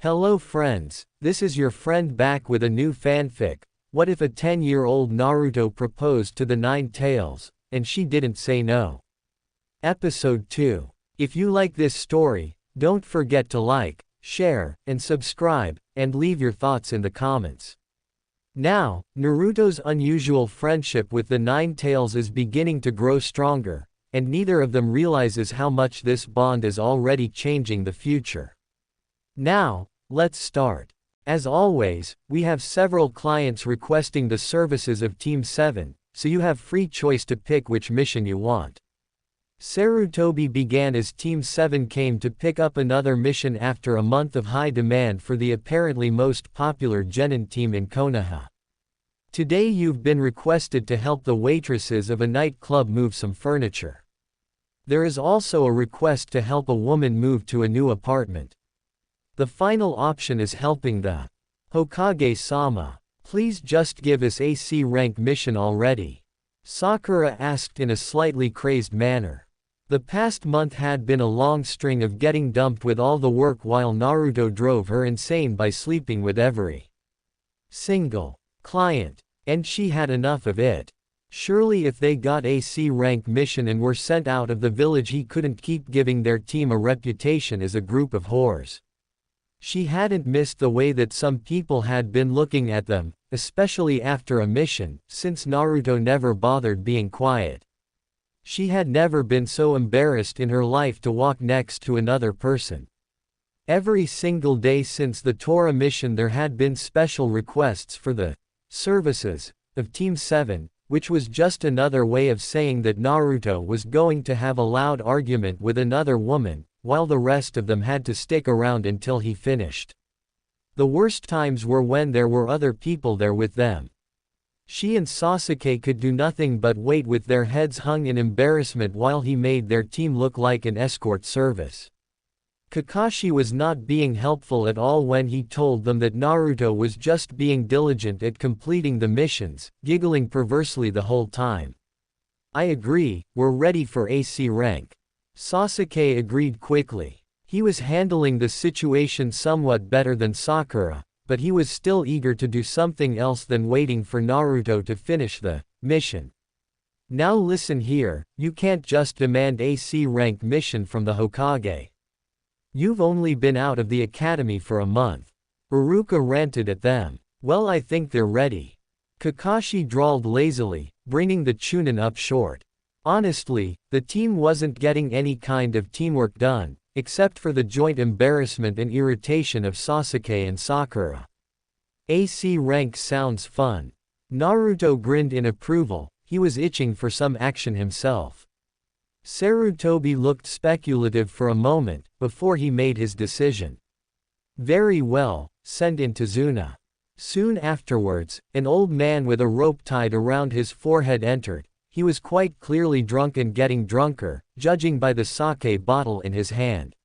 Hello friends, this is your friend back with a new fanfic. What if a 10-year-old Naruto proposed to the Nine Tails, and she didn't say no? Episode 2. If you like this story, don't forget to like, share, and subscribe, and leave your thoughts in the comments. Now, Naruto's unusual friendship with the Nine Tails is beginning to grow stronger, and neither of them realizes how much this bond is already changing the future. Now, let's start. As always, we have several clients requesting the services of Team 7, so you have free choice to pick which mission you want. Sarutobi began as Team 7 came to pick up another mission after a month of high demand for the apparently most popular genin team in Konoha. Today you've been requested to help the waitresses of a nightclub move some furniture. There is also a request to help a woman move to a new apartment. The final option is helping the Hokage-sama. Please just give us a C rank mission already. Sakura asked in a slightly crazed manner. The past month had been a long string of getting dumped with all the work while Naruto drove her insane by sleeping with every single client. And she had enough of it. Surely if they got a C rank mission and were sent out of the village he couldn't keep giving their team a reputation as a group of whores. She hadn't missed the way that some people had been looking at them, especially after a mission, since Naruto never bothered being quiet. She had never been so embarrassed in her life to walk next to another person. Every single day since the Torah mission there had been special requests for the services of Team 7, which was just another way of saying that Naruto was going to have a loud argument with another woman, while the rest of them had to stick around until he finished. The worst times were when there were other people there with them. She and Sasuke could do nothing but wait with their heads hung in embarrassment while he made their team look like an escort service. Kakashi was not being helpful at all when he told them that Naruto was just being diligent at completing the missions, giggling perversely the whole time. I agree, we're ready for AC rank. Sasuke agreed quickly. He was handling the situation somewhat better than Sakura, but he was still eager to do something else than waiting for Naruto to finish the mission. Now listen here, you can't just demand a C rank mission from the Hokage. You've only been out of the academy for a month. Uruka ranted at them. Well, I think they're ready. Kakashi drawled lazily, bringing the Chunin up short. Honestly, the team wasn't getting any kind of teamwork done, except for the joint embarrassment and irritation of Sasuke and Sakura. AC rank sounds fun. Naruto grinned in approval, he was itching for some action himself. Sarutobi looked speculative for a moment, before he made his decision. Very well, send in Tazuna. Soon afterwards, an old man with a rope tied around his forehead entered. He was quite clearly drunk and getting drunker, judging by the sake bottle in his hand.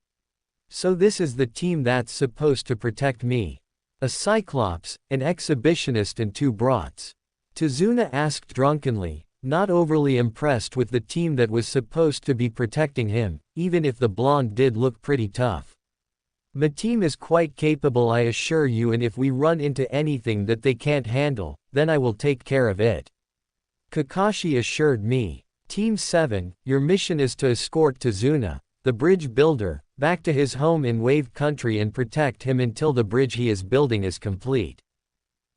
So this is the team that's supposed to protect me. A Cyclops, an exhibitionist and two brats. Tazuna asked drunkenly, not overly impressed with the team that was supposed to be protecting him, even if the blonde did look pretty tough. My team is quite capable, I assure you, and if we run into anything that they can't handle, then I will take care of it. Kakashi assured me. Team 7, your mission is to escort Tazuna, the bridge builder, back to his home in Wave Country and protect him until the bridge he is building is complete.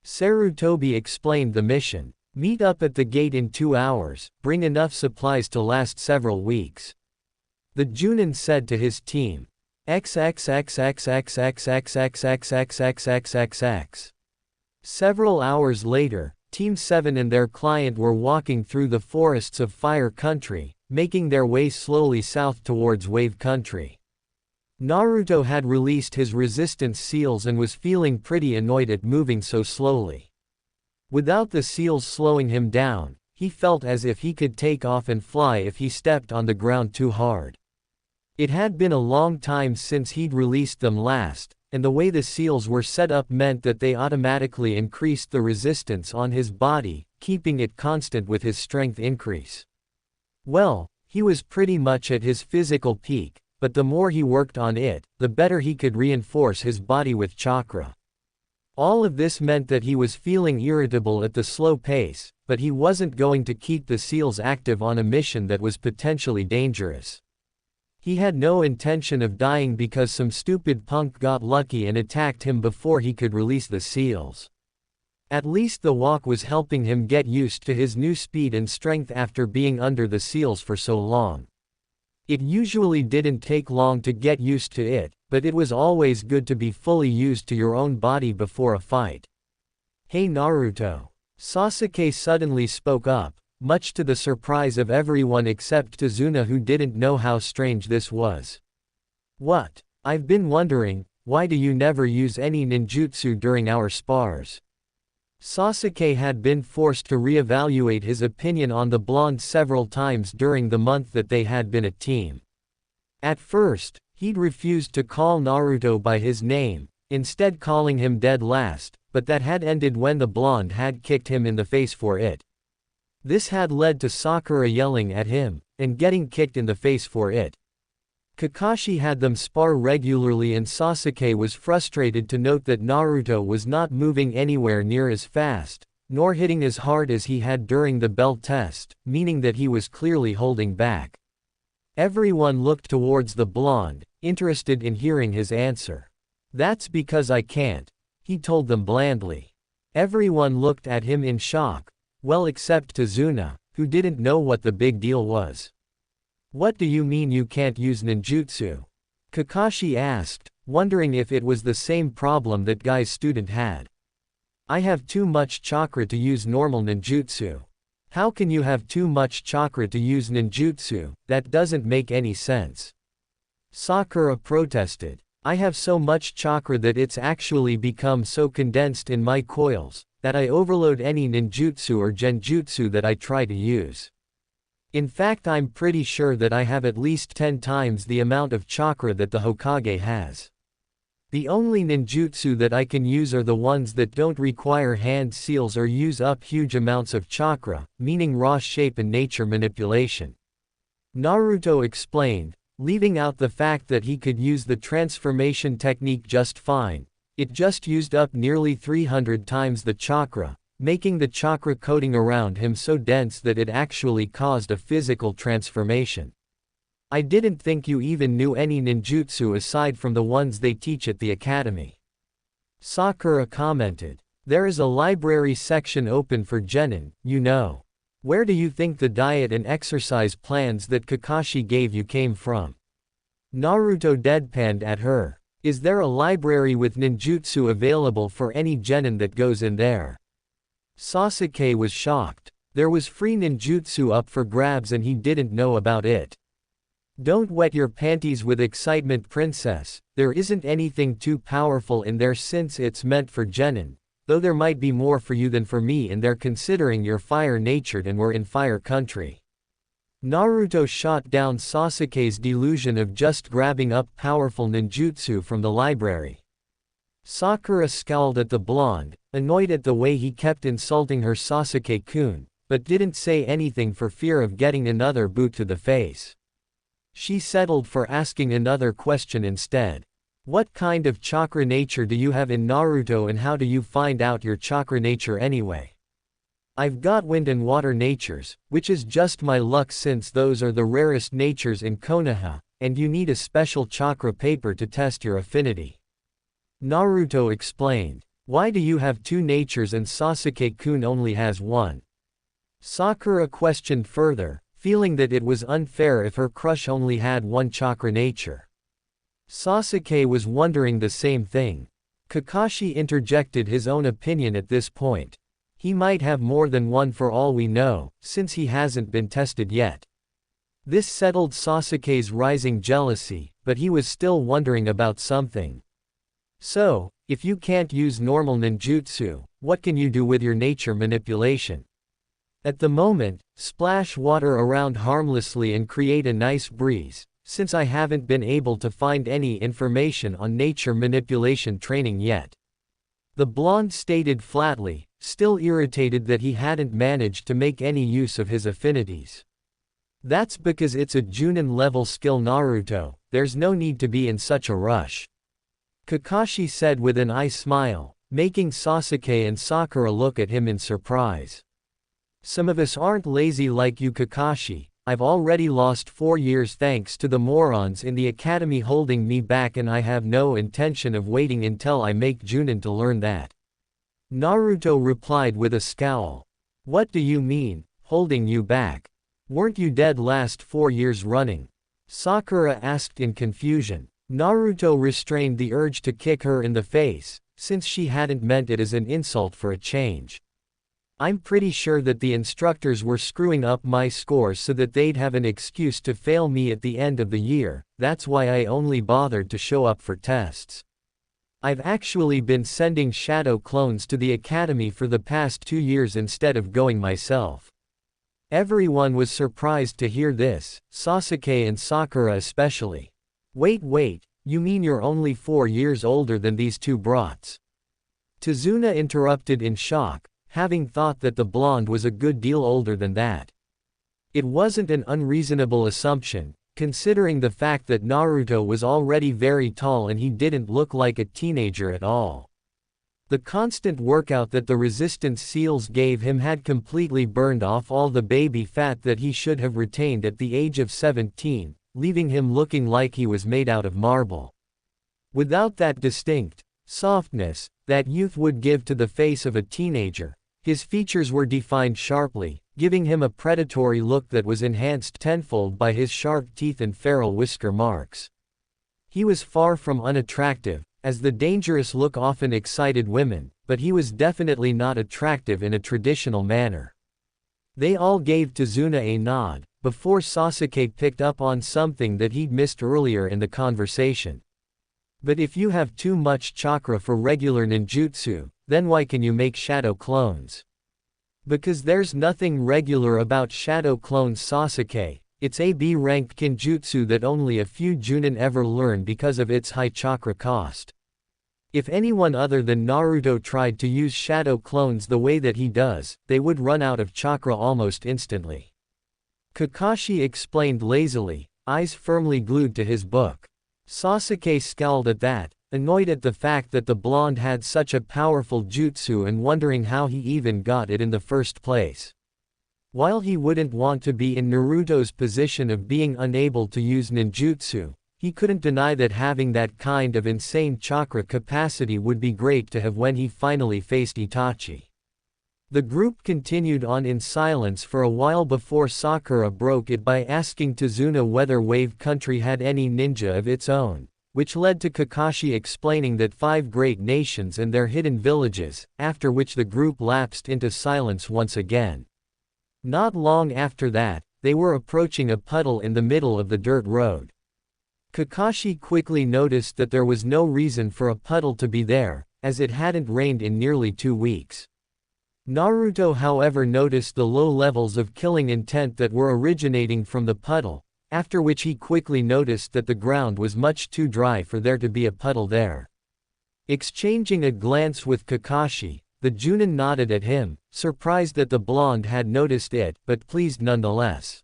Sarutobi explained the mission. Meet up at the gate in 2 hours, bring enough supplies to last several weeks. The Junin said to his team. XXXXXXXXXXXXXXXXX. Several hours later, Team 7 and their client were walking through the forests of Fire Country, making their way slowly south towards Wave Country. Naruto had released his resistance seals and was feeling pretty annoyed at moving so slowly. Without the seals slowing him down, he felt as if he could take off and fly if he stepped on the ground too hard. It had been a long time since he'd released them last, and the way the seals were set up meant that they automatically increased the resistance on his body, keeping it constant with his strength increase. Well, he was pretty much at his physical peak, but the more he worked on it, the better he could reinforce his body with chakra. All of this meant that he was feeling irritable at the slow pace, but he wasn't going to keep the seals active on a mission that was potentially dangerous. He had no intention of dying because some stupid punk got lucky and attacked him before he could release the seals. At least the walk was helping him get used to his new speed and strength after being under the seals for so long. It usually didn't take long to get used to it, but it was always good to be fully used to your own body before a fight. "Hey Naruto." Sasuke suddenly spoke up, much to the surprise of everyone except Tazuna, who didn't know how strange this was. "What? I've been wondering, why do you never use any ninjutsu during our spars?" Sasuke had been forced to reevaluate his opinion on the blonde several times during the month that they had been a team. At first, he'd refused to call Naruto by his name, instead calling him dead last, but that had ended when the blonde had kicked him in the face for it. This had led to Sakura yelling at him, and getting kicked in the face for it. Kakashi had them spar regularly and Sasuke was frustrated to note that Naruto was not moving anywhere near as fast, nor hitting as hard as he had during the belt test, meaning that he was clearly holding back. Everyone looked towards the blonde, interested in hearing his answer. "That's because I can't," he told them blandly. Everyone looked at him in shock, well except Tazuna, who didn't know what the big deal was. "What do you mean you can't use ninjutsu?" Kakashi asked, wondering if it was the same problem that Guy's student had. "I have too much chakra to use normal ninjutsu." "How can you have too much chakra to use ninjutsu? That doesn't make any sense." Sakura protested. "I have so much chakra that it's actually become so condensed in my coils, that I overload any ninjutsu or genjutsu that I try to use. In fact, I'm pretty sure that I have at least 10 times the amount of chakra that the Hokage has. The only ninjutsu that I can use are the ones that don't require hand seals or use up huge amounts of chakra, meaning raw shape and nature manipulation." Naruto explained, leaving out the fact that he could use the transformation technique just fine. It just used up nearly 300 times the chakra, making the chakra coating around him so dense that it actually caused a physical transformation. "I didn't think you even knew any ninjutsu aside from the ones they teach at the academy," Sakura commented. "There is a library section open for genin, you know. Where do you think the diet and exercise plans that Kakashi gave you came from?" Naruto deadpanned at her. "Is there a library with ninjutsu available for any genin that goes in there?" Sasuke was shocked. There was free ninjutsu up for grabs and he didn't know about it. "Don't wet your panties with excitement, princess. There isn't anything too powerful in there since it's meant for genin, though there might be more for you than for me in there considering you're fire-natured and we're in fire country." Naruto shot down Sasuke's delusion of just grabbing up powerful ninjutsu from the library. Sakura scowled at the blonde, annoyed at the way he kept insulting her Sasuke-kun, but didn't say anything for fear of getting another boot to the face. She settled for asking another question instead. "What kind of chakra nature do you have in Naruto and how do you find out your chakra nature anyway?" "I've got wind and water natures, which is just my luck since those are the rarest natures in Konoha, and you need a special chakra paper to test your affinity," Naruto explained. "Why do you have 2 natures and Sasuke-kun only has 1? Sakura questioned further, feeling that it was unfair if her crush only had 1 chakra nature. Sasuke was wondering the same thing. Kakashi interjected his own opinion at this point. He might have more than 1 for all we know, since he hasn't been tested yet. This settled Sasuke's rising jealousy, but he was still wondering about something. "So, if you can't use normal ninjutsu, what can you do with your nature manipulation?" "At the moment, splash water around harmlessly and create a nice breeze, since I haven't been able to find any information on nature manipulation training yet," the blonde stated flatly, still irritated that he hadn't managed to make any use of his affinities. That's because it's a Junin level skill Naruto, there's no need to be in such a rush. Kakashi said with an eye smile, making Sasuke and Sakura look at him in surprise. Some of us aren't lazy like you Kakashi, I've already lost 4 years thanks to the morons in the academy holding me back and I have no intention of waiting until I make Junin to learn that. Naruto replied with a scowl. What do you mean, holding you back? Weren't you dead last 4 years running? Sakura asked in confusion. Naruto restrained the urge to kick her in the face, since she hadn't meant it as an insult for a change. I'm pretty sure that the instructors were screwing up my scores so that they'd have an excuse to fail me at the end of the year, that's why I only bothered to show up for tests. I've actually been sending shadow clones to the academy for the past 2 years instead of going myself. Everyone was surprised to hear this, Sasuke and Sakura especially. Wait, you mean you're only 4 years older than these two brats? Tazuna interrupted in shock, having thought that the blonde was a good deal older than that. It wasn't an unreasonable assumption, considering the fact that Naruto was already very tall and he didn't look like a teenager at all. The constant workout that the resistance seals gave him had completely burned off all the baby fat that he should have retained at the age of 17, leaving him looking like he was made out of marble. Without that distinct softness that youth would give to the face of a teenager, his features were defined sharply, giving him a predatory look that was enhanced tenfold by his sharp teeth and feral whisker marks. He was far from unattractive, as the dangerous look often excited women, but he was definitely not attractive in a traditional manner. They all gave Tazuna a nod, before Sasuke picked up on something that he'd missed earlier in the conversation. But if you have too much chakra for regular ninjutsu, then why can you make shadow clones? Because there's nothing regular about shadow clones Sasuke, it's a B-ranked kinjutsu that only a few Junin ever learn because of its high chakra cost. If anyone other than Naruto tried to use shadow clones the way that he does, they would run out of chakra almost instantly. Kakashi explained lazily, eyes firmly glued to his book. Sasuke scowled at that, annoyed at the fact that the blonde had such a powerful jutsu and wondering how he even got it in the first place. While he wouldn't want to be in Naruto's position of being unable to use ninjutsu, he couldn't deny that having that kind of insane chakra capacity would be great to have when he finally faced Itachi. The group continued on in silence for a while before Sakura broke it by asking Tazuna whether Wave Country had any ninja of its own, which led to Kakashi explaining that 5 great nations and their hidden villages, after which the group lapsed into silence once again. Not long after that, they were approaching a puddle in the middle of the dirt road. Kakashi quickly noticed that there was no reason for a puddle to be there, as it hadn't rained in nearly 2 weeks. Naruto however noticed the low levels of killing intent that were originating from the puddle, after which he quickly noticed that the ground was much too dry for there to be a puddle there. Exchanging a glance with Kakashi, the Junin nodded at him, surprised that the blonde had noticed it, but pleased nonetheless.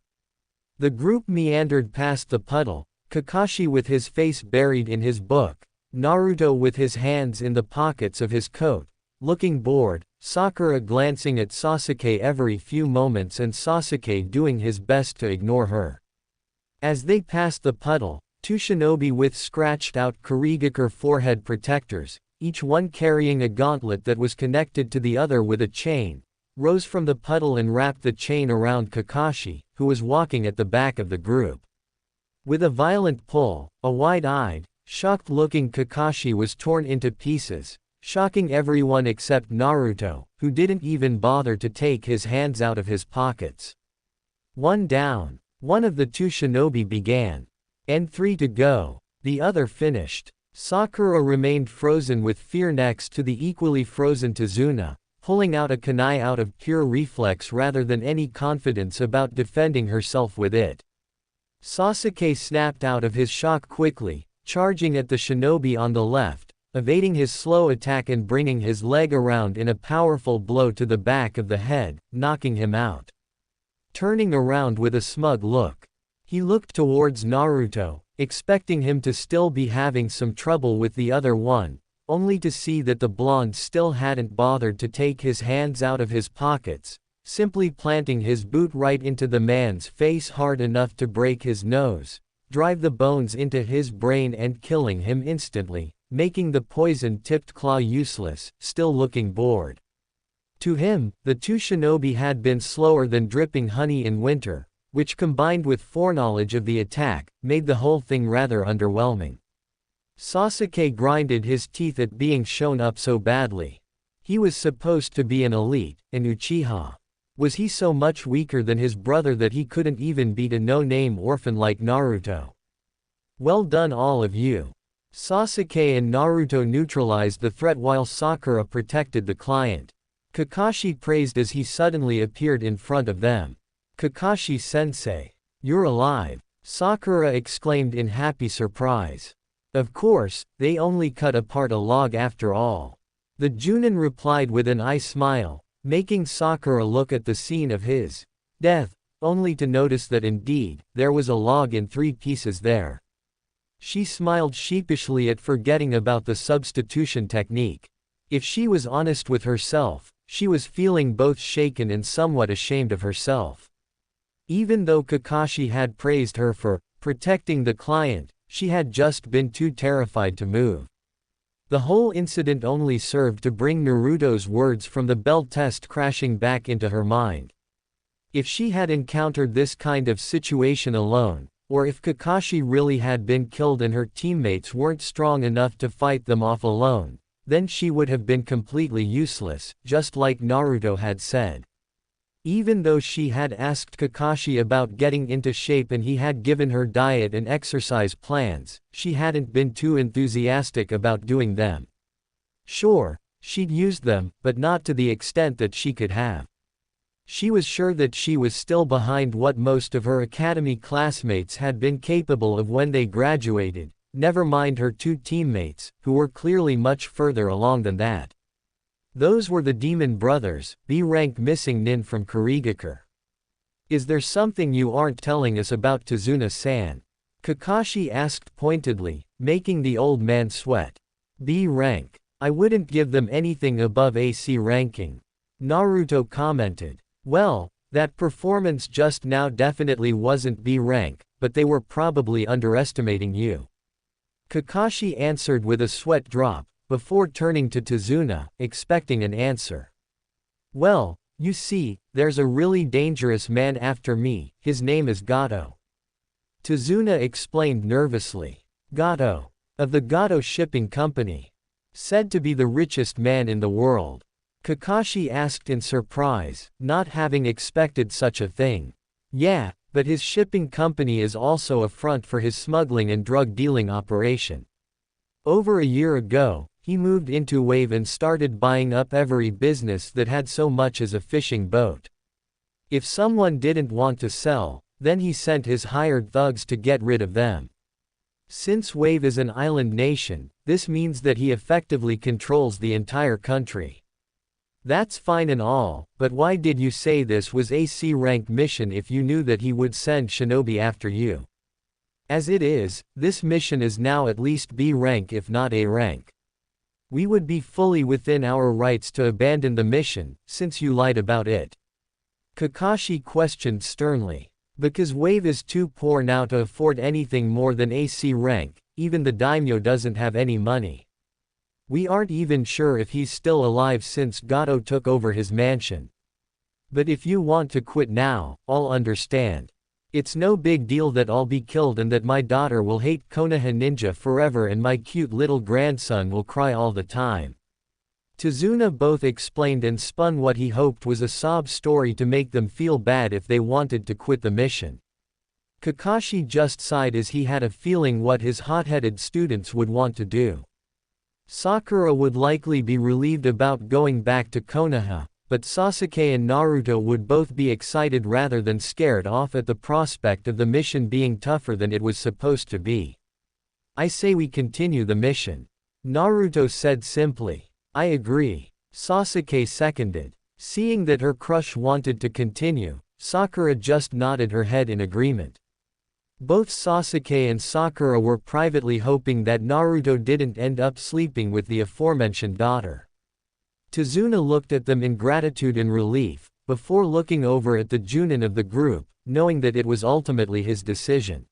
The group meandered past the puddle, Kakashi with his face buried in his book, Naruto with his hands in the pockets of his coat, looking bored, Sakura glancing at Sasuke every few moments and Sasuke doing his best to ignore her. As they passed the puddle, 2 shinobi with scratched-out Kurigakure forehead protectors, each one carrying a gauntlet that was connected to the other with a chain, rose from the puddle and wrapped the chain around Kakashi, who was walking at the back of the group. With a violent pull, a wide-eyed, shocked-looking Kakashi was torn into pieces, shocking everyone except Naruto, who didn't even bother to take his hands out of his pockets. "One down," one of the 2 shinobi began. "And 3 to go," the other finished. Sakura remained frozen with fear next to the equally frozen Tazuna, pulling out a kunai out of pure reflex rather than any confidence about defending herself with it. Sasuke snapped out of his shock quickly, charging at the shinobi on the left, evading his slow attack and bringing his leg around in a powerful blow to the back of the head, knocking him out. turning around with a smug look. He looked towards Naruto, expecting him to still be having some trouble with the other one, only to see that the blonde still hadn't bothered to take his hands out of his pockets, simply planting his boot right into the man's face hard enough to break his nose, drive the bones into his brain and killing him instantly, making the poison-tipped claw useless, still looking bored. To him, the two shinobi had been slower than dripping honey in winter, which combined with foreknowledge of the attack, made the whole thing rather underwhelming. Sasuke grinded his teeth at being shown up so badly. He was supposed to be an elite, an Uchiha. Was he so much weaker than his brother that he couldn't even beat a no-name orphan like Naruto? Well done all of you. Sasuke and Naruto neutralized the threat while Sakura protected the client. Kakashi praised as he suddenly appeared in front of them. Kakashi-sensei, you're alive, Sakura exclaimed in happy surprise. Of course, they only cut apart a log after all. The Junin replied with an eye smile, making Sakura look at the scene of his death, only to notice that indeed, there was a log in 3 pieces there. She smiled sheepishly at forgetting about the substitution technique. If she was honest with herself, she was feeling both shaken and somewhat ashamed of herself. Even though Kakashi had praised her for protecting the client, she had just been too terrified to move. The whole incident only served to bring Naruto's words from the bell test crashing back into her mind. If she had encountered this kind of situation alone, or if Kakashi really had been killed and her teammates weren't strong enough to fight them off alone, then she would have been completely useless, just like Naruto had said. Even though she had asked Kakashi about getting into shape and he had given her diet and exercise plans, she hadn't been too enthusiastic about doing them. Sure, she'd used them, but not to the extent that she could have. She was sure that she was still behind what most of her academy classmates had been capable of when they graduated, never mind her 2 teammates, who were clearly much further along than that. Those were the demon brothers, B-rank missing nin from Kurigakure. Is there something you aren't telling us about Tazuna-san? Kakashi asked pointedly, making the old man sweat. B-rank. I wouldn't give them anything above AC ranking. Naruto commented. Well, that performance just now definitely wasn't B-rank, but they were probably underestimating you. Kakashi answered with a sweat drop, before turning to Tazuna, expecting an answer. Well, you see, there's a really dangerous man after me, his name is Gato. Tazuna explained nervously. Gato. Of the Gato Shipping Company. Said to be the richest man in the world. Kakashi asked in surprise, not having expected such a thing. Yeah, but his shipping company is also a front for his smuggling and drug dealing operation. Over a year ago, he moved into Wave and started buying up every business that had so much as a fishing boat. If someone didn't want to sell, then he sent his hired thugs to get rid of them. Since Wave is an island nation, this means that he effectively controls the entire country. That's fine and all, but why did you say this was a C-rank mission if you knew that he would send shinobi after you? As it is, this mission is now at least B rank if not A rank. We would be fully within our rights to abandon the mission, since you lied about it. Kakashi questioned sternly. Because Wave is too poor now to afford anything more than a C rank, even the daimyo doesn't have any money. We aren't even sure if he's still alive since Gato took over his mansion. But if you want to quit now, I'll understand. It's no big deal that I'll be killed and that my daughter will hate Konoha ninja forever and my cute little grandson will cry all the time. Tazuna both explained and spun what he hoped was a sob story to make them feel bad if they wanted to quit the mission. Kakashi just sighed as he had a feeling what his hot-headed students would want to do. Sakura would likely be relieved about going back to Konoha, but Sasuke and Naruto would both be excited rather than scared off at the prospect of the mission being tougher than it was supposed to be. I say we continue the mission. Naruto said simply. I agree. Sasuke seconded. Seeing that her crush wanted to continue, Sakura just nodded her head in agreement. Both Sasuke and Sakura were privately hoping that Naruto didn't end up sleeping with the aforementioned daughter. Tazuna looked at them in gratitude and relief, before looking over at the Junin of the group, knowing that it was ultimately his decision.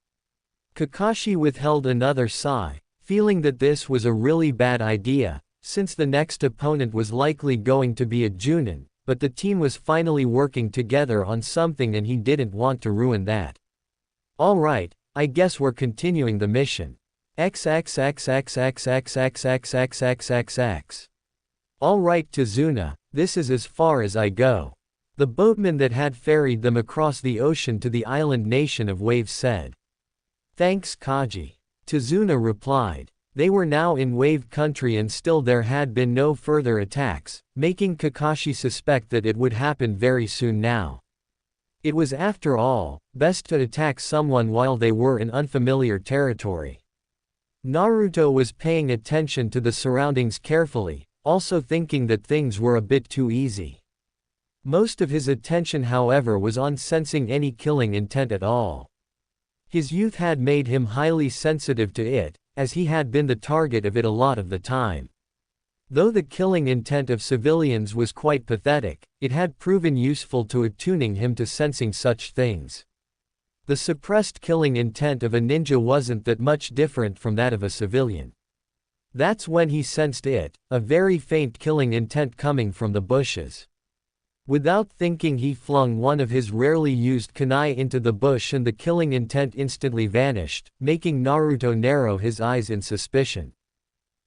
Kakashi withheld another sigh, feeling that this was a really bad idea, since the next opponent was likely going to be a Junin, but the team was finally working together on something and he didn't want to ruin that. Alright, I guess we're continuing the mission. XXXXXXXXXXXXX. Alright Tazuna, this is as far as I go. The boatman that had ferried them across the ocean to the island nation of Waves said. Thanks Kaji. Tazuna replied. They were now in Wave Country and still there had been no further attacks, making Kakashi suspect that it would happen very soon now. It was after all, best to attack someone while they were in unfamiliar territory. Naruto was paying attention to the surroundings carefully, also thinking that things were a bit too easy. Most of his attention however was on sensing any killing intent at all. His youth had made him highly sensitive to it, as he had been the target of it a lot of the time. Though the killing intent of civilians was quite pathetic, it had proven useful to attuning him to sensing such things. The suppressed killing intent of a ninja wasn't that much different from that of a civilian. That's when he sensed it, a very faint killing intent coming from the bushes. Without thinking he flung one of his rarely used kunai into the bush and the killing intent instantly vanished, making Naruto narrow his eyes in suspicion.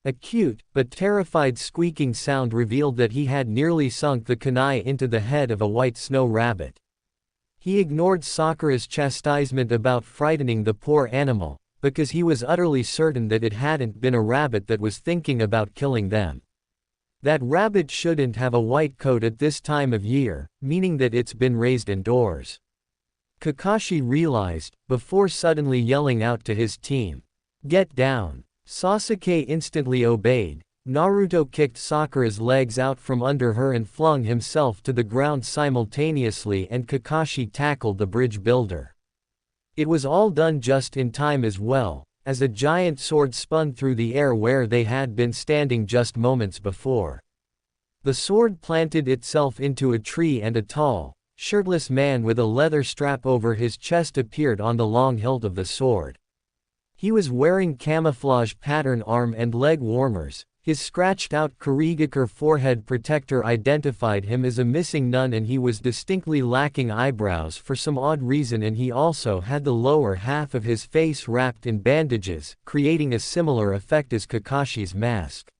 A cute, but terrified squeaking sound revealed that he had nearly sunk the kunai into the head of a white snow rabbit. He ignored Sakura's chastisement about frightening the poor animal, because he was utterly certain that it hadn't been a rabbit that was thinking about killing them. That rabbit shouldn't have a white coat at this time of year, meaning that it's been raised indoors. Kakashi realized, before suddenly yelling out to his team, "Get down!" Sasuke instantly obeyed. Naruto kicked Sakura's legs out from under her and flung himself to the ground simultaneously, and Kakashi tackled the bridge builder. It was all done just in time as well, as a giant sword spun through the air where they had been standing just moments before. The sword planted itself into a tree and a tall, shirtless man with a leather strap over his chest appeared on the long hilt of the sword. He was wearing camouflage pattern arm and leg warmers. His scratched-out Kurigakure forehead protector identified him as a missing nun, and he was distinctly lacking eyebrows for some odd reason, and he also had the lower half of his face wrapped in bandages, creating a similar effect as Kakashi's mask.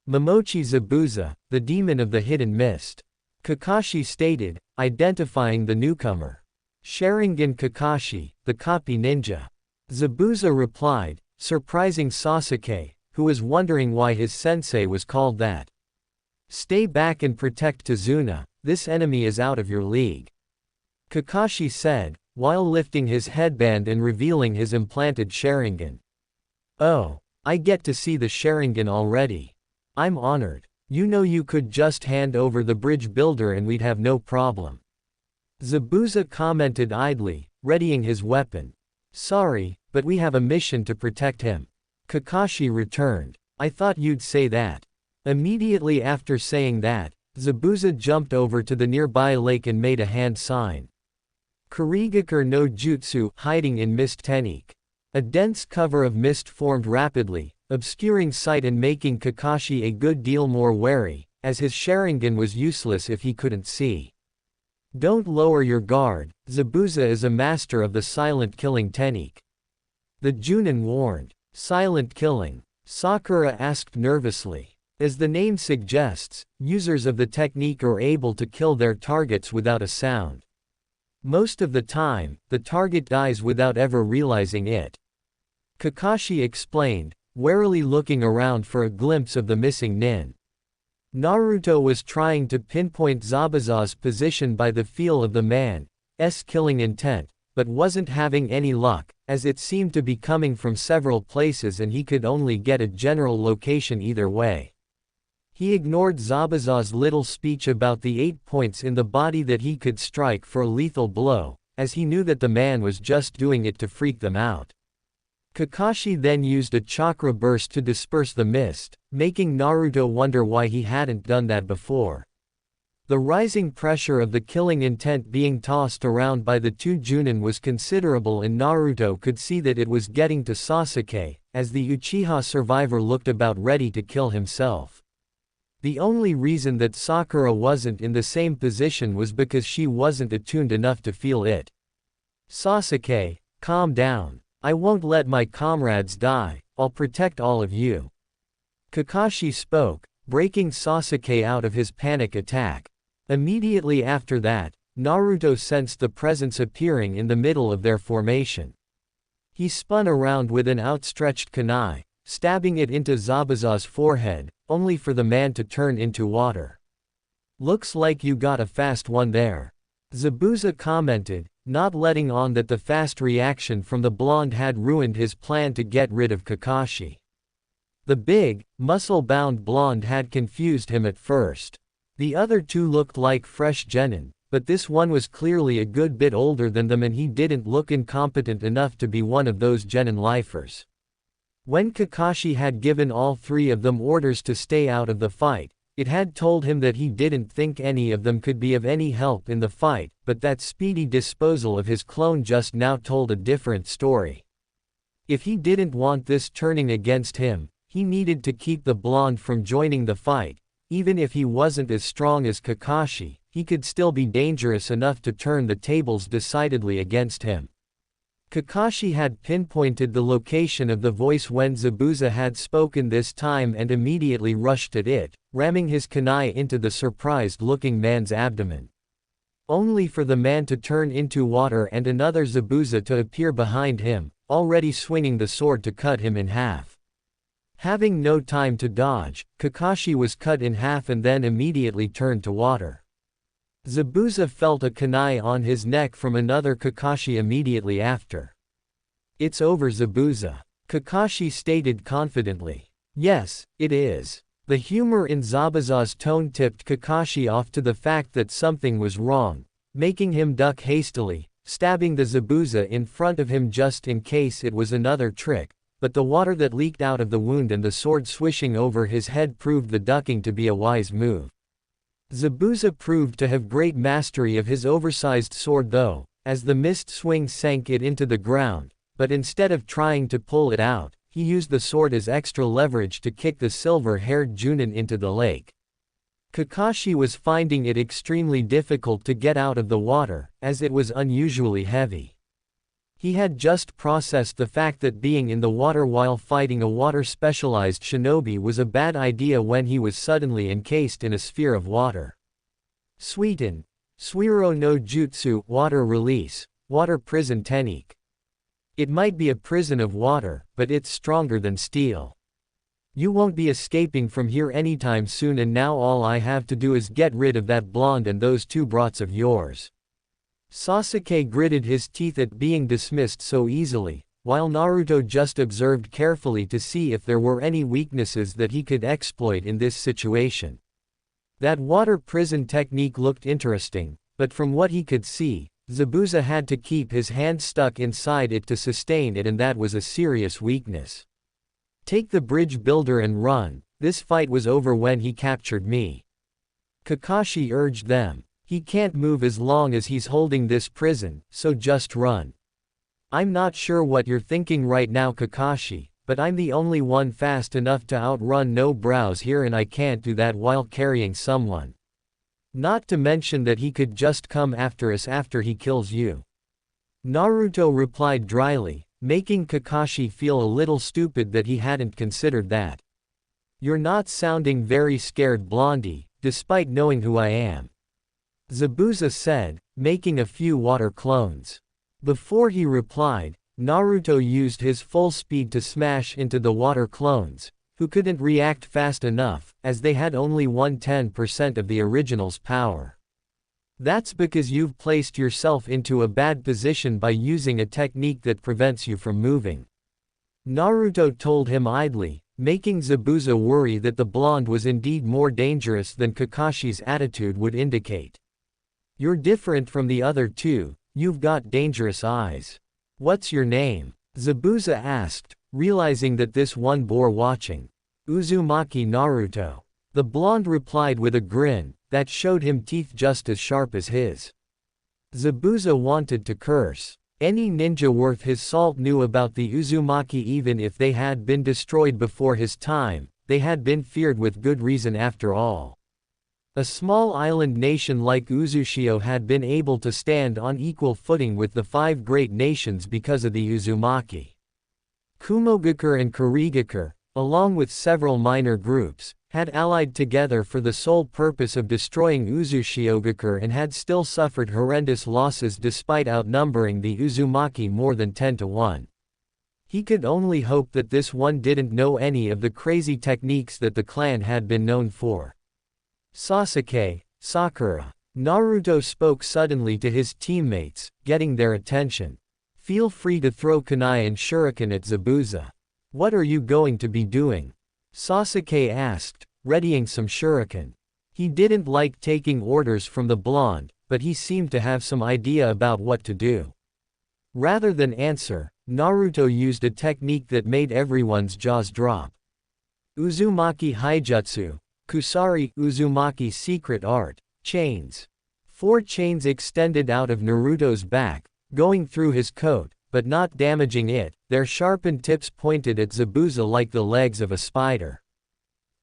Momochi Zabuza, the demon of the hidden mist. Kakashi stated, identifying the newcomer. Sharingan Kakashi, the copy ninja. Zabuza replied, surprising Sasuke, who was wondering why his sensei was called that. Stay back and protect Tazuna, this enemy is out of your league. Kakashi said, while lifting his headband and revealing his implanted Sharingan. Oh, I get to see the Sharingan already. I'm honored. You know, you could just hand over the bridge builder and we'd have no problem. Zabuza commented idly, readying his weapon. Sorry, but we have a mission to protect him. Kakashi returned. I thought you'd say that. Immediately after saying that, Zabuza jumped over to the nearby lake and made a hand sign. Kurigakure no Jutsu, hiding in mist technique. A dense cover of mist formed rapidly, obscuring sight and making Kakashi a good deal more wary, as his Sharingan was useless if he couldn't see. Don't lower your guard, Zabuza is a master of the silent killing technique. The Junin warned. Silent killing? Sakura asked nervously. As the name suggests, users of the technique are able to kill their targets without a sound. Most of the time, the target dies without ever realizing it. Kakashi explained, warily looking around for a glimpse of the missing nin. Naruto was trying to pinpoint Zabuza's position by the feel of the man's killing intent, but wasn't having any luck, as it seemed to be coming from several places and he could only get a general location either way. He ignored Zabuza's little speech about the 8 points in the body that he could strike for a lethal blow, as he knew that the man was just doing it to freak them out. Kakashi then used a chakra burst to disperse the mist, making Naruto wonder why he hadn't done that before. The rising pressure of the killing intent being tossed around by the two Junin was considerable, and Naruto could see that it was getting to Sasuke, as the Uchiha survivor looked about ready to kill himself. The only reason that Sakura wasn't in the same position was because she wasn't attuned enough to feel it. "Sasuke, calm down. I won't let my comrades die, I'll protect all of you." Kakashi spoke, breaking Sasuke out of his panic attack. Immediately after that, Naruto sensed the presence appearing in the middle of their formation. He spun around with an outstretched kunai, stabbing it into Zabuza's forehead, only for the man to turn into water. "Looks like you got a fast one there," Zabuza commented, not letting on that the fast reaction from the blonde had ruined his plan to get rid of Kakashi. The big, muscle-bound blonde had confused him at first. The other two looked like fresh genin, but this one was clearly a good bit older than them, and he didn't look incompetent enough to be one of those genin lifers. When Kakashi had given all three of them orders to stay out of the fight, it had told him that he didn't think any of them could be of any help in the fight, but that speedy disposal of his clone just now told a different story. If he didn't want this turning against him, he needed to keep the blonde from joining the fight. Even if he wasn't as strong as Kakashi, he could still be dangerous enough to turn the tables decidedly against him. Kakashi had pinpointed the location of the voice when Zabuza had spoken this time and immediately rushed at it, ramming his kunai into the surprised-looking man's abdomen. Only for the man to turn into water and another Zabuza to appear behind him, already swinging the sword to cut him in half. Having no time to dodge, Kakashi was cut in half and then immediately turned to water. Zabuza felt a kunai on his neck from another Kakashi immediately after. "It's over, Zabuza," Kakashi stated confidently. "Yes, it is." The humor in Zabuza's tone tipped Kakashi off to the fact that something was wrong, making him duck hastily, stabbing the Zabuza in front of him just in case it was another trick, but the water that leaked out of the wound and the sword swishing over his head proved the ducking to be a wise move. Zabuza proved to have great mastery of his oversized sword though, as the mist swing sank it into the ground, but instead of trying to pull it out, he used the sword as extra leverage to kick the silver-haired Junin into the lake. Kakashi was finding it extremely difficult to get out of the water, as it was unusually heavy. He had just processed the fact that being in the water while fighting a water-specialized shinobi was a bad idea when he was suddenly encased in a sphere of water. Suiten. Suiro no Jutsu, water release, water prison technique. It might be a prison of water, but it's stronger than steel. You won't be escaping from here anytime soon, and now all I have to do is get rid of that blonde and those two brats of yours. Sasuke gritted his teeth at being dismissed so easily, while Naruto just observed carefully to see if there were any weaknesses that he could exploit in this situation. That water prison technique looked interesting, but from what he could see, Zabuza had to keep his hand stuck inside it to sustain it, and that was a serious weakness. "Take the bridge builder and run, this fight was over when he captured me," Kakashi urged them. "He can't move as long as he's holding this prison, so just run." "I'm not sure what you're thinking right now, Kakashi, but I'm the only one fast enough to outrun no brows here, and I can't do that while carrying someone. Not to mention that he could just come after us after he kills you," Naruto replied dryly, making Kakashi feel a little stupid that he hadn't considered that. "You're not sounding very scared, Blondie, despite knowing who I am," Zabuza said, making a few water clones. Before he replied, Naruto used his full speed to smash into the water clones, who couldn't react fast enough, as they had only 1/10% of the original's power. "That's because you've placed yourself into a bad position by using a technique that prevents you from moving," Naruto told him idly, making Zabuza worry that the blonde was indeed more dangerous than Kakashi's attitude would indicate. "You're different from the other two, you've got dangerous eyes. What's your name?" Zabuza asked, realizing that this one bore watching. "Uzumaki Naruto." The blonde replied with a grin that showed him teeth just as sharp as his. Zabuza wanted to curse. Any ninja worth his salt knew about the Uzumaki. Even if they had been destroyed before his time, they had been feared with good reason after all. A small island nation like Uzushio had been able to stand on equal footing with the 5 great nations because of the Uzumaki. Kumogakure and Kurigakure, along with several minor groups, had allied together for the sole purpose of destroying Uzushiogakure and had still suffered horrendous losses despite outnumbering the Uzumaki more than 10 to 1. He could only hope that this one didn't know any of the crazy techniques that the clan had been known for. "Sasuke, Sakura." Naruto spoke suddenly to his teammates, getting their attention. "Feel free to throw kunai and shuriken at Zabuza. What are you going to be doing?" Sasuke asked, readying some shuriken. He didn't like taking orders from the blonde, but he seemed to have some idea about what to do. Rather than answer, Naruto used a technique that made everyone's jaws drop. Uzumaki Haijutsu, Kusari Uzumaki secret art, chains. 4 chains extended out of Naruto's back, going through his coat, but not damaging it. Their sharpened tips pointed at Zabuza like the legs of a spider.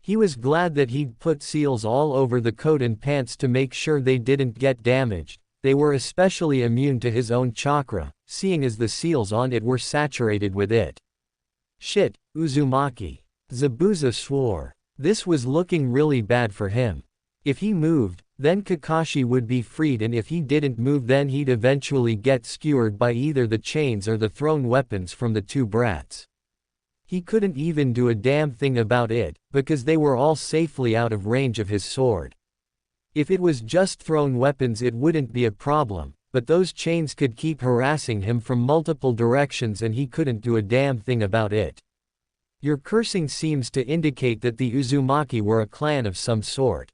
He was glad that he'd put seals all over the coat and pants to make sure they didn't get damaged. They were especially immune to his own chakra, seeing as the seals on it were saturated with it. "Shit, Uzumaki." Zabuza swore. This was looking really bad for him. If he moved, then Kakashi would be freed, and if he didn't move, then he'd eventually get skewered by either the chains or the thrown weapons from the 2 brats. He couldn't even do a damn thing about it, because they were all safely out of range of his sword. If it was just thrown weapons, it wouldn't be a problem, but those chains could keep harassing him from multiple directions and he couldn't do a damn thing about it. "Your cursing seems to indicate that the Uzumaki were a clan of some sort,"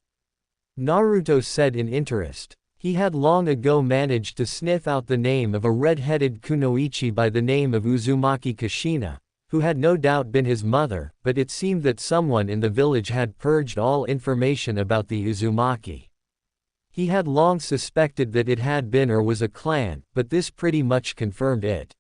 Naruto said in interest. He had long ago managed to sniff out the name of a red-headed kunoichi by the name of Uzumaki Kushina, who had no doubt been his mother, but it seemed that someone in the village had purged all information about the Uzumaki. He had long suspected that it had been or was a clan, but this pretty much confirmed it.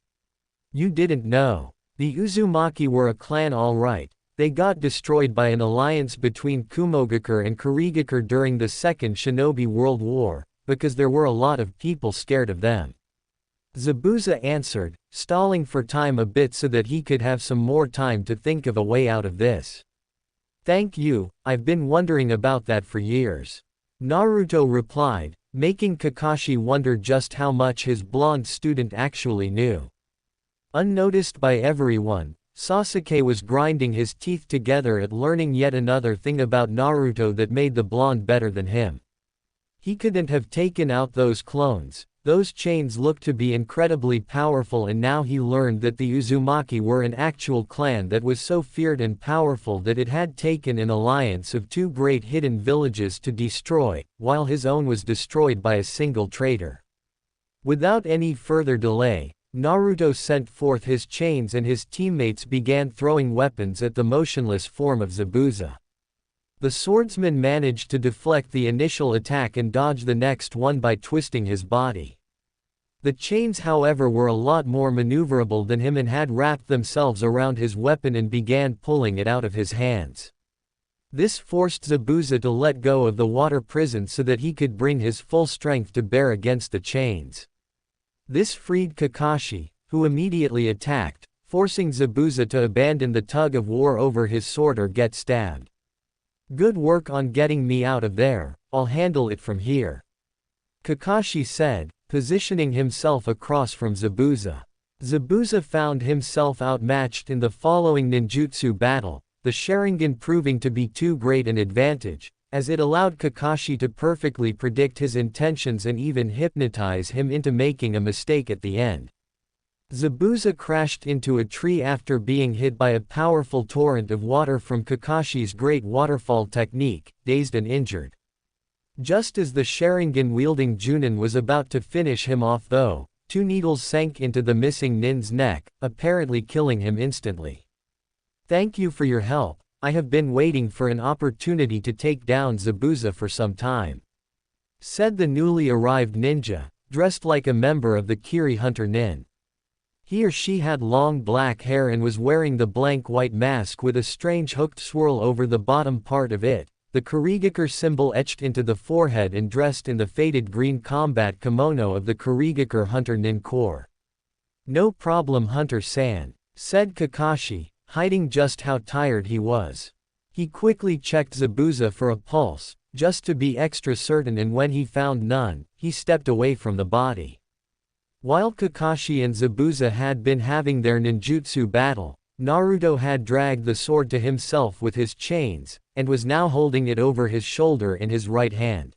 "You didn't know. The Uzumaki were a clan, all right. They got destroyed by an alliance between Kumogakure and Kurigakure during the Second Shinobi World War, because there were a lot of people scared of them," Zabuza answered, stalling for time a bit so that he could have some more time to think of a way out of this. "Thank you, I've been wondering about that for years," Naruto replied, making Kakashi wonder just how much his blonde student actually knew. Unnoticed by everyone, Sasuke was grinding his teeth together at learning yet another thing about Naruto that made the blonde better than him. He couldn't have taken out those clones. Those chains looked to be incredibly powerful, and now he learned that the Uzumaki were an actual clan that was so feared and powerful that it had taken an alliance of 2 great hidden villages to destroy, while his own was destroyed by a single traitor. Without any further delay, Naruto sent forth his chains and his teammates began throwing weapons at the motionless form of Zabuza. The swordsman managed to deflect the initial attack and dodge the next one by twisting his body. The chains, however, were a lot more maneuverable than him and had wrapped themselves around his weapon and began pulling it out of his hands. This forced Zabuza to let go of the water prison so that he could bring his full strength to bear against the chains. This freed Kakashi, who immediately attacked, forcing Zabuza to abandon the tug of war over his sword or get stabbed. "Good work on getting me out of there, I'll handle it from here," Kakashi said, positioning himself across from Zabuza. Zabuza found himself outmatched in the following ninjutsu battle, the Sharingan proving to be too great an advantage, as it allowed Kakashi to perfectly predict his intentions and even hypnotize him into making a mistake at the end. Zabuza crashed into a tree after being hit by a powerful torrent of water from Kakashi's great waterfall technique, dazed and injured. Just as the Sharingan-wielding Junin was about to finish him off though, two needles sank into the missing nin's neck, apparently killing him instantly. "Thank you for your help. I have been waiting for an opportunity to take down Zabuza for some time," said the newly arrived ninja, dressed like a member of the Kiri Hunter Nin. He or she had long black hair and was wearing the blank white mask with a strange hooked swirl over the bottom part of it, the Kurigakure symbol etched into the forehead, and dressed in the faded green combat kimono of the Kurigakure Hunter Nin Corps. "No problem, Hunter-san," said Kakashi, hiding just how tired he was. He quickly checked Zabuza for a pulse, just to be extra certain, and when he found none, he stepped away from the body. While Kakashi and Zabuza had been having their ninjutsu battle, Naruto had dragged the sword to himself with his chains, and was now holding it over his shoulder in his right hand.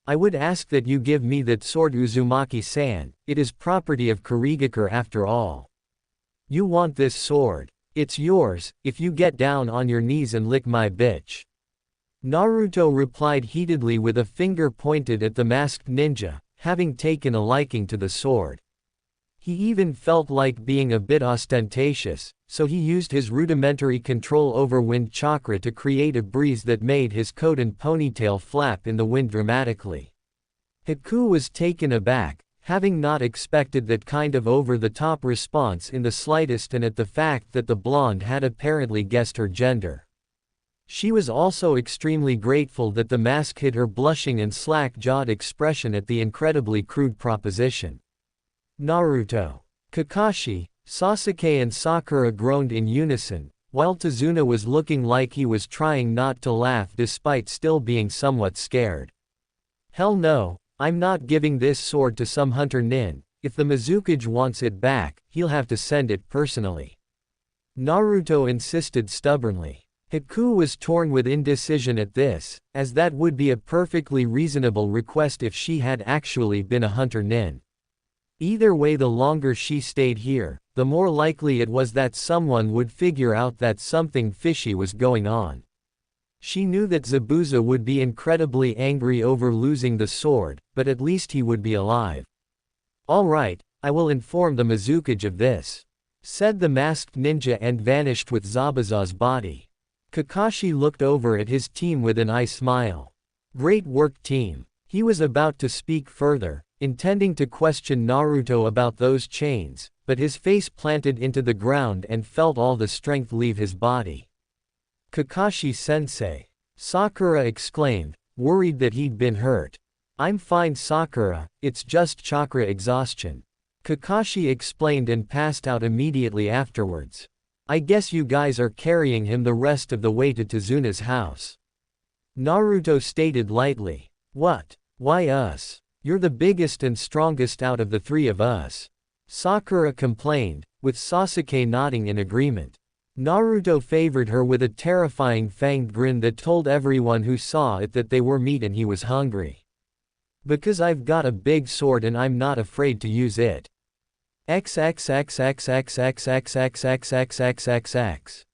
"I would ask that you give me that sword, Uzumaki-san, it is property of Kurigakure after all. You want this sword? It's yours, if you get down on your knees and lick my bitch," Naruto replied heatedly with a finger pointed at the masked ninja, having taken a liking to the sword. He even felt like being a bit ostentatious, so he used his rudimentary control over wind chakra to create a breeze that made his coat and ponytail flap in the wind dramatically. Haku was taken aback, having not expected that kind of over-the-top response in the slightest, and at the fact that the blonde had apparently guessed her gender. She was also extremely grateful that the mask hid her blushing and slack-jawed expression at the incredibly crude proposition. Naruto, Kakashi, Sasuke and Sakura groaned in unison, while Tazuna was looking like he was trying not to laugh despite still being somewhat scared. "Hell no, I'm not giving this sword to some hunter nin. If the Mizukage wants it back, he'll have to send it personally," Naruto insisted stubbornly. Haku was torn with indecision at this, as that would be a perfectly reasonable request if she had actually been a hunter nin. Either way, the longer she stayed here, the more likely it was that someone would figure out that something fishy was going on. She knew that Zabuza would be incredibly angry over losing the sword, but at least he would be alive. "All right, I will inform the Mizukage of this," said the masked ninja and vanished with Zabuza's body. Kakashi looked over at his team with an eye smile. "Great work, team." He was about to speak further, intending to question Naruto about those chains, but his face planted into the ground and felt all the strength leave his body. "Kakashi-sensei," Sakura exclaimed, worried that he'd been hurt. "I'm fine, Sakura, it's just chakra exhaustion," Kakashi explained and passed out immediately afterwards. "I guess you guys are carrying him the rest of the way to Tazuna's house," Naruto stated lightly. "What? Why us? You're the biggest and strongest out of the three of us," Sakura complained, with Sasuke nodding in agreement. Naruto favored her with a terrifying fanged grin that told everyone who saw it that they were meat and he was hungry. "Because I've got a big sword and I'm not afraid to use it. XXXXXXXXXXXXXX.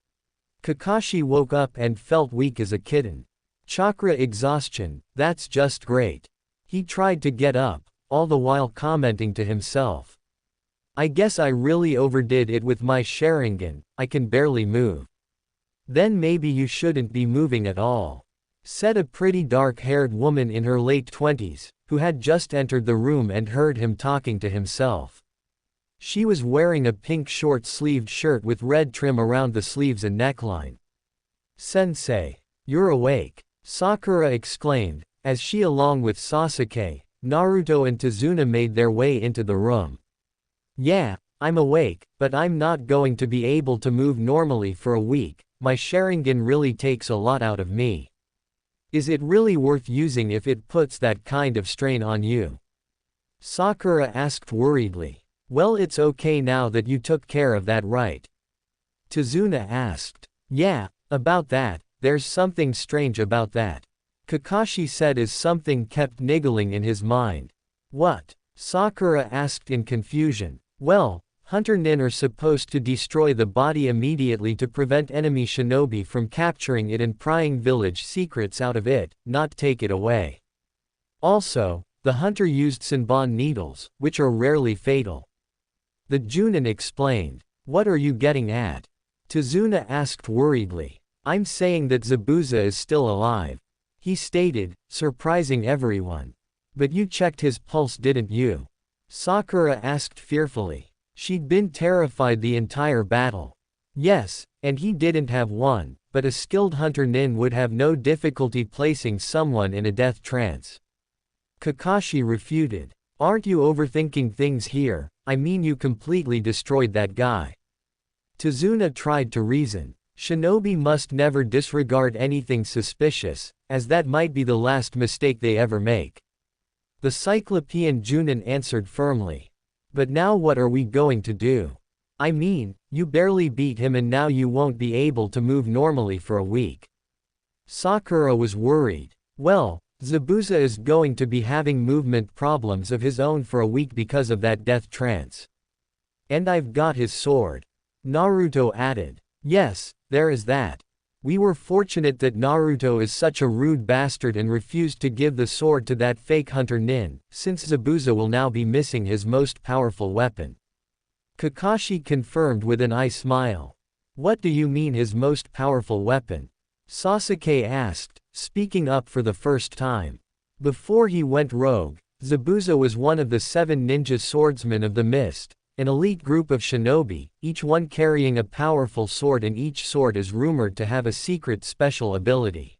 Kakashi woke up and felt weak as a kitten. Chakra exhaustion, that's just great. He tried to get up, all the while commenting to himself. "I guess I really overdid it with my Sharingan, I can barely move." "Then maybe you shouldn't be moving at all," said a pretty dark-haired woman in her late 20s, who had just entered the room and heard him talking to himself. She was wearing a pink short-sleeved shirt with red trim around the sleeves and neckline. "Sensei, you're awake," Sakura exclaimed, as she along with Sasuke, Naruto and Tazuna made their way into the room. "Yeah, I'm awake, but I'm not going to be able to move normally for a week. My Sharingan really takes a lot out of me. Is it really worth using if it puts that kind of strain on you?" Sakura asked worriedly. "Well, it's okay now that you took care of that, right?" Tazuna asked. "Yeah, about that, there's something strange about that," Kakashi said as something kept niggling in his mind. "What?" Sakura asked in confusion. "Well, Hunter nin are supposed to destroy the body immediately to prevent enemy shinobi from capturing it and prying village secrets out of it, not take it away. Also, the hunter used Senbon needles, which are rarely fatal. The Junin explained. What are you getting at? Tazuna asked worriedly. I'm saying that Zabuza is still alive. He stated, surprising everyone. But you checked his pulse, didn't you? Sakura asked fearfully. She'd been terrified the entire battle. Yes, and he didn't have one, but a skilled hunter nin would have no difficulty placing someone in a death trance. Kakashi refuted. Aren't you overthinking things here? I mean, you completely destroyed that guy. Tazuna tried to reason. Shinobi must never disregard anything suspicious, as that might be the last mistake they ever make. The Cyclopean Junin answered firmly. But now what are we going to do? I mean, you barely beat him and now you won't be able to move normally for a week. Sakura was worried. Well, Zabuza is going to be having movement problems of his own for a week because of that death trance. And I've got his sword. Naruto added. Yes, there is that. We were fortunate that Naruto is such a rude bastard and refused to give the sword to that fake hunter nin, since Zabuza will now be missing his most powerful weapon. Kakashi confirmed with an eye smile. What do you mean his most powerful weapon? Sasuke asked, speaking up for the first time. Before he went rogue, Zabuza was one of the 7 ninja swordsmen of the mist, an elite group of shinobi, each one carrying a powerful sword, and each sword is rumored to have a secret special ability.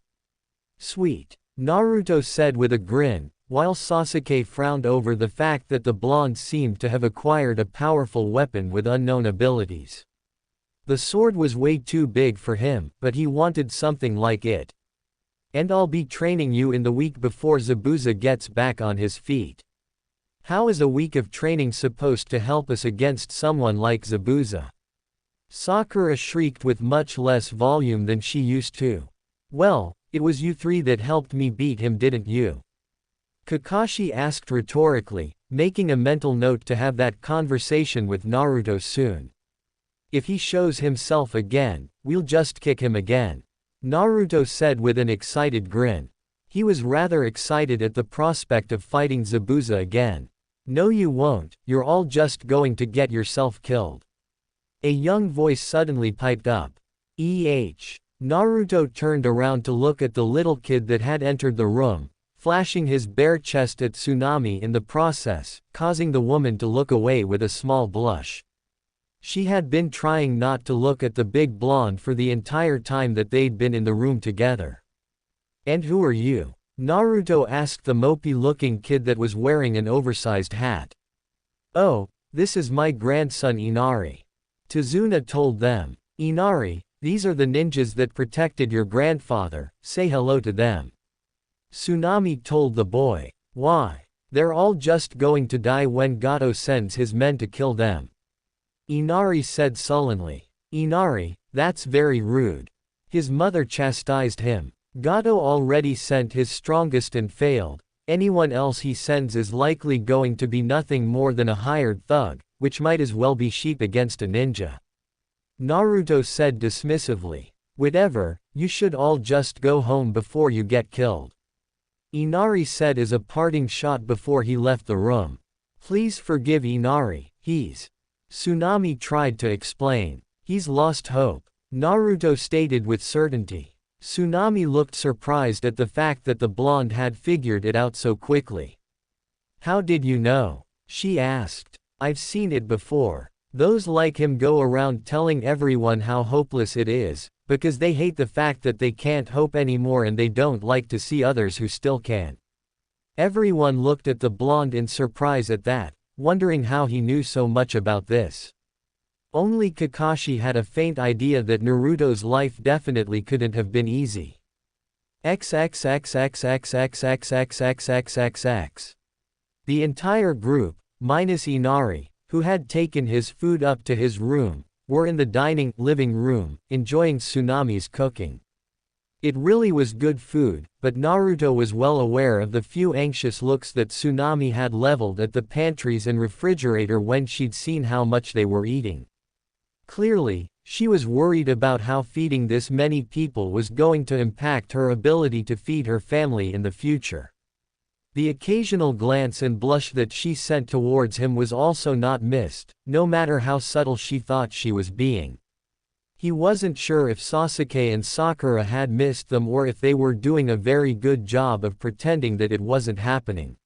Sweet. Naruto said with a grin, while Sasuke frowned over the fact that the blonde seemed to have acquired a powerful weapon with unknown abilities. The sword was way too big for him, but he wanted something like it. And I'll be training you in the week before Zabuza gets back on his feet. How is a week of training supposed to help us against someone like Zabuza? Sakura shrieked with much less volume than she used to. Well, it was you 3 that helped me beat him, didn't you? Kakashi asked rhetorically, making a mental note to have that conversation with Naruto soon. If he shows himself again, we'll just kick him again. Naruto said with an excited grin. He was rather excited at the prospect of fighting Zabuza again. No, you won't, you're all just going to get yourself killed. A young voice suddenly piped up. Naruto turned around to look at the little kid that had entered the room, flashing his bare chest at Tsunami in the process, causing the woman to look away with a small blush. She had been trying not to look at the big blonde for the entire time that they'd been in the room together. And who are you? Naruto asked the mopey-looking kid that was wearing an oversized hat. Oh, this is my grandson Inari. Tazuna told them. Inari, these are the ninjas that protected your grandfather, say hello to them. Tsunami told the boy. Why? They're all just going to die when Gato sends his men to kill them. Inari said sullenly. Inari, that's very rude. His mother chastised him. Gato already sent his strongest and failed. Anyone else he sends is likely going to be nothing more than a hired thug, which might as well be sheep against a ninja. Naruto said dismissively. Whatever, you should all just go home before you get killed. Inari said as a parting shot before he left the room. Please forgive Inari, he's. Tsunami tried to explain. He's lost hope. Naruto stated with certainty. Tsunami looked surprised at the fact that the blonde had figured it out so quickly. How did you know? She asked. I've seen it before. Those like him go around telling everyone how hopeless it is, because they hate the fact that they can't hope anymore and they don't like to see others who still can. Everyone looked at the blonde in surprise at that, wondering how he knew so much about this. Only Kakashi had a faint idea that Naruto's life definitely couldn't have been easy. XXXXXXXXXXXXX. The entire group, minus Inari, who had taken his food up to his room, were in the living room, enjoying Tsunami's cooking. It really was good food, but Naruto was well aware of the few anxious looks that Tsunami had leveled at the pantries and refrigerator when she'd seen how much they were eating. Clearly, she was worried about how feeding this many people was going to impact her ability to feed her family in the future. The occasional glance and blush that she sent towards him was also not missed, no matter how subtle she thought she was being. He wasn't sure if Sasuke and Sakura had missed them or if they were doing a very good job of pretending that it wasn't happening.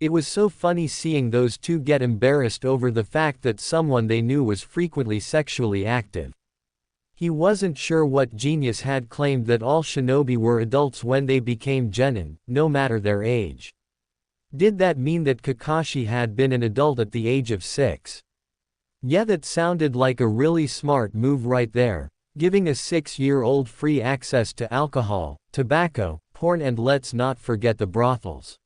It was so funny seeing those two get embarrassed over the fact that someone they knew was frequently sexually active. He wasn't sure what genius had claimed that all shinobi were adults when they became genin, no matter their age. Did that mean that Kakashi had been an adult at the age of 6? Yeah, that sounded like a really smart move right there, giving a 6-year-old free access to alcohol, tobacco, porn, and let's not forget the brothels.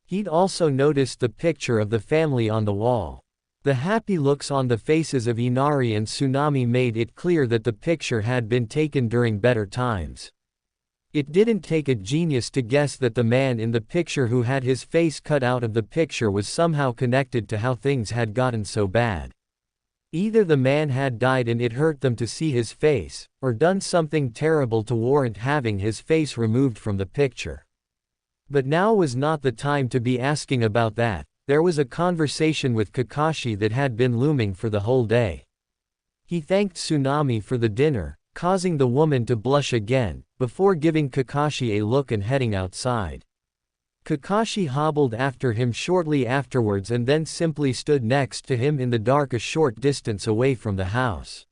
He'd also noticed the picture of the family on the wall. The happy looks on the faces of Inari and Tsunami made it clear that the picture had been taken during better times. It didn't take a genius to guess that the man in the picture who had his face cut out of the picture was somehow connected to how things had gotten so bad. Either the man had died and it hurt them to see his face, or done something terrible to warrant having his face removed from the picture. But now was not the time to be asking about that. There was a conversation with Kakashi that had been looming for the whole day. He thanked Tsunami for the dinner, causing the woman to blush again, before giving Kakashi a look and heading outside. Kakashi hobbled after him shortly afterwards and then simply stood next to him in the dark a short distance away from the house.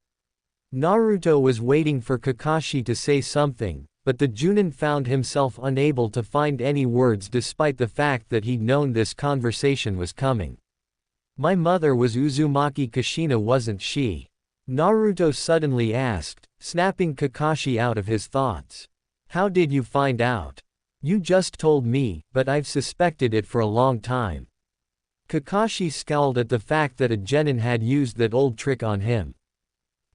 Naruto was waiting for Kakashi to say something, but the Junin found himself unable to find any words despite the fact that he'd known this conversation was coming. My mother was Uzumaki Kushina, wasn't she? Naruto suddenly asked, snapping Kakashi out of his thoughts. How did you find out? You just told me, but I've suspected it for a long time. Kakashi scowled at the fact that a genin had used that old trick on him.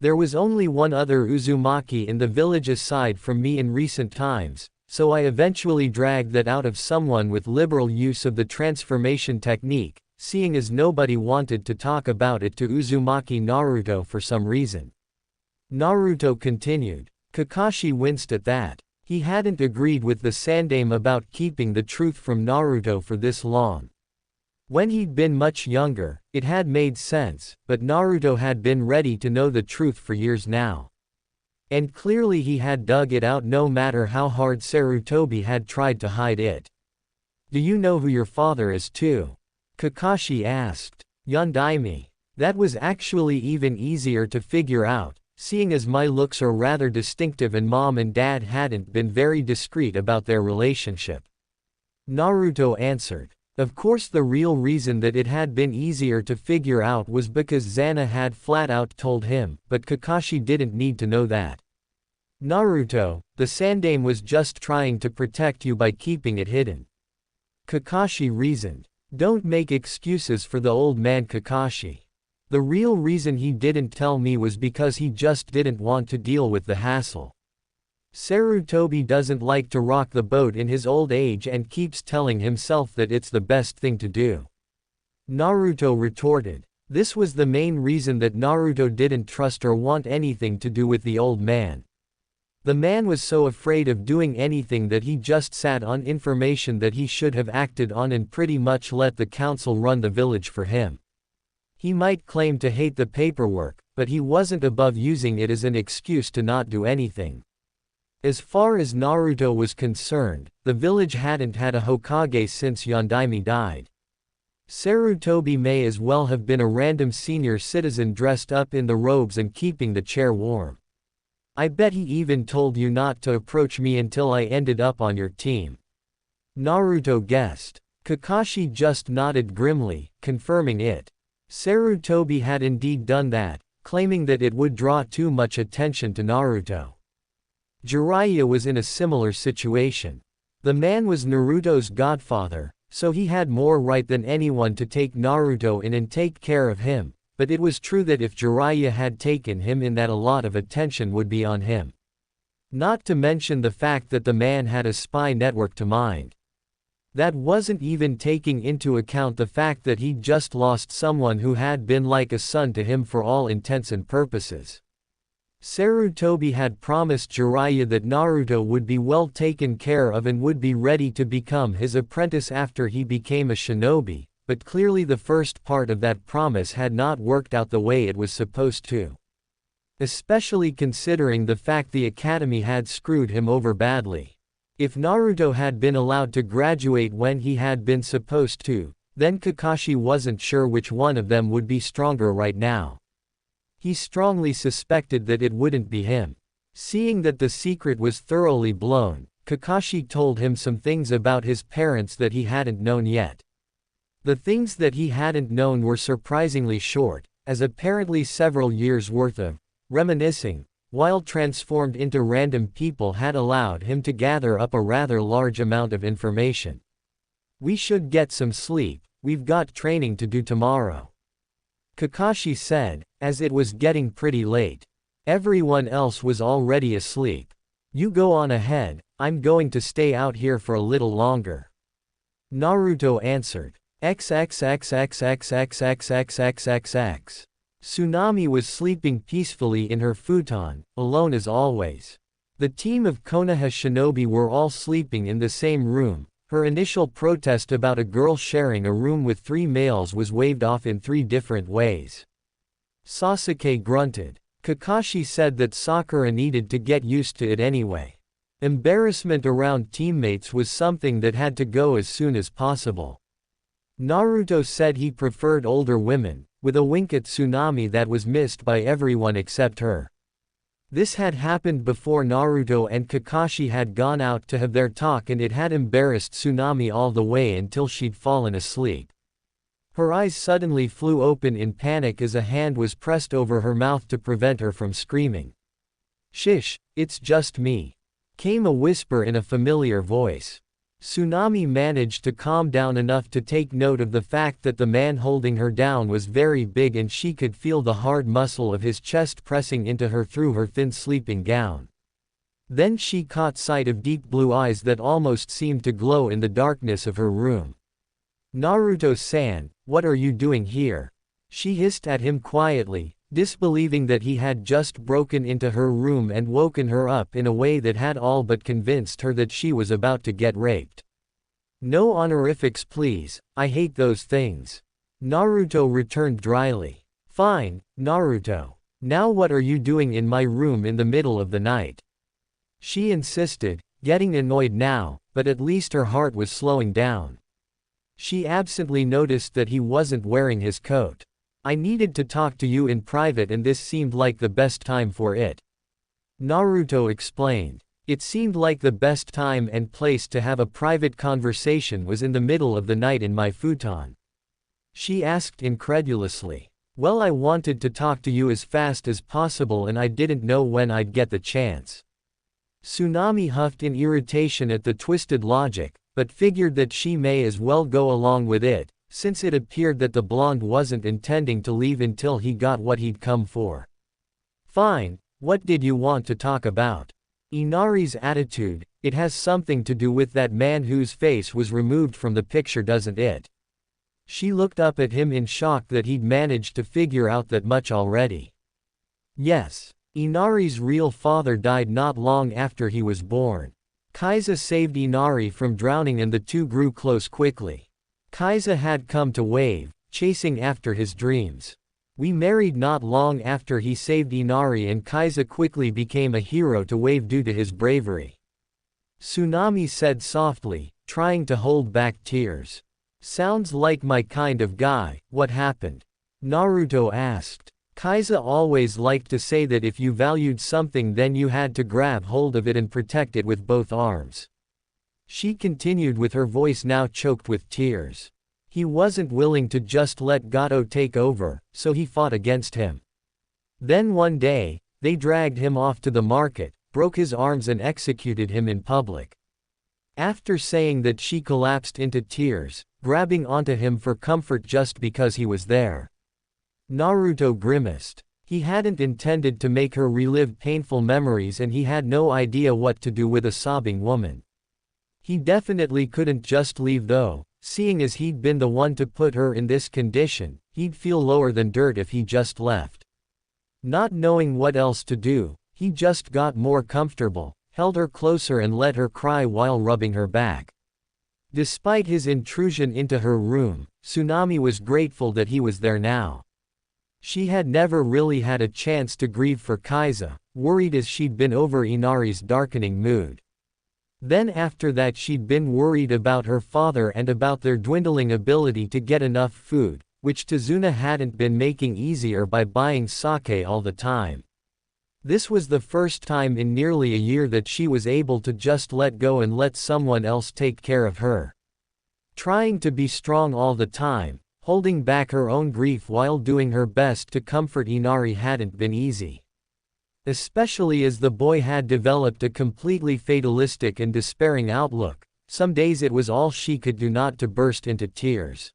There was only one other Uzumaki in the village aside from me in recent times, so I eventually dragged that out of someone with liberal use of the transformation technique, seeing as nobody wanted to talk about it to Uzumaki Naruto for some reason. Naruto continued. Kakashi winced at that. He hadn't agreed with the Sandaime about keeping the truth from Naruto for this long. When he'd been much younger, it had made sense, but Naruto had been ready to know the truth for years now. And clearly he had dug it out no matter how hard Sarutobi had tried to hide it. Do you know who your father is too? Kakashi asked. Yondaime. That was actually even easier to figure out, seeing as my looks are rather distinctive and mom and dad hadn't been very discreet about their relationship. Naruto answered. Of course, the real reason that it had been easier to figure out was because Zana had flat out told him, but Kakashi didn't need to know that. Naruto, the Sandaime was just trying to protect you by keeping it hidden. Kakashi reasoned. Don't make excuses for the old man, Kakashi. The real reason he didn't tell me was because he just didn't want to deal with the hassle. Sarutobi doesn't like to rock the boat in his old age and keeps telling himself that it's the best thing to do. Naruto retorted. This was the main reason that Naruto didn't trust or want anything to do with the old man. The man was so afraid of doing anything that he just sat on information that he should have acted on and pretty much let the council run the village for him. He might claim to hate the paperwork, but he wasn't above using it as an excuse to not do anything. As far as Naruto was concerned, the village hadn't had a Hokage since Yondaime died. Sarutobi may as well have been a random senior citizen dressed up in the robes and keeping the chair warm. I bet he even told you not to approach me until I ended up on your team. Naruto guessed. Kakashi just nodded grimly, confirming it. Sarutobi had indeed done that, claiming that it would draw too much attention to Naruto. Jiraiya was in a similar situation. The man was Naruto's godfather, so he had more right than anyone to take Naruto in and take care of him, but it was true that if Jiraiya had taken him in, that a lot of attention would be on him. Not to mention the fact that the man had a spy network to mind. That wasn't even taking into account the fact that he'd just lost someone who had been like a son to him for all intents and purposes. Sarutobi had promised Jiraiya that Naruto would be well taken care of and would be ready to become his apprentice after he became a shinobi, but clearly the first part of that promise had not worked out the way it was supposed to. Especially considering the fact the academy had screwed him over badly. If Naruto had been allowed to graduate when he had been supposed to, then Kakashi wasn't sure which one of them would be stronger right now. He strongly suspected that it wouldn't be him. Seeing that the secret was thoroughly blown, Kakashi told him some things about his parents that he hadn't known yet. The things that he hadn't known were surprisingly short, as apparently several years' worth of reminiscing, while transformed into random people had allowed him to gather up a rather large amount of information. We should get some sleep, we've got training to do tomorrow, Kakashi said, as it was getting pretty late. Everyone else was already asleep. You go on ahead, I'm going to stay out here for a little longer, Naruto answered. XXXXXXXXXXX. Tsunami was sleeping peacefully in her futon, alone as always. The team of Konoha shinobi were all sleeping in the same room. Her initial protest about a girl sharing a room with 3 males was waved off in 3 different ways. Sasuke grunted. Kakashi said that Sakura needed to get used to it anyway. Embarrassment around teammates was something that had to go as soon as possible. Naruto said he preferred older women, with a wink at Tsunami that was missed by everyone except her. This had happened before Naruto and Kakashi had gone out to have their talk, and it had embarrassed Tsunami all the way until she'd fallen asleep. Her eyes suddenly flew open in panic as a hand was pressed over her mouth to prevent her from screaming. "Shish, it's just me," came a whisper in a familiar voice. Tsunami managed to calm down enough to take note of the fact that the man holding her down was very big, and she could feel the hard muscle of his chest pressing into her through her thin sleeping gown. Then she caught sight of deep blue eyes that almost seemed to glow in the darkness of her room. "Naruto-san, what are you doing here?" she hissed at him quietly, disbelieving that he had just broken into her room and woken her up in a way that had all but convinced her that she was about to get raped. "No honorifics please, I hate those things," Naruto returned dryly. "Fine, Naruto. Now what are you doing in my room in the middle of the night?" she insisted, getting annoyed now, but at least her heart was slowing down. She absently noticed that he wasn't wearing his coat. "I needed to talk to you in private and this seemed like the best time for it," Naruto explained. It seemed like the best time and place to have a private conversation was in the middle of the night in my futon. She asked incredulously. "Well, I wanted to talk to you as fast as possible and I didn't know when I'd get the chance." Tsunami huffed in irritation at the twisted logic, but figured that she may as well go along with it, since it appeared that the blonde wasn't intending to leave until he got what he'd come for. "Fine, what did you want to talk about?" Inari's attitude, "It has something to do with that man whose face was removed from the picture, doesn't it?" She looked up at him in shock that he'd managed to figure out that much already. Yes. Inari's real father died not long after he was born. Kaiza saved Inari from drowning and the two grew close quickly. Kaiza had come to Wave, chasing after his dreams. We married not long after he saved Inari and Kaiza quickly became a hero to Wave due to his bravery. Tsunami said softly, trying to hold back tears. "Sounds like my kind of guy, what happened?" Naruto asked. Kaiza always liked to say that if you valued something then you had to grab hold of it and protect it with both arms. She continued with her voice now choked with tears. He wasn't willing to just let Gato take over, so he fought against him. Then one day, they dragged him off to the market, broke his arms and executed him in public. After saying that, she collapsed into tears, grabbing onto him for comfort just because he was there. Naruto grimaced. He hadn't intended to make her relive painful memories, and he had no idea what to do with a sobbing woman. He definitely couldn't just leave though, seeing as he'd been the one to put her in this condition. He'd feel lower than dirt if he just left. Not knowing what else to do, he just got more comfortable, held her closer and let her cry while rubbing her back. Despite his intrusion into her room, Tsunami was grateful that he was there now. She had never really had a chance to grieve for Kaiza, worried as she'd been over Inari's darkening mood. Then after that she'd been worried about her father and about their dwindling ability to get enough food, which Tazuna hadn't been making easier by buying sake all the time. This was the first time in nearly a year that she was able to just let go and let someone else take care of her. Trying to be strong all the time, holding back her own grief while doing her best to comfort Inari hadn't been easy. Especially as the boy had developed a completely fatalistic and despairing outlook. Some days it was all she could do not to burst into tears.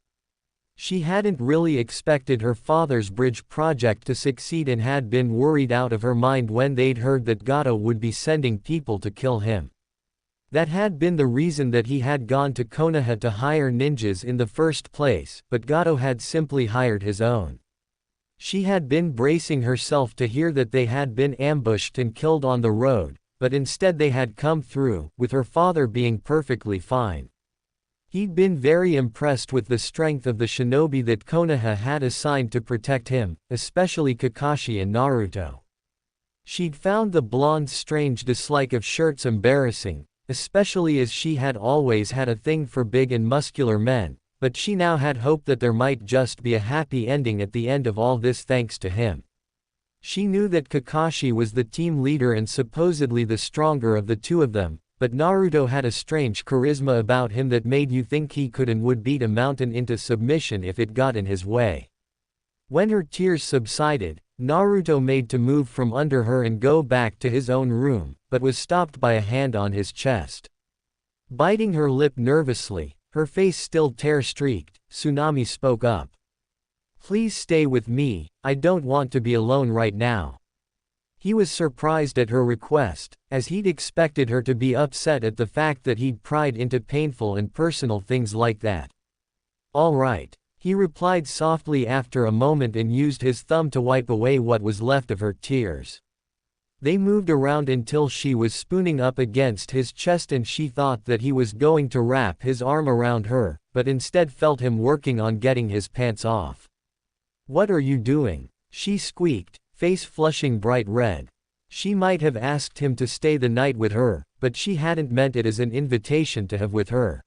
She hadn't really expected her father's bridge project to succeed and had been worried out of her mind when they'd heard that Gato would be sending people to kill him. That had been the reason that he had gone to Konoha to hire ninjas in the first place, but Gato had simply hired his own. She had been bracing herself to hear that they had been ambushed and killed on the road, but instead they had come through, with her father being perfectly fine. He'd been very impressed with the strength of the shinobi that Konoha had assigned to protect him, especially Kakashi and Naruto. She'd found the blonde's strange dislike of shirts embarrassing, especially as she had always had a thing for big and muscular men, but she now had hope that there might just be a happy ending at the end of all this thanks to him. She knew that Kakashi was the team leader and supposedly the stronger of the two of them, but Naruto had a strange charisma about him that made you think he could and would beat a mountain into submission if it got in his way. When her tears subsided, Naruto made to move from under her and go back to his own room, but was stopped by a hand on his chest. Biting her lip nervously, her face still tear-streaked, Tsunami spoke up. "Please stay with me, I don't want to be alone right now." He was surprised at her request, as he'd expected her to be upset at the fact that he'd pried into painful and personal things like that. "All right," he replied softly after a moment and used his thumb to wipe away what was left of her tears. They moved around until she was spooning up against his chest and she thought that he was going to wrap his arm around her, but instead felt him working on getting his pants off. "What are you doing?" she squeaked, face flushing bright red. She might have asked him to stay the night with her, but she hadn't meant it as an invitation to have with her.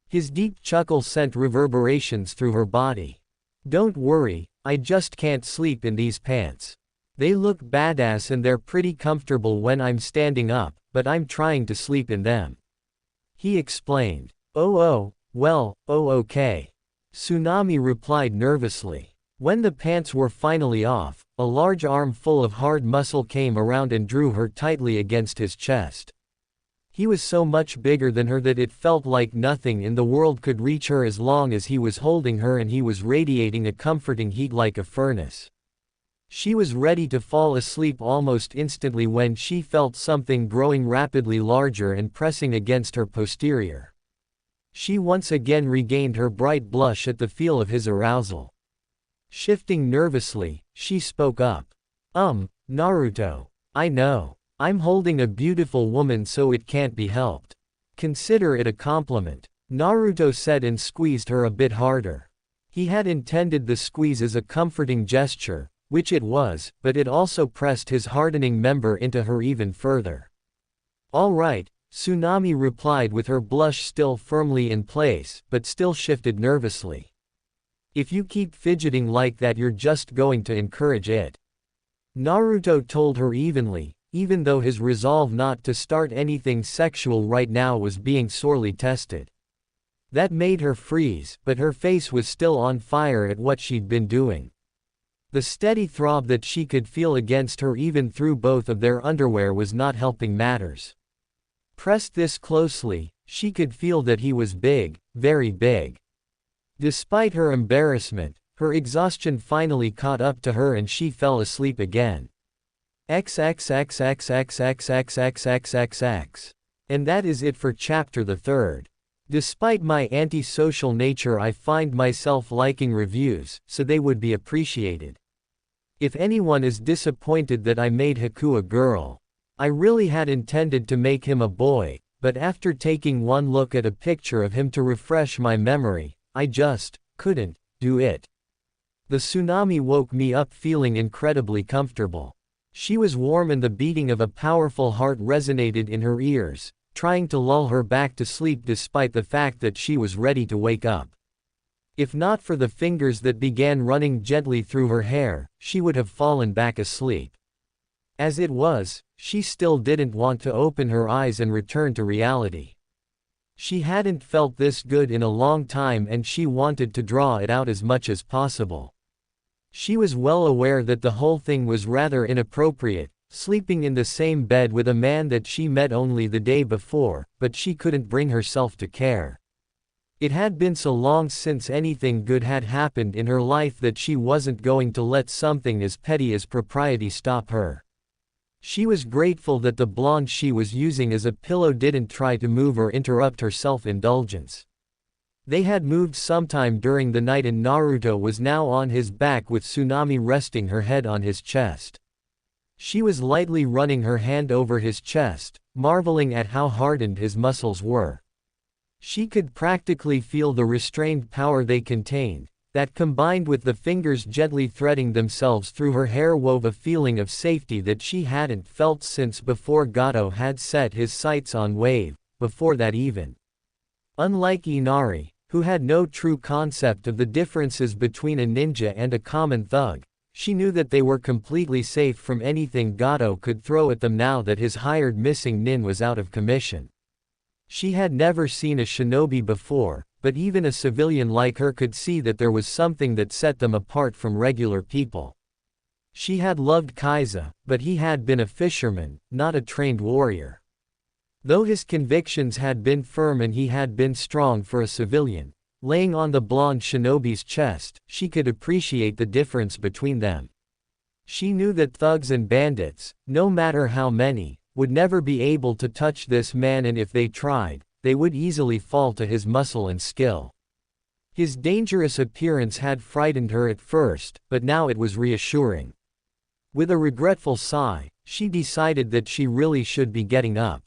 His deep chuckle sent reverberations through her body. "Don't worry, I just can't sleep in these pants. They look badass and they're pretty comfortable when I'm standing up, but I'm trying to sleep in them," he explained. Oh, okay," Tsunami replied nervously. When the pants were finally off, a large arm full of hard muscle came around and drew her tightly against his chest. He was so much bigger than her that it felt like nothing in the world could reach her as long as he was holding her, and he was radiating a comforting heat like a furnace. She was ready to fall asleep almost instantly when she felt something growing rapidly larger and pressing against her posterior. She once again regained her bright blush at the feel of his arousal. Shifting nervously, she spoke up. Naruto. I know. I'm holding a beautiful woman so it can't be helped. Consider it a compliment," Naruto said and squeezed her a bit harder. He had intended the squeeze as a comforting gesture, which it was, but it also pressed his hardening member into her even further. "All right," Tsunami replied with her blush still firmly in place, but still shifted nervously. "If you keep fidgeting like that you're just going to encourage it," Naruto told her evenly, even though his resolve not to start anything sexual right now was being sorely tested. That made her freeze, but her face was still on fire at what she'd been doing. The steady throb that she could feel against her even through both of their underwear was not helping matters. Pressed this closely, she could feel that he was big, very big. Despite her embarrassment, Her exhaustion finally caught up to her and she fell asleep again. XXXXXXXXXXXX. And that is it for chapter the third. Despite my antisocial nature, I find myself liking reviews, so they would be appreciated. If anyone is disappointed that I made Haku a girl, I really had intended to make him a boy, but after taking one look at a picture of him to refresh my memory, I just couldn't do it. The tsunami woke me up feeling incredibly comfortable. She was warm and the beating of a powerful heart resonated in her ears, trying to lull her back to sleep despite the fact that she was ready to wake up. If not for the fingers that began running gently through her hair, she would have fallen back asleep. As it was, she still didn't want to open her eyes and return to reality. She hadn't felt this good in a long time and she wanted to draw it out as much as possible. She was well aware that the whole thing was rather inappropriate, sleeping in the same bed with a man that she met only the day before, but she couldn't bring herself to care. It had been so long since anything good had happened in her life that she wasn't going to let something as petty as propriety stop her. She was grateful that the blonde she was using as a pillow didn't try to move or interrupt her self-indulgence. They had moved sometime during the night and Naruto was now on his back with Tsunami resting her head on his chest. She was lightly running her hand over his chest, marveling at how hardened his muscles were. She could practically feel the restrained power they contained, that combined with the fingers gently threading themselves through her hair wove a feeling of safety that she hadn't felt since before Gato had set his sights on Wave, before that even. Unlike Inari, who had no true concept of the differences between a ninja and a common thug, she knew that they were completely safe from anything Gato could throw at them now that his hired missing nin was out of commission. She had never seen a shinobi before, but even a civilian like her could see that there was something that set them apart from regular people. She had loved Kaiza, but he had been a fisherman, not a trained warrior. Though his convictions had been firm and he had been strong for a civilian, laying on the blonde shinobi's chest, she could appreciate the difference between them. She knew that thugs and bandits, no matter how many, would never be able to touch this man, and if they tried, they would easily fall to his muscle and skill. His dangerous appearance had frightened her at first, but now it was reassuring. With a regretful sigh, she decided that she really should be getting up.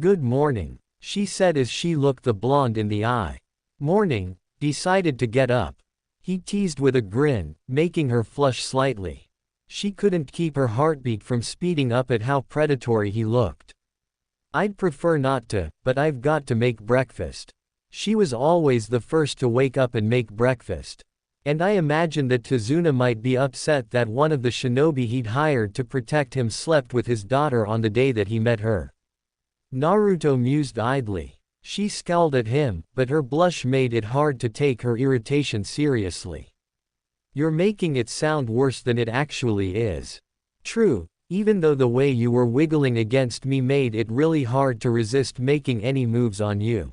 "Good morning," she said as she looked the blonde in the eye. "Morning," decided to get up. He teased with a grin, making her flush slightly. She couldn't keep her heartbeat from speeding up at how predatory he looked. "I'd prefer not to, but I've got to make breakfast." She was always the first to wake up and make breakfast. And I imagine that Tazuna might be upset that one of the shinobi he'd hired to protect him slept with his daughter on the day that he met her. Naruto mused idly. She scowled at him, but her blush made it hard to take her irritation seriously. "You're making it sound worse than it actually is." "True, even though the way you were wiggling against me made it really hard to resist making any moves on you."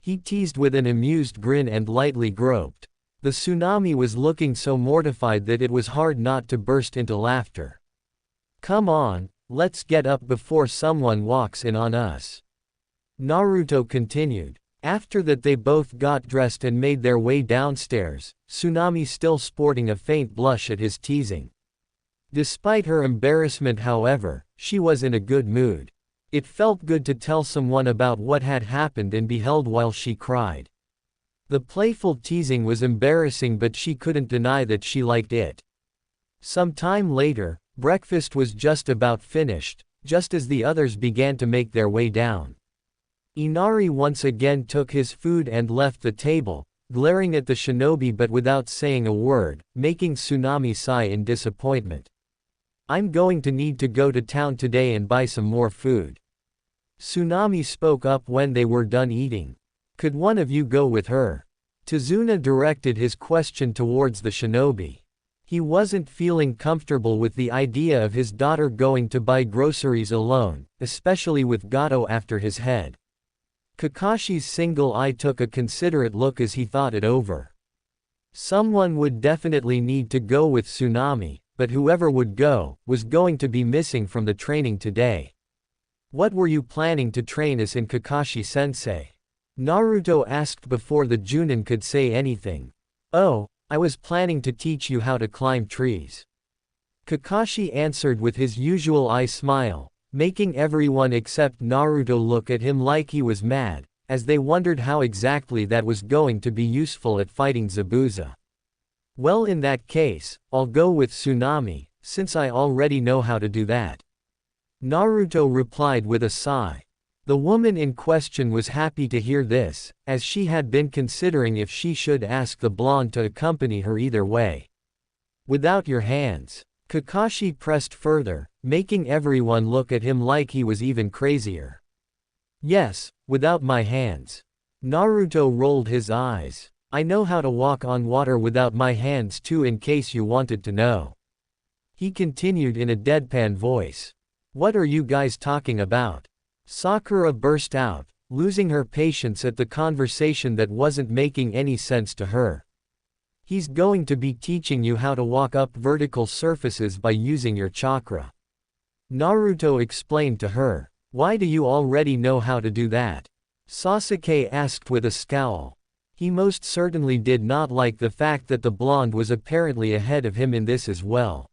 He teased with an amused grin and lightly groped. The tsunami was looking so mortified that it was hard not to burst into laughter. "Come on, let's get up before someone walks in on us," Naruto continued. After that they both got dressed and made their way downstairs, Tsunami still sporting a faint blush at his teasing. Despite her embarrassment, however, she was in a good mood. It felt good to tell someone about what had happened and be held while she cried. The playful teasing was embarrassing, but she couldn't deny that she liked it. Some time later, breakfast was just about finished, just as the others began to make their way down. Inari once again took his food and left the table, glaring at the shinobi but without saying a word, making Tsunami sigh in disappointment. "I'm going to need to go to town today and buy some more food." Tsunami spoke up when they were done eating. "Could one of you go with her?" Tazuna directed his question towards the shinobi. He wasn't feeling comfortable with the idea of his daughter going to buy groceries alone, especially with Gato after his head. Kakashi's single eye took a considerate look as he thought it over. Someone would definitely need to go with Tsunami, but whoever would go, was going to be missing from the training today. What were you planning to train us in, Kakashi-sensei? Naruto asked before the Junin could say anything. Oh, I was planning to teach you how to climb trees. Kakashi answered with his usual eye smile, making everyone except Naruto look at him like he was mad, as they wondered how exactly that was going to be useful at fighting Zabuza. Well, in that case, I'll go with Tsunami, since I already know how to do that. Naruto replied with a sigh. The woman in question was happy to hear this, as she had been considering if she should ask the blonde to accompany her either way. Without your hands. Kakashi pressed further, making everyone look at him like he was even crazier. Yes, without my hands. Naruto rolled his eyes. I know how to walk on water without my hands too, in case you wanted to know. He continued in a deadpan voice. What are you guys talking about? Sakura burst out, losing her patience at the conversation that wasn't making any sense to her. He's going to be teaching you how to walk up vertical surfaces by using your chakra. Naruto explained to her. Why do you already know how to do that? Sasuke asked with a scowl. He most certainly did not like the fact that the blonde was apparently ahead of him in this as well.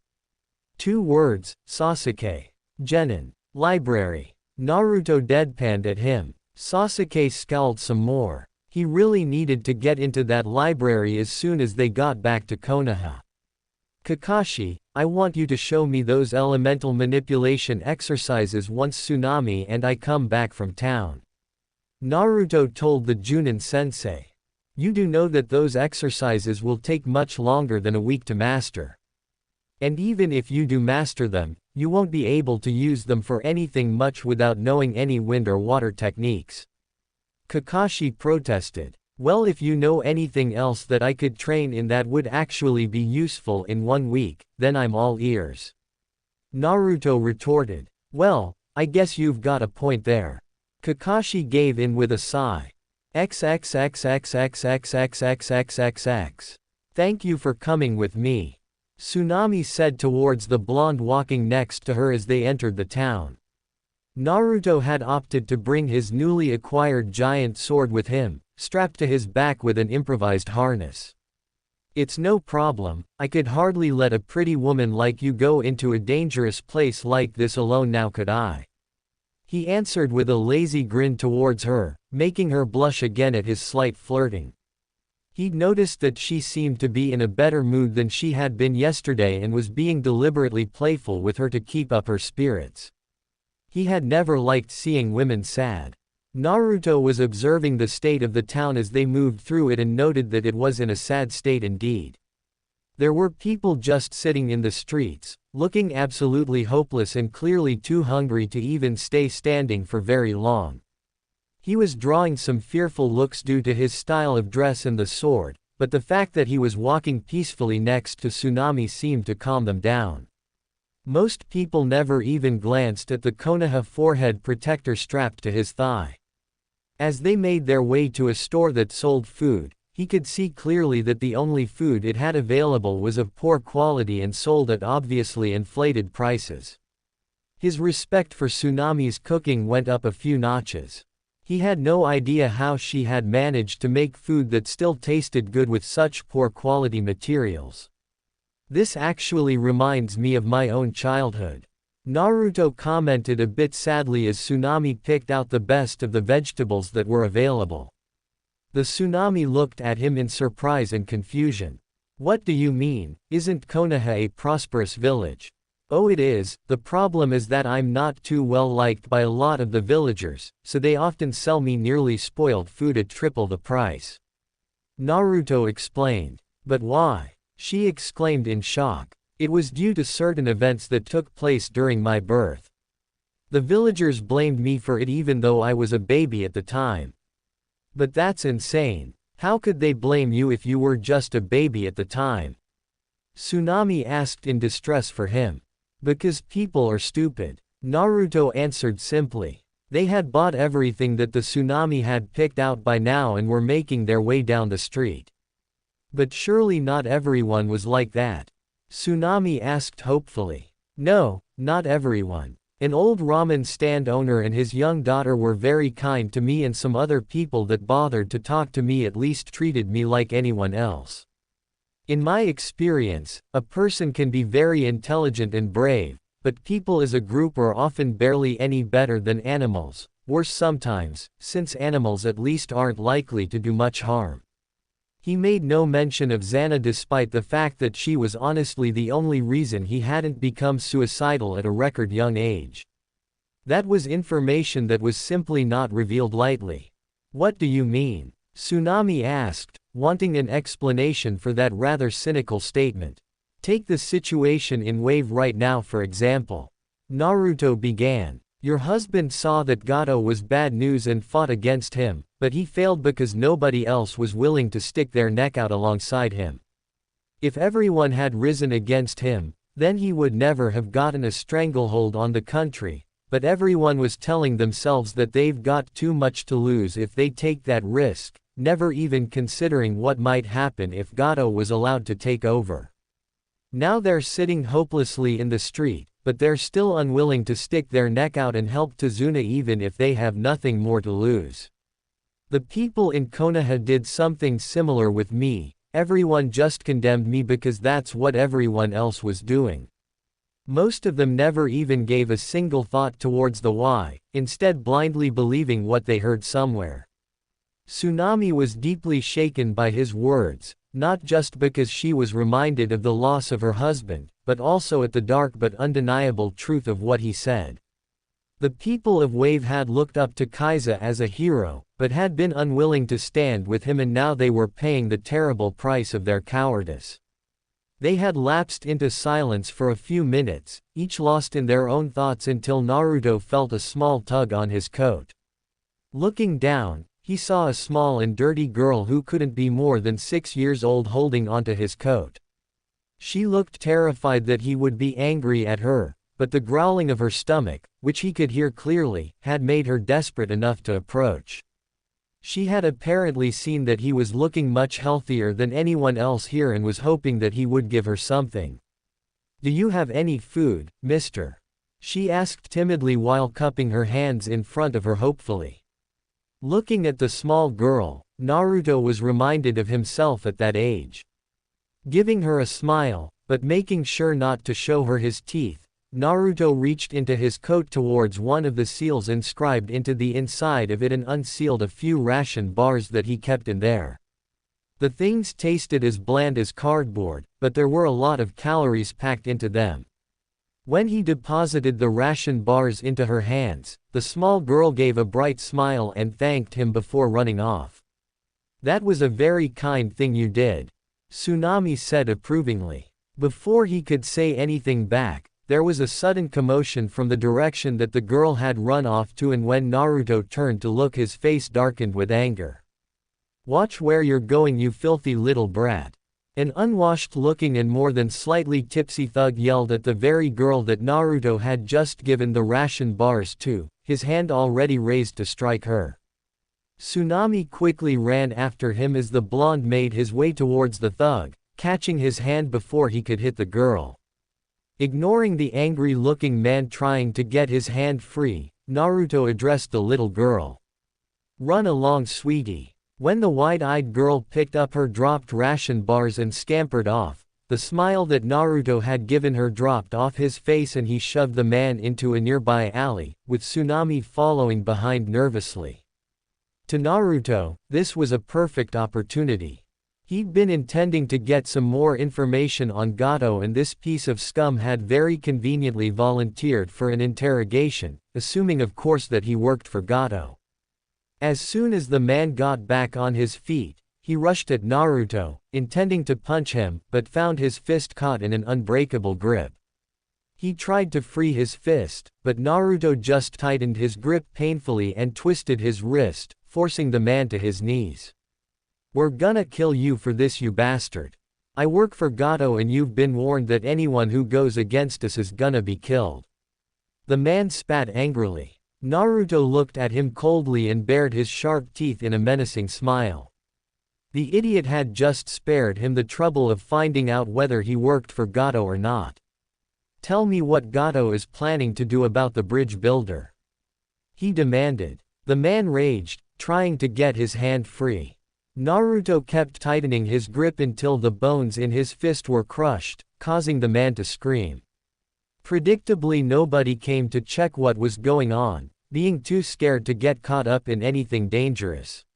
2 words, Sasuke. Genin. Library. Naruto deadpanned at him. Sasuke scowled some more. He really needed to get into that library as soon as they got back to Konoha. Kakashi, I want you to show me those elemental manipulation exercises once Tsunami and I come back from town. Naruto told the Junin sensei. You do know that those exercises will take much longer than a week to master. And even if you do master them, you won't be able to use them for anything much without knowing any wind or water techniques. Kakashi protested. Well, if you know anything else that I could train in that would actually be useful in 1 week, then I'm all ears. Naruto retorted. Well, I guess you've got a point there. Kakashi gave in with a sigh. XXXXXXXXXXXX. Thank you for coming with me. Tsunami said towards the blonde walking next to her as they entered the town. Naruto had opted to bring his newly acquired giant sword with him, strapped to his back with an improvised harness. It's no problem, I could hardly let a pretty woman like you go into a dangerous place like this alone, now could I? He answered with a lazy grin towards her, making her blush again at his slight flirting. He'd noticed that she seemed to be in a better mood than she had been yesterday and was being deliberately playful with her to keep up her spirits. He had never liked seeing women sad. Naruto was observing the state of the town as they moved through it and noted that it was in a sad state indeed. There were people just sitting in the streets, looking absolutely hopeless and clearly too hungry to even stay standing for very long. He was drawing some fearful looks due to his style of dress and the sword, but the fact that he was walking peacefully next to Tsunami seemed to calm them down. Most people never even glanced at the Konoha forehead protector strapped to his thigh. As they made their way to a store that sold food, he could see clearly that the only food it had available was of poor quality and sold at obviously inflated prices. His respect for Tsunami's cooking went up a few notches. He had no idea how she had managed to make food that still tasted good with such poor quality materials. This actually reminds me of my own childhood. Naruto commented a bit sadly as Tsunami picked out the best of the vegetables that were available. The Tsunami looked at him in surprise and confusion. What do you mean? Isn't Konoha a prosperous village? Oh, it is. The problem is that I'm not too well liked by a lot of the villagers, so they often sell me nearly spoiled food at triple the price. Naruto explained. But why? She exclaimed in shock. It was due to certain events that took place during my birth. The villagers blamed me for it even though I was a baby at the time. But that's insane. How could they blame you if you were just a baby at the time? Tsunami asked in distress for him. Because people are stupid. Naruto answered simply. They had bought everything that the Tsunami had picked out by now and were making their way down the street. But surely not everyone was like that. Tsunami asked hopefully. No, not everyone. An old ramen stand owner and his young daughter were very kind to me, and some other people that bothered to talk to me at least treated me like anyone else. In my experience, a person can be very intelligent and brave, but people as a group are often barely any better than animals, worse sometimes, since animals at least aren't likely to do much harm. He made no mention of Xana despite the fact that she was honestly the only reason he hadn't become suicidal at a record young age. That was information that was simply not revealed lightly. What do you mean? Tsunami asked, wanting an explanation for that rather cynical statement. Take the situation in Wave right now for example. Naruto began. Your husband saw that Gato was bad news and fought against him, but he failed because nobody else was willing to stick their neck out alongside him. If everyone had risen against him, then he would never have gotten a stranglehold on the country, but everyone was telling themselves that they've got too much to lose if they take that risk, never even considering what might happen if Gato was allowed to take over. Now they're sitting hopelessly in the street, but they're still unwilling to stick their neck out and help Tazuna even if they have nothing more to lose. The people in Konoha did something similar with me. Everyone just condemned me because that's what everyone else was doing. Most of them never even gave a single thought towards the why, instead blindly believing what they heard somewhere. Tsunami was deeply shaken by his words, not just because she was reminded of the loss of her husband, but also at the dark but undeniable truth of what he said. The people of Wave had looked up to Kaiza as a hero, but had been unwilling to stand with him, and now they were paying the terrible price of their cowardice. They had lapsed into silence for a few minutes, each lost in their own thoughts until Naruto felt a small tug on his coat. Looking down, he saw a small and dirty girl who couldn't be more than 6 years old holding onto his coat. She looked terrified that he would be angry at her, but the growling of her stomach, which he could hear clearly, had made her desperate enough to approach. She had apparently seen that he was looking much healthier than anyone else here and was hoping that he would give her something. "Do you have any food, mister?" she asked timidly while cupping her hands in front of her hopefully. Looking at the small girl, Naruto was reminded of himself at that age. Giving her a smile, but making sure not to show her his teeth, Naruto reached into his coat towards one of the seals inscribed into the inside of it and unsealed a few ration bars that he kept in there. The things tasted as bland as cardboard, but there were a lot of calories packed into them. When he deposited the ration bars into her hands, the small girl gave a bright smile and thanked him before running off. "That was a very kind thing you did," Tsunami said approvingly. Before he could say anything back, there was a sudden commotion from the direction that the girl had run off to, and when Naruto turned to look, his face darkened with anger. "Watch where you're going, you filthy little brat." An unwashed-looking and more than slightly tipsy thug yelled at the very girl that Naruto had just given the ration bars to, his hand already raised to strike her. Tsunami quickly ran after him as the blonde made his way towards the thug, catching his hand before he could hit the girl. Ignoring the angry-looking man trying to get his hand free, Naruto addressed the little girl. "Run along, sweetie." When the wide-eyed girl picked up her dropped ration bars and scampered off, the smile that Naruto had given her dropped off his face and he shoved the man into a nearby alley, with Tsunami following behind nervously. To Naruto, this was a perfect opportunity. He'd been intending to get some more information on Gato, and this piece of scum had very conveniently volunteered for an interrogation, assuming of course that he worked for Gato. As soon as the man got back on his feet, he rushed at Naruto, intending to punch him, but found his fist caught in an unbreakable grip. He tried to free his fist, but Naruto just tightened his grip painfully and twisted his wrist, forcing the man to his knees. "We're gonna kill you for this, you bastard. I work for Gato and you've been warned that anyone who goes against us is gonna be killed." The man spat angrily. Naruto looked at him coldly and bared his sharp teeth in a menacing smile. The idiot had just spared him the trouble of finding out whether he worked for Gato or not. Tell me what Gato is planning to do about the bridge builder, he demanded. The man raged, trying to get his hand free. Naruto kept tightening his grip until the bones in his fist were crushed, causing the man to scream. Predictably, nobody came to check what was going on, being too scared to get caught up in anything dangerous.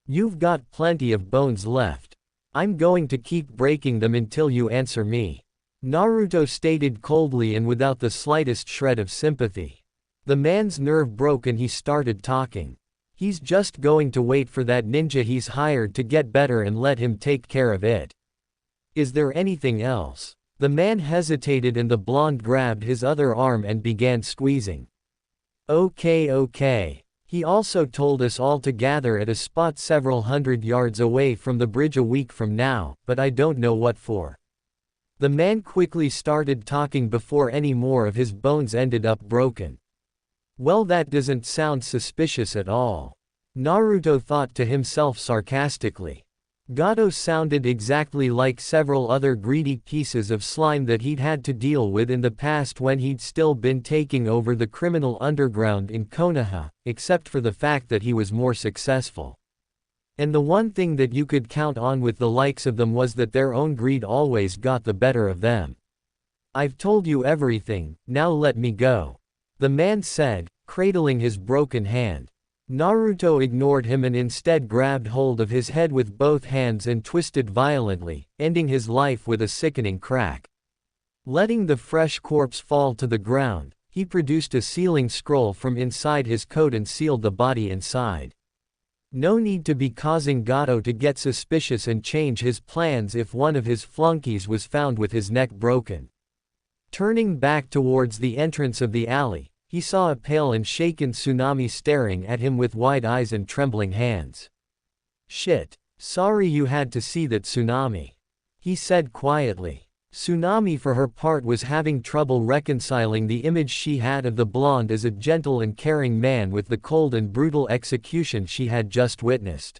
You've got plenty of bones left. I'm going to keep breaking them until you answer me, Naruto stated coldly and without the slightest shred of sympathy. The man's nerve broke and he started talking. He's just going to wait for that ninja he's hired to get better and let him take care of it. Is there anything else? The man hesitated and the blonde grabbed his other arm and began squeezing. Okay. He also told us all to gather at a spot several hundred yards away from the bridge a week from now, but I don't know what for. The man quickly started talking before any more of his bones ended up broken. Well, that doesn't sound suspicious at all, Naruto thought to himself sarcastically. Gato sounded exactly like several other greedy pieces of slime that he'd had to deal with in the past when he'd still been taking over the criminal underground in Konoha, except for the fact that he was more successful. And the one thing that you could count on with the likes of them was that their own greed always got the better of them. I've told you everything, now let me go, the man said, cradling his broken hand. Naruto ignored him and instead grabbed hold of his head with both hands and twisted violently, ending his life with a sickening crack. Letting the fresh corpse fall to the ground, he produced a sealing scroll from inside his coat and sealed the body inside. No need to be causing Gato to get suspicious and change his plans if one of his flunkies was found with his neck broken. Turning back towards the entrance of the alley, he saw a pale and shaken Tsunami staring at him with wide eyes and trembling hands. Shit. Sorry you had to see that, Tsunami, he said quietly. Tsunami for her part was having trouble reconciling the image she had of the blonde as a gentle and caring man with the cold and brutal execution she had just witnessed.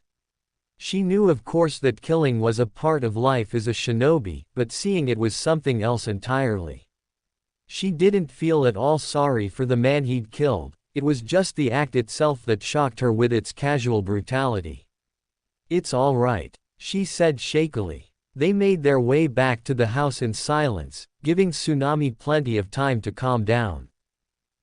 She knew of course that killing was a part of life as a shinobi, but seeing it was something else entirely. She didn't feel at all sorry for the man he'd killed, it was just the act itself that shocked her with its casual brutality. It's all right, she said shakily. They made their way back to the house in silence, giving Tsunami plenty of time to calm down.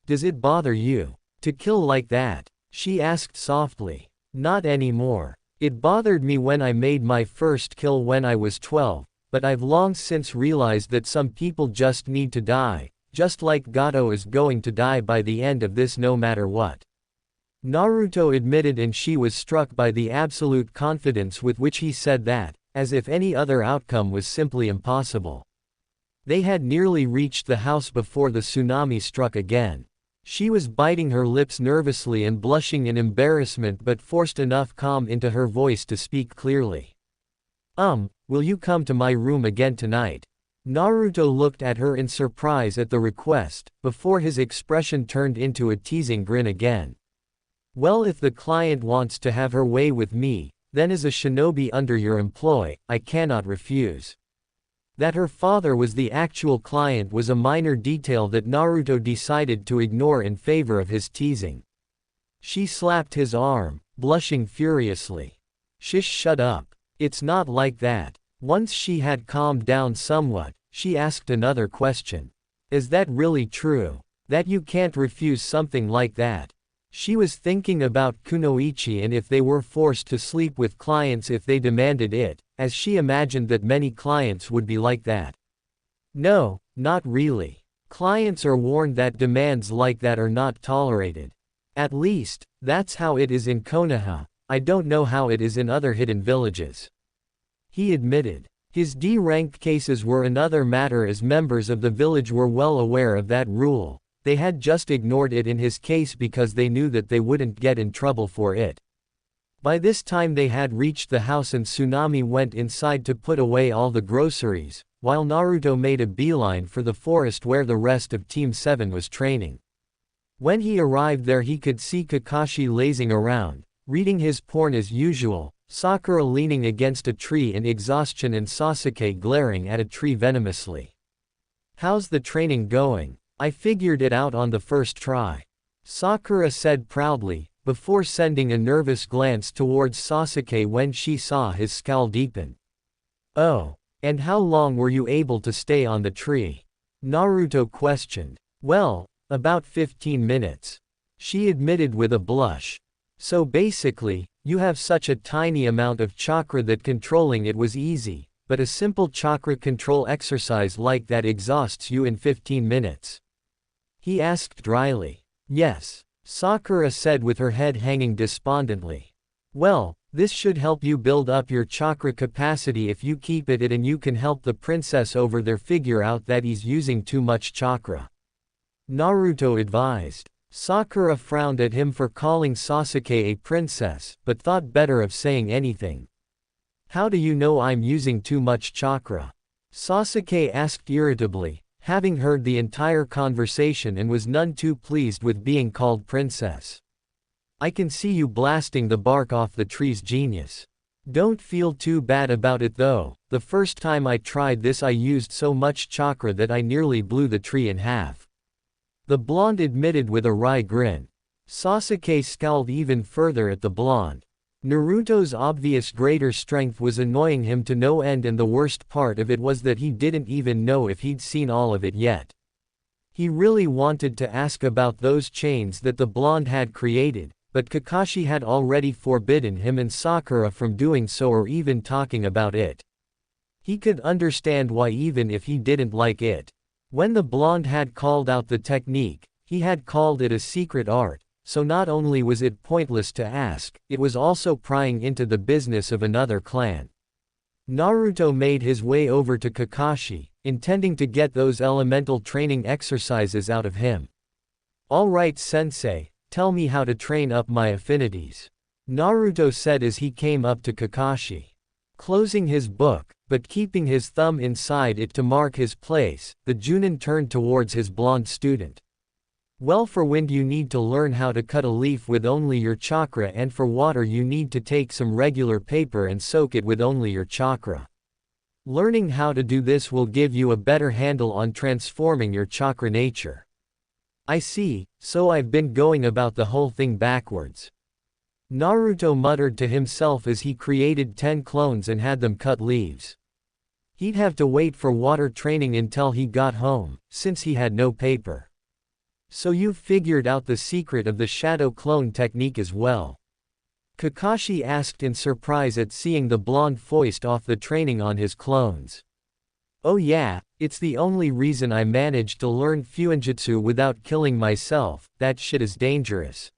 Does it bother you to kill like that? She asked softly. Not anymore. It bothered me when I made my first kill when I was 12, but I've long since realized that some people just need to die. Just like Gato is going to die by the end of this no matter what, Naruto admitted, and she was struck by the absolute confidence with which he said that, as if any other outcome was simply impossible. They had nearly reached the house before the tsunami struck again. She was biting her lips nervously and blushing in embarrassment, but forced enough calm into her voice to speak clearly. Will you come to my room again tonight? Naruto looked at her in surprise at the request, before his expression turned into a teasing grin again. Well, if the client wants to have her way with me, then as a shinobi under your employ, I cannot refuse. That her father was the actual client was a minor detail that Naruto decided to ignore in favor of his teasing. She slapped his arm, blushing furiously. Shut up. It's not like that. Once she had calmed down somewhat, she asked another question. Is that really true? That you can't refuse something like that? She was thinking about Kunoichi and if they were forced to sleep with clients if they demanded it, as she imagined that many clients would be like that. No, not really. Clients are warned that demands like that are not tolerated. At least, that's how it is in Konoha. I don't know how it is in other hidden villages, he admitted. His D-rank cases were another matter, as members of the village were well aware of that rule. They had just ignored it in his case because they knew that they wouldn't get in trouble for it. By this time they had reached the house and Tsunami went inside to put away all the groceries, while Naruto made a beeline for the forest where the rest of Team 7 was training. When he arrived there he could see Kakashi lazing around, reading his porn as usual, Sakura leaning against a tree in exhaustion and Sasuke glaring at a tree venomously. How's the training going? I figured it out on the first try. Sakura said proudly, before sending a nervous glance towards Sasuke when she saw his scowl deepen. Oh, and how long were you able to stay on the tree? Naruto questioned. Well, about 15 minutes. She admitted with a blush. So basically, you have such a tiny amount of chakra that controlling it was easy, but a simple chakra control exercise like that exhausts you in 15 minutes. He asked dryly. Yes, Sakura said with her head hanging despondently. Well, this should help you build up your chakra capacity if you keep it and you can help the princess over there figure out that he's using too much chakra. Naruto advised. Sakura frowned at him for calling Sasuke a princess, but thought better of saying anything. How do you know I'm using too much chakra? Sasuke asked irritably, having heard the entire conversation and was none too pleased with being called princess. I can see you blasting the bark off the tree's genius. Don't feel too bad about it though, the first time I tried this I used so much chakra that I nearly blew the tree in half. The blonde admitted with a wry grin. Sasuke scowled even further at the blonde. Naruto's obvious greater strength was annoying him to no end, and the worst part of it was that he didn't even know if he'd seen all of it yet. He really wanted to ask about those chains that the blonde had created, but Kakashi had already forbidden him and Sakura from doing so or even talking about it. He could understand why even if he didn't like it. When the blonde had called out the technique, he had called it a secret art, so not only was it pointless to ask, it was also prying into the business of another clan. Naruto made his way over to Kakashi, intending to get those elemental training exercises out of him. Alright sensei, tell me how to train up my affinities. Naruto said as he came up to Kakashi. Closing his book, but keeping his thumb inside it to mark his place, the Junin turned towards his blonde student. Well, for wind you need to learn how to cut a leaf with only your chakra, and for water you need to take some regular paper and soak it with only your chakra. Learning how to do this will give you a better handle on transforming your chakra nature. I see, so I've been going about the whole thing backwards. Naruto muttered to himself as he created 10 clones and had them cut leaves. He'd have to wait for water training until he got home, since he had no paper. So you've figured out the secret of the shadow clone technique as well? Kakashi asked in surprise at seeing the blonde foist off the training on his clones. Oh yeah, it's the only reason I managed to learn Fuinjutsu without killing myself. That shit is dangerous.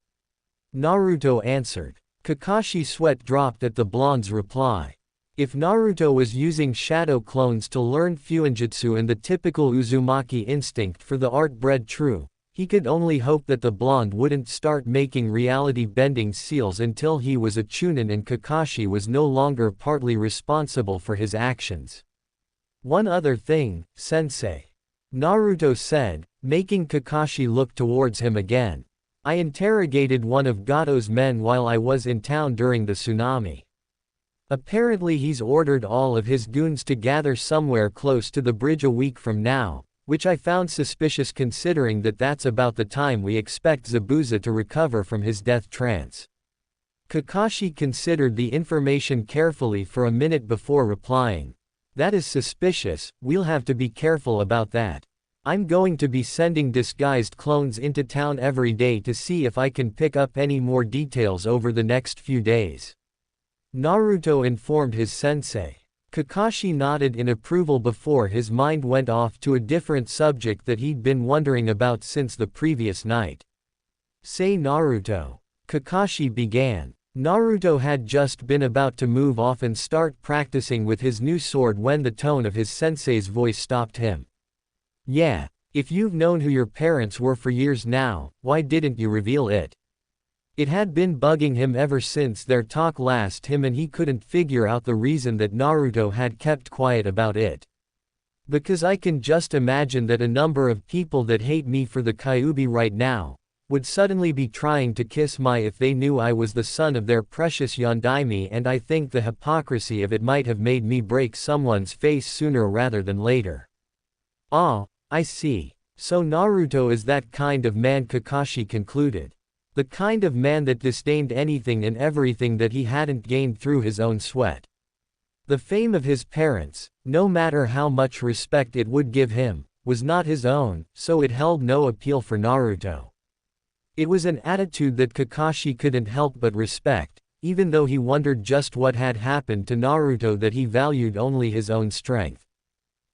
Naruto answered. Kakashi's sweat dropped at the blonde's reply. If Naruto was using shadow clones to learn Fuinjutsu and the typical Uzumaki instinct for the art bred true, he could only hope that the blonde wouldn't start making reality-bending seals until he was a Chunin and Kakashi was no longer partly responsible for his actions. One other thing, sensei. Naruto said, making Kakashi look towards him again. I interrogated one of Gato's men while I was in town during the tsunami. Apparently he's ordered all of his goons to gather somewhere close to the bridge a week from now, which I found suspicious considering that that's about the time we expect Zabuza to recover from his death trance. Kakashi considered the information carefully for a minute before replying. That is suspicious, we'll have to be careful about that. I'm going to be sending disguised clones into town every day to see if I can pick up any more details over the next few days. Naruto informed his sensei. Kakashi nodded in approval before his mind went off to a different subject that he'd been wondering about since the previous night. Say Naruto. Kakashi began. Naruto had just been about to move off and start practicing with his new sword when the tone of his sensei's voice stopped him. Yeah, if you've known who your parents were for years now, why didn't you reveal it? It had been bugging him ever since their talk last him, and he couldn't figure out the reason that Naruto had kept quiet about it. Because I can just imagine that a number of people that hate me for the Kyuubi right now, would suddenly be trying to kiss my if they knew I was the son of their precious Yondaime, and I think the hypocrisy of it might have made me break someone's face sooner rather than later. Ah, I see. So Naruto is that kind of man, Kakashi concluded. The kind of man that disdained anything and everything that he hadn't gained through his own sweat. The fame of his parents, no matter how much respect it would give him, was not his own, so it held no appeal for Naruto. It was an attitude that Kakashi couldn't help but respect, even though he wondered just what had happened to Naruto that he valued only his own strength.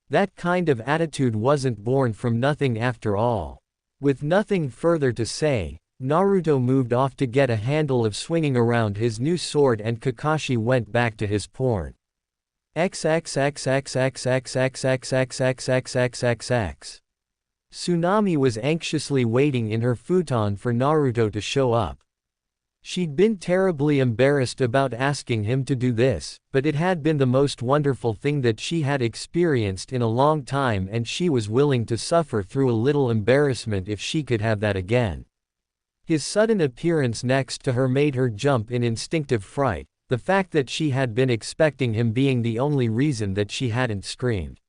That kind of attitude wasn't born from nothing after all. With nothing further to say, Naruto moved off to get a handle of swinging around his new sword, and Kakashi went back to his porn. XXXXXXXXXXXXXXXX. Tsunami was anxiously waiting in her futon for Naruto to show up. She'd been terribly embarrassed about asking him to do this, but it had been the most wonderful thing that she had experienced in a long time, and she was willing to suffer through a little embarrassment if she could have that again. His sudden appearance next to her made her jump in instinctive fright, the fact that she had been expecting him being the only reason that she hadn't screamed.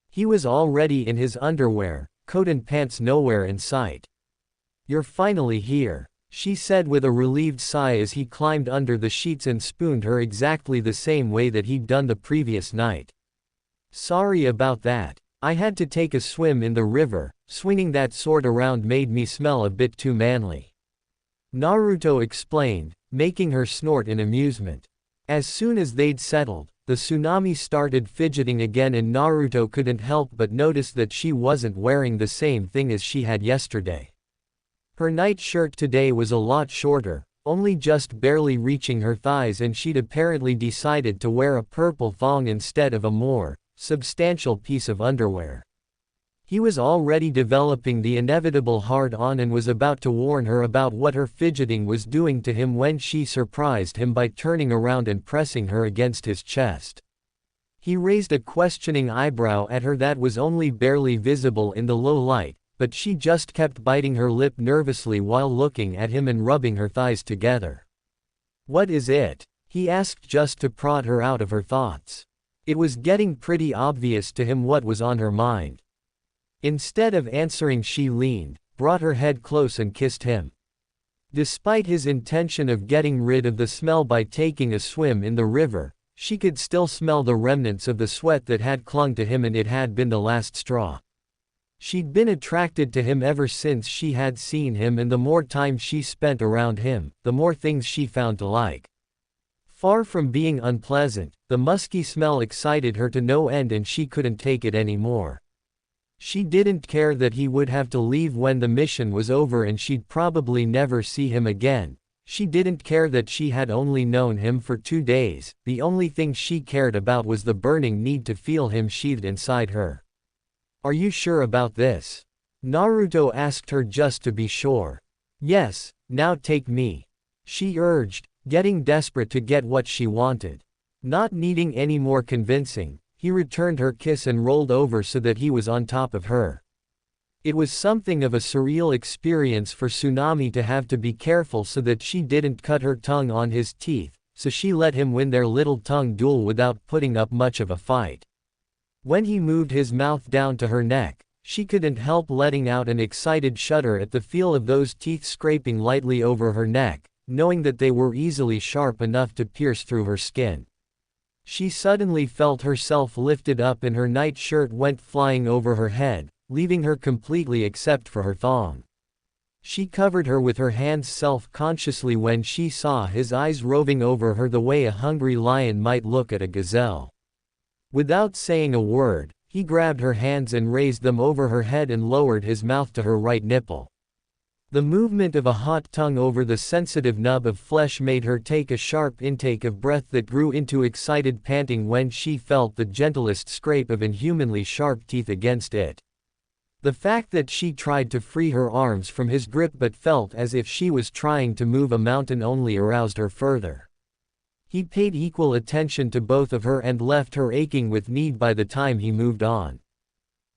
He was already in his underwear, coat and pants nowhere in sight. "You're finally here," she said with a relieved sigh as he climbed under the sheets and spooned her exactly the same way that he'd done the previous night. "Sorry about that. I had to take a swim in the river, swinging that sword around made me smell a bit too manly," Naruto explained, making her snort in amusement. As soon as they'd settled, the tsunami started fidgeting again, and Naruto couldn't help but notice that she wasn't wearing the same thing as she had yesterday. Her night shirt today was a lot shorter, only just barely reaching her thighs, and she'd apparently decided to wear a purple thong instead of a more substantial piece of underwear. He was already developing the inevitable hard-on and was about to warn her about what her fidgeting was doing to him when she surprised him by turning around and pressing her against his chest. He raised a questioning eyebrow at her that was only barely visible in the low light, but she just kept biting her lip nervously while looking at him and rubbing her thighs together. "What is it?" he asked, just to prod her out of her thoughts. It was getting pretty obvious to him what was on her mind. Instead of answering, she leaned, brought her head close and kissed him. Despite his intention of getting rid of the smell by taking a swim in the river, she could still smell the remnants of the sweat that had clung to him, and it had been the last straw. She'd been attracted to him ever since she had seen him, and the more time she spent around him, the more things she found to like. Far from being unpleasant, the musky smell excited her to no end, and she couldn't take it anymore. She didn't care that he would have to leave when the mission was over and she'd probably never see him again. She didn't care that she had only known him for 2 days. The only thing she cared about was the burning need to feel him sheathed inside her. "Are you sure about this?" Naruto asked her, just to be sure. "Yes, now take me," she urged, getting desperate to get what she wanted. Not needing any more convincing, he returned her kiss and rolled over so that he was on top of her. It was something of a surreal experience for Tsunami to have to be careful so that she didn't cut her tongue on his teeth, so she let him win their little tongue duel without putting up much of a fight. When he moved his mouth down to her neck, she couldn't help letting out an excited shudder at the feel of those teeth scraping lightly over her neck, knowing that they were easily sharp enough to pierce through her skin. She suddenly felt herself lifted up and her night shirt went flying over her head, leaving her completely except for her thong. She covered her with her hands self-consciously when she saw his eyes roving over her the way a hungry lion might look at a gazelle. Without saying a word, he grabbed her hands and raised them over her head and lowered his mouth to her right nipple. The movement of a hot tongue over the sensitive nub of flesh made her take a sharp intake of breath that grew into excited panting when she felt the gentlest scrape of inhumanly sharp teeth against it. The fact that she tried to free her arms from his grip but felt as if she was trying to move a mountain only aroused her further. He paid equal attention to both of her and left her aching with need by the time he moved on.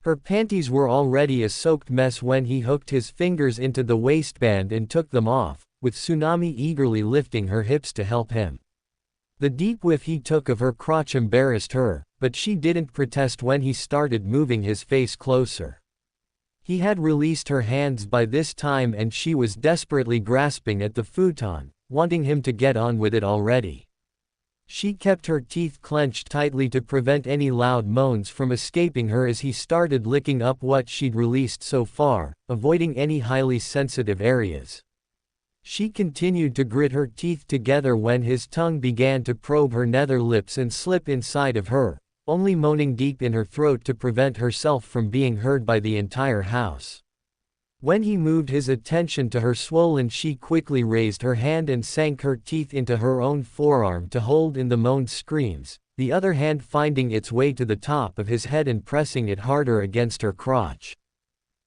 Her panties were already a soaked mess when he hooked his fingers into the waistband and took them off, with Tsunami eagerly lifting her hips to help him. The deep whiff he took of her crotch embarrassed her, but she didn't protest when he started moving his face closer. He had released her hands by this time and she was desperately grasping at the futon, wanting him to get on with it already. She kept her teeth clenched tightly to prevent any loud moans from escaping her as he started licking up what she'd released so far, avoiding any highly sensitive areas. She continued to grit her teeth together when his tongue began to probe her nether lips and slip inside of her, only moaning deep in her throat to prevent herself from being heard by the entire house. When he moved his attention to her swollen, she quickly raised her hand and sank her teeth into her own forearm to hold in the moaned screams, the other hand finding its way to the top of his head and pressing it harder against her crotch.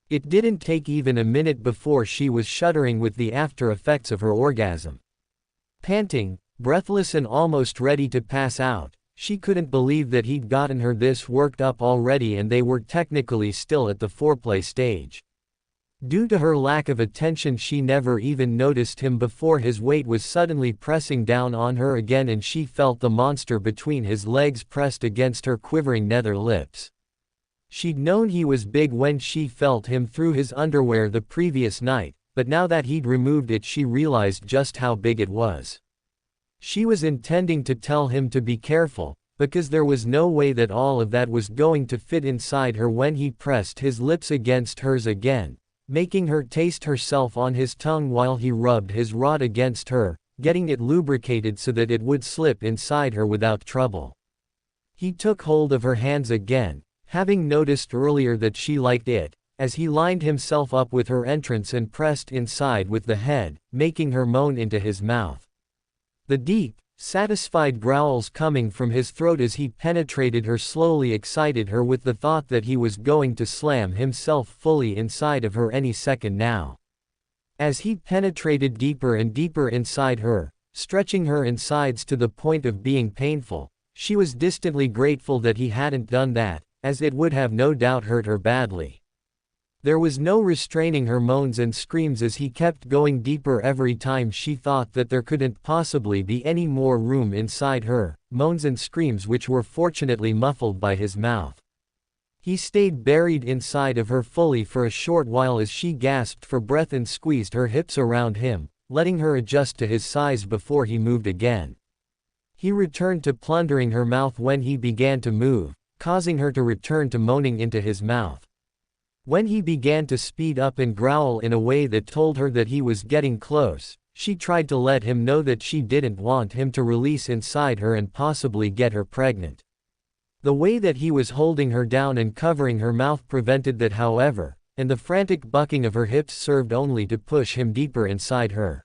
It didn't take even a minute before she was shuddering with the after effects of her orgasm. Panting, breathless and almost ready to pass out, she couldn't believe that he'd gotten her this worked up already and they were technically still at the foreplay stage. Due to her lack of attention, she never even noticed him before his weight was suddenly pressing down on her again and she felt the monster between his legs pressed against her quivering nether lips. She'd known he was big when she felt him through his underwear the previous night, but now that he'd removed it she realized just how big it was. She was intending to tell him to be careful, because there was no way that all of that was going to fit inside her when he pressed his lips against hers again, making her taste herself on his tongue while he rubbed his rod against her, getting it lubricated so that it would slip inside her without trouble. He took hold of her hands again, having noticed earlier that she liked it, as he lined himself up with her entrance and pressed inside with the head, making her moan into his mouth. The deep, satisfied growls coming from his throat as he penetrated her slowly excited her with the thought that he was going to slam himself fully inside of her any second now. As he penetrated deeper and deeper inside her, stretching her insides to the point of being painful, she was distantly grateful that he hadn't done that, as it would have no doubt hurt her badly. There was no restraining her moans and screams as he kept going deeper every time she thought that there couldn't possibly be any more room inside her, moans and screams which were fortunately muffled by his mouth. He stayed buried inside of her fully for a short while as she gasped for breath and squeezed her hips around him, letting her adjust to his size before he moved again. He returned to plundering her mouth when he began to move, causing her to return to moaning into his mouth. When he began to speed up and growl in a way that told her that he was getting close, she tried to let him know that she didn't want him to release inside her and possibly get her pregnant. The way that he was holding her down and covering her mouth prevented that, however, and the frantic bucking of her hips served only to push him deeper inside her.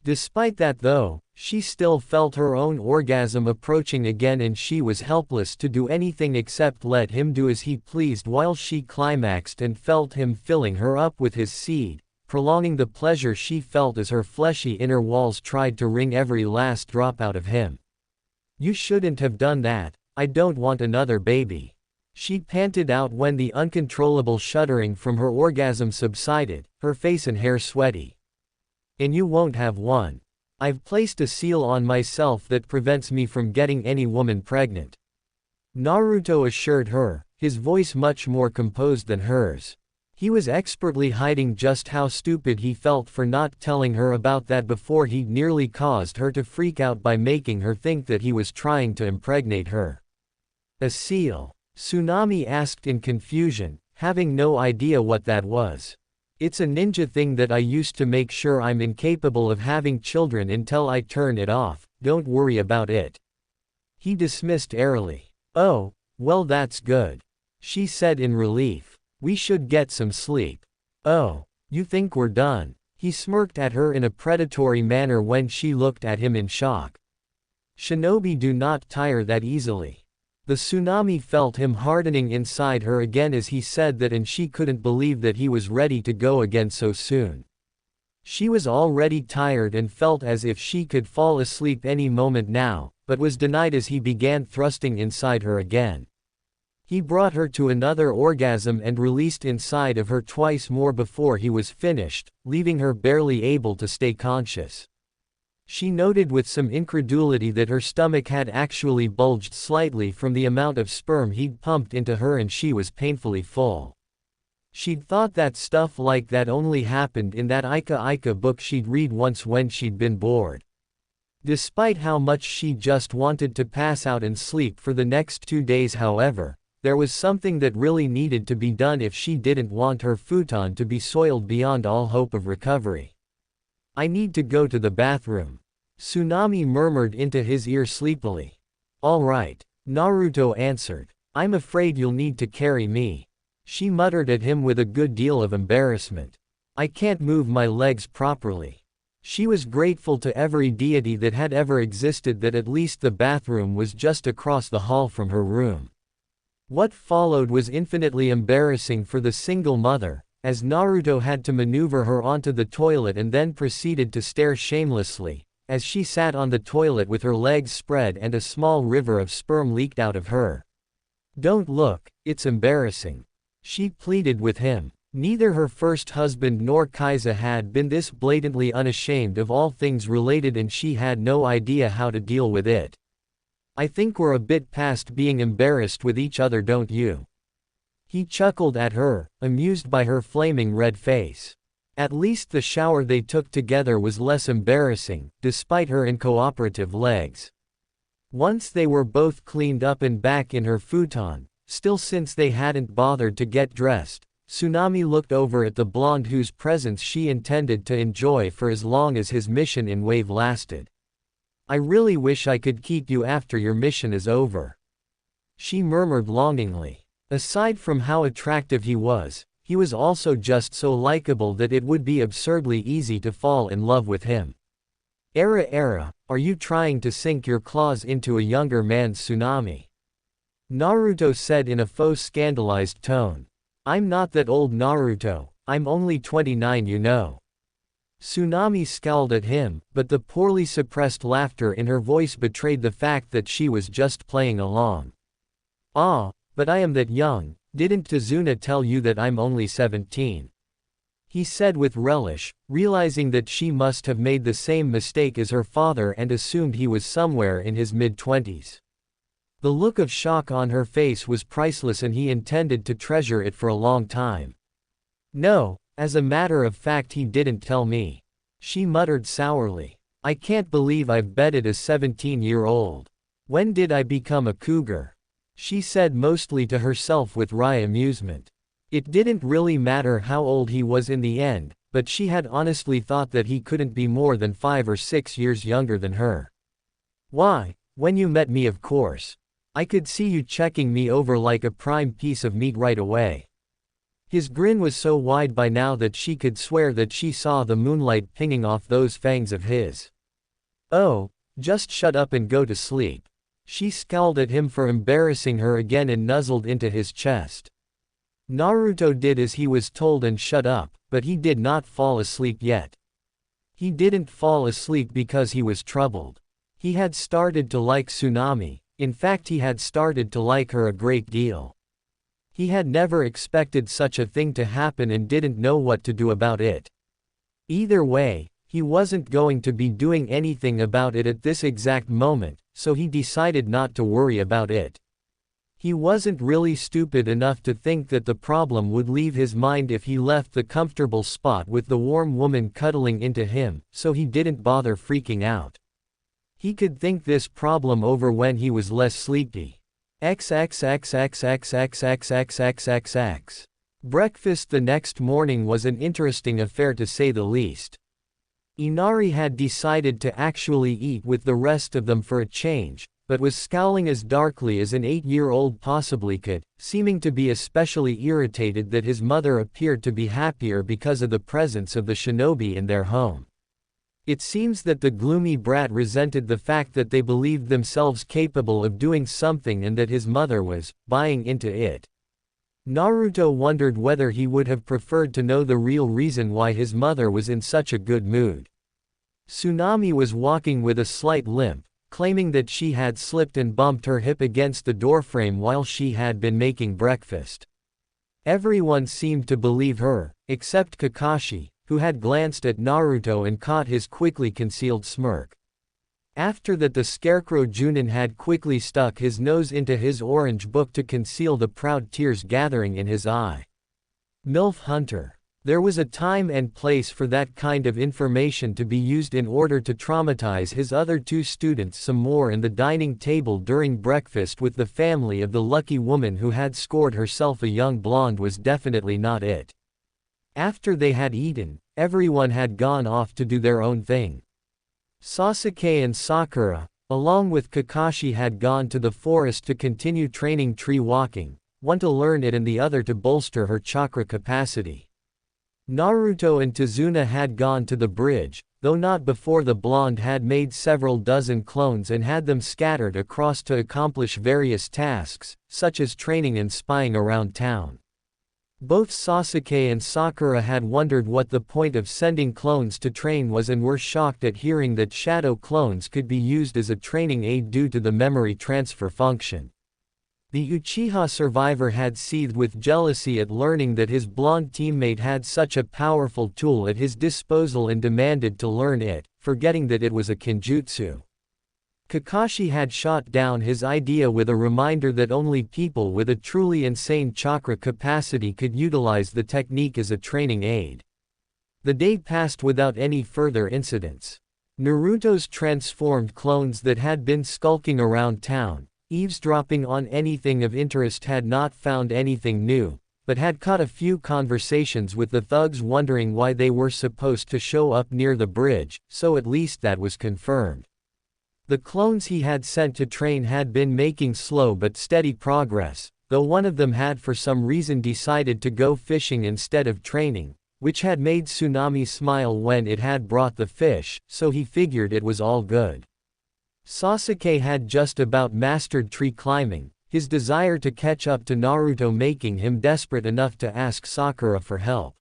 Despite that though, she still felt her own orgasm approaching again and she was helpless to do anything except let him do as he pleased while she climaxed and felt him filling her up with his seed, prolonging the pleasure she felt as her fleshy inner walls tried to wring every last drop out of him. "You shouldn't have done that, I don't want another baby," she panted out when the uncontrollable shuddering from her orgasm subsided, her face and hair sweaty. "And you won't have one. I've placed a seal on myself that prevents me from getting any woman pregnant," Naruto assured her, his voice much more composed than hers. He was expertly hiding just how stupid he felt for not telling her about that before he'd nearly caused her to freak out by making her think that he was trying to impregnate her. "A seal?" Tsunami asked in confusion, having no idea what that was. "It's a ninja thing that I used to make sure I'm incapable of having children until I turn it off, don't worry about it," he dismissed airily. "Oh, well that's good," she said in relief. "We should get some sleep." "Oh, you think we're done?" He smirked at her in a predatory manner when she looked at him in shock. Shinobi do not tire that easily. The tsunami felt him hardening inside her again as he said that, and she couldn't believe that he was ready to go again so soon. She was already tired and felt as if she could fall asleep any moment now, but was denied as he began thrusting inside her again. He brought her to another orgasm and released inside of her twice more before he was finished, leaving her barely able to stay conscious. She noted with some incredulity that her stomach had actually bulged slightly from the amount of sperm he'd pumped into her and she was painfully full. She'd thought that stuff like that only happened in that Ika book she'd read once when she'd been bored. Despite how much she just wanted to pass out and sleep for the next 2 days, however, there was something that really needed to be done if she didn't want her futon to be soiled beyond all hope of recovery. "I need to go to the bathroom," Tsunami murmured into his ear sleepily. "All right," Naruto answered. "I'm afraid you'll need to carry me," she muttered at him with a good deal of embarrassment. "I can't move my legs properly." She was grateful to every deity that had ever existed that at least the bathroom was just across the hall from her room. What followed was infinitely embarrassing for the single mother, as Naruto had to maneuver her onto the toilet and then proceeded to stare shamelessly, as she sat on the toilet with her legs spread and a small river of sperm leaked out of her. "Don't look, it's embarrassing," she pleaded with him. Neither her first husband nor Kaiza had been this blatantly unashamed of all things related and she had no idea how to deal with it. "I think we're a bit past being embarrassed with each other, don't you?" He chuckled at her, amused by her flaming red face. At least the shower they took together was less embarrassing, despite her uncooperative legs. Once they were both cleaned up and back in her futon, still since they hadn't bothered to get dressed, Tsunami looked over at the blonde whose presence she intended to enjoy for as long as his mission in Wave lasted. "I really wish I could keep you after your mission is over," she murmured longingly. Aside from how attractive he was also just so likable that it would be absurdly easy to fall in love with him. Era, are you trying to sink your claws into a younger man's Tsunami?" Naruto said in a faux scandalized tone. "I'm not that old, Naruto, I'm only 29, you know." Tsunami scowled at him, but the poorly suppressed laughter in her voice betrayed the fact that she was just playing along. "Ah, but I am that young, didn't Tazuna tell you that I'm only 17? He said with relish, realizing that she must have made the same mistake as her father and assumed he was somewhere in his mid-20s. The look of shock on her face was priceless and he intended to treasure it for a long time. "No, as a matter of fact he didn't tell me," she muttered sourly. "I can't believe I've bedded a 17-year-old. When did I become a cougar?" she said mostly to herself with wry amusement. It didn't really matter how old he was in the end, but she had honestly thought that he couldn't be more than 5 or 6 years younger than her. "Why, when you met me, of course. I could see you checking me over like a prime piece of meat right away." His grin was so wide by now that she could swear that she saw the moonlight pinging off those fangs of his. "Oh, just shut up and go to sleep." She scowled at him for embarrassing her again and nuzzled into his chest. Naruto did as he was told and shut up, but he did not fall asleep yet. He didn't fall asleep because he was troubled. He had started to like Tsunami. In fact, he had started to like her a great deal. He had never expected such a thing to happen and didn't know what to do about it. Either way, he wasn't going to be doing anything about it at this exact moment, so he decided not to worry about it. He wasn't really stupid enough to think that the problem would leave his mind if he left the comfortable spot with the warm woman cuddling into him, so he didn't bother freaking out. He could think this problem over when he was less sleepy. XXXXXXXXXXX. Breakfast the next morning was an interesting affair to say the least. Inari had decided to actually eat with the rest of them for a change, but was scowling as darkly as an 8-year-old possibly could, seeming to be especially irritated that his mother appeared to be happier because of the presence of the shinobi in their home. It seems that the gloomy brat resented the fact that they believed themselves capable of doing something and that his mother was buying into it. Naruto wondered whether he would have preferred to know the real reason why his mother was in such a good mood. Tsunami was walking with a slight limp, claiming that she had slipped and bumped her hip against the doorframe while she had been making breakfast. Everyone seemed to believe her, except Kakashi, who had glanced at Naruto and caught his quickly concealed smirk. After that, the scarecrow Junin had quickly stuck his nose into his orange book to conceal the proud tears gathering in his eye. MILF Hunter. There was a time and place for that kind of information to be used in order to traumatize his other two students some more. In the dining table during breakfast with the family of the lucky woman who had scored herself a young blonde was definitely not it. After they had eaten, everyone had gone off to do their own thing. Sasuke and Sakura, along with Kakashi, had gone to the forest to continue training tree walking, one to learn it and the other to bolster her chakra capacity. Naruto and Tazuna had gone to the bridge, though not before the blonde had made several dozen clones and had them scattered across to accomplish various tasks, such as training and spying around town. Both Sasuke and Sakura had wondered what the point of sending clones to train was and were shocked at hearing that shadow clones could be used as a training aid due to the memory transfer function. The Uchiha survivor had seethed with jealousy at learning that his blonde teammate had such a powerful tool at his disposal and demanded to learn it, forgetting that it was a kinjutsu. Kakashi had shot down his idea with a reminder that only people with a truly insane chakra capacity could utilize the technique as a training aid. The day passed without any further incidents. Naruto's transformed clones that had been skulking around town, eavesdropping on anything of interest, had not found anything new, but had caught a few conversations with the thugs wondering why they were supposed to show up near the bridge, so at least that was confirmed. The clones he had sent to train had been making slow but steady progress, though one of them had for some reason decided to go fishing instead of training, which had made Tsunami smile when it had brought the fish, so he figured it was all good. Sasuke had just about mastered tree climbing, his desire to catch up to Naruto making him desperate enough to ask Sakura for help.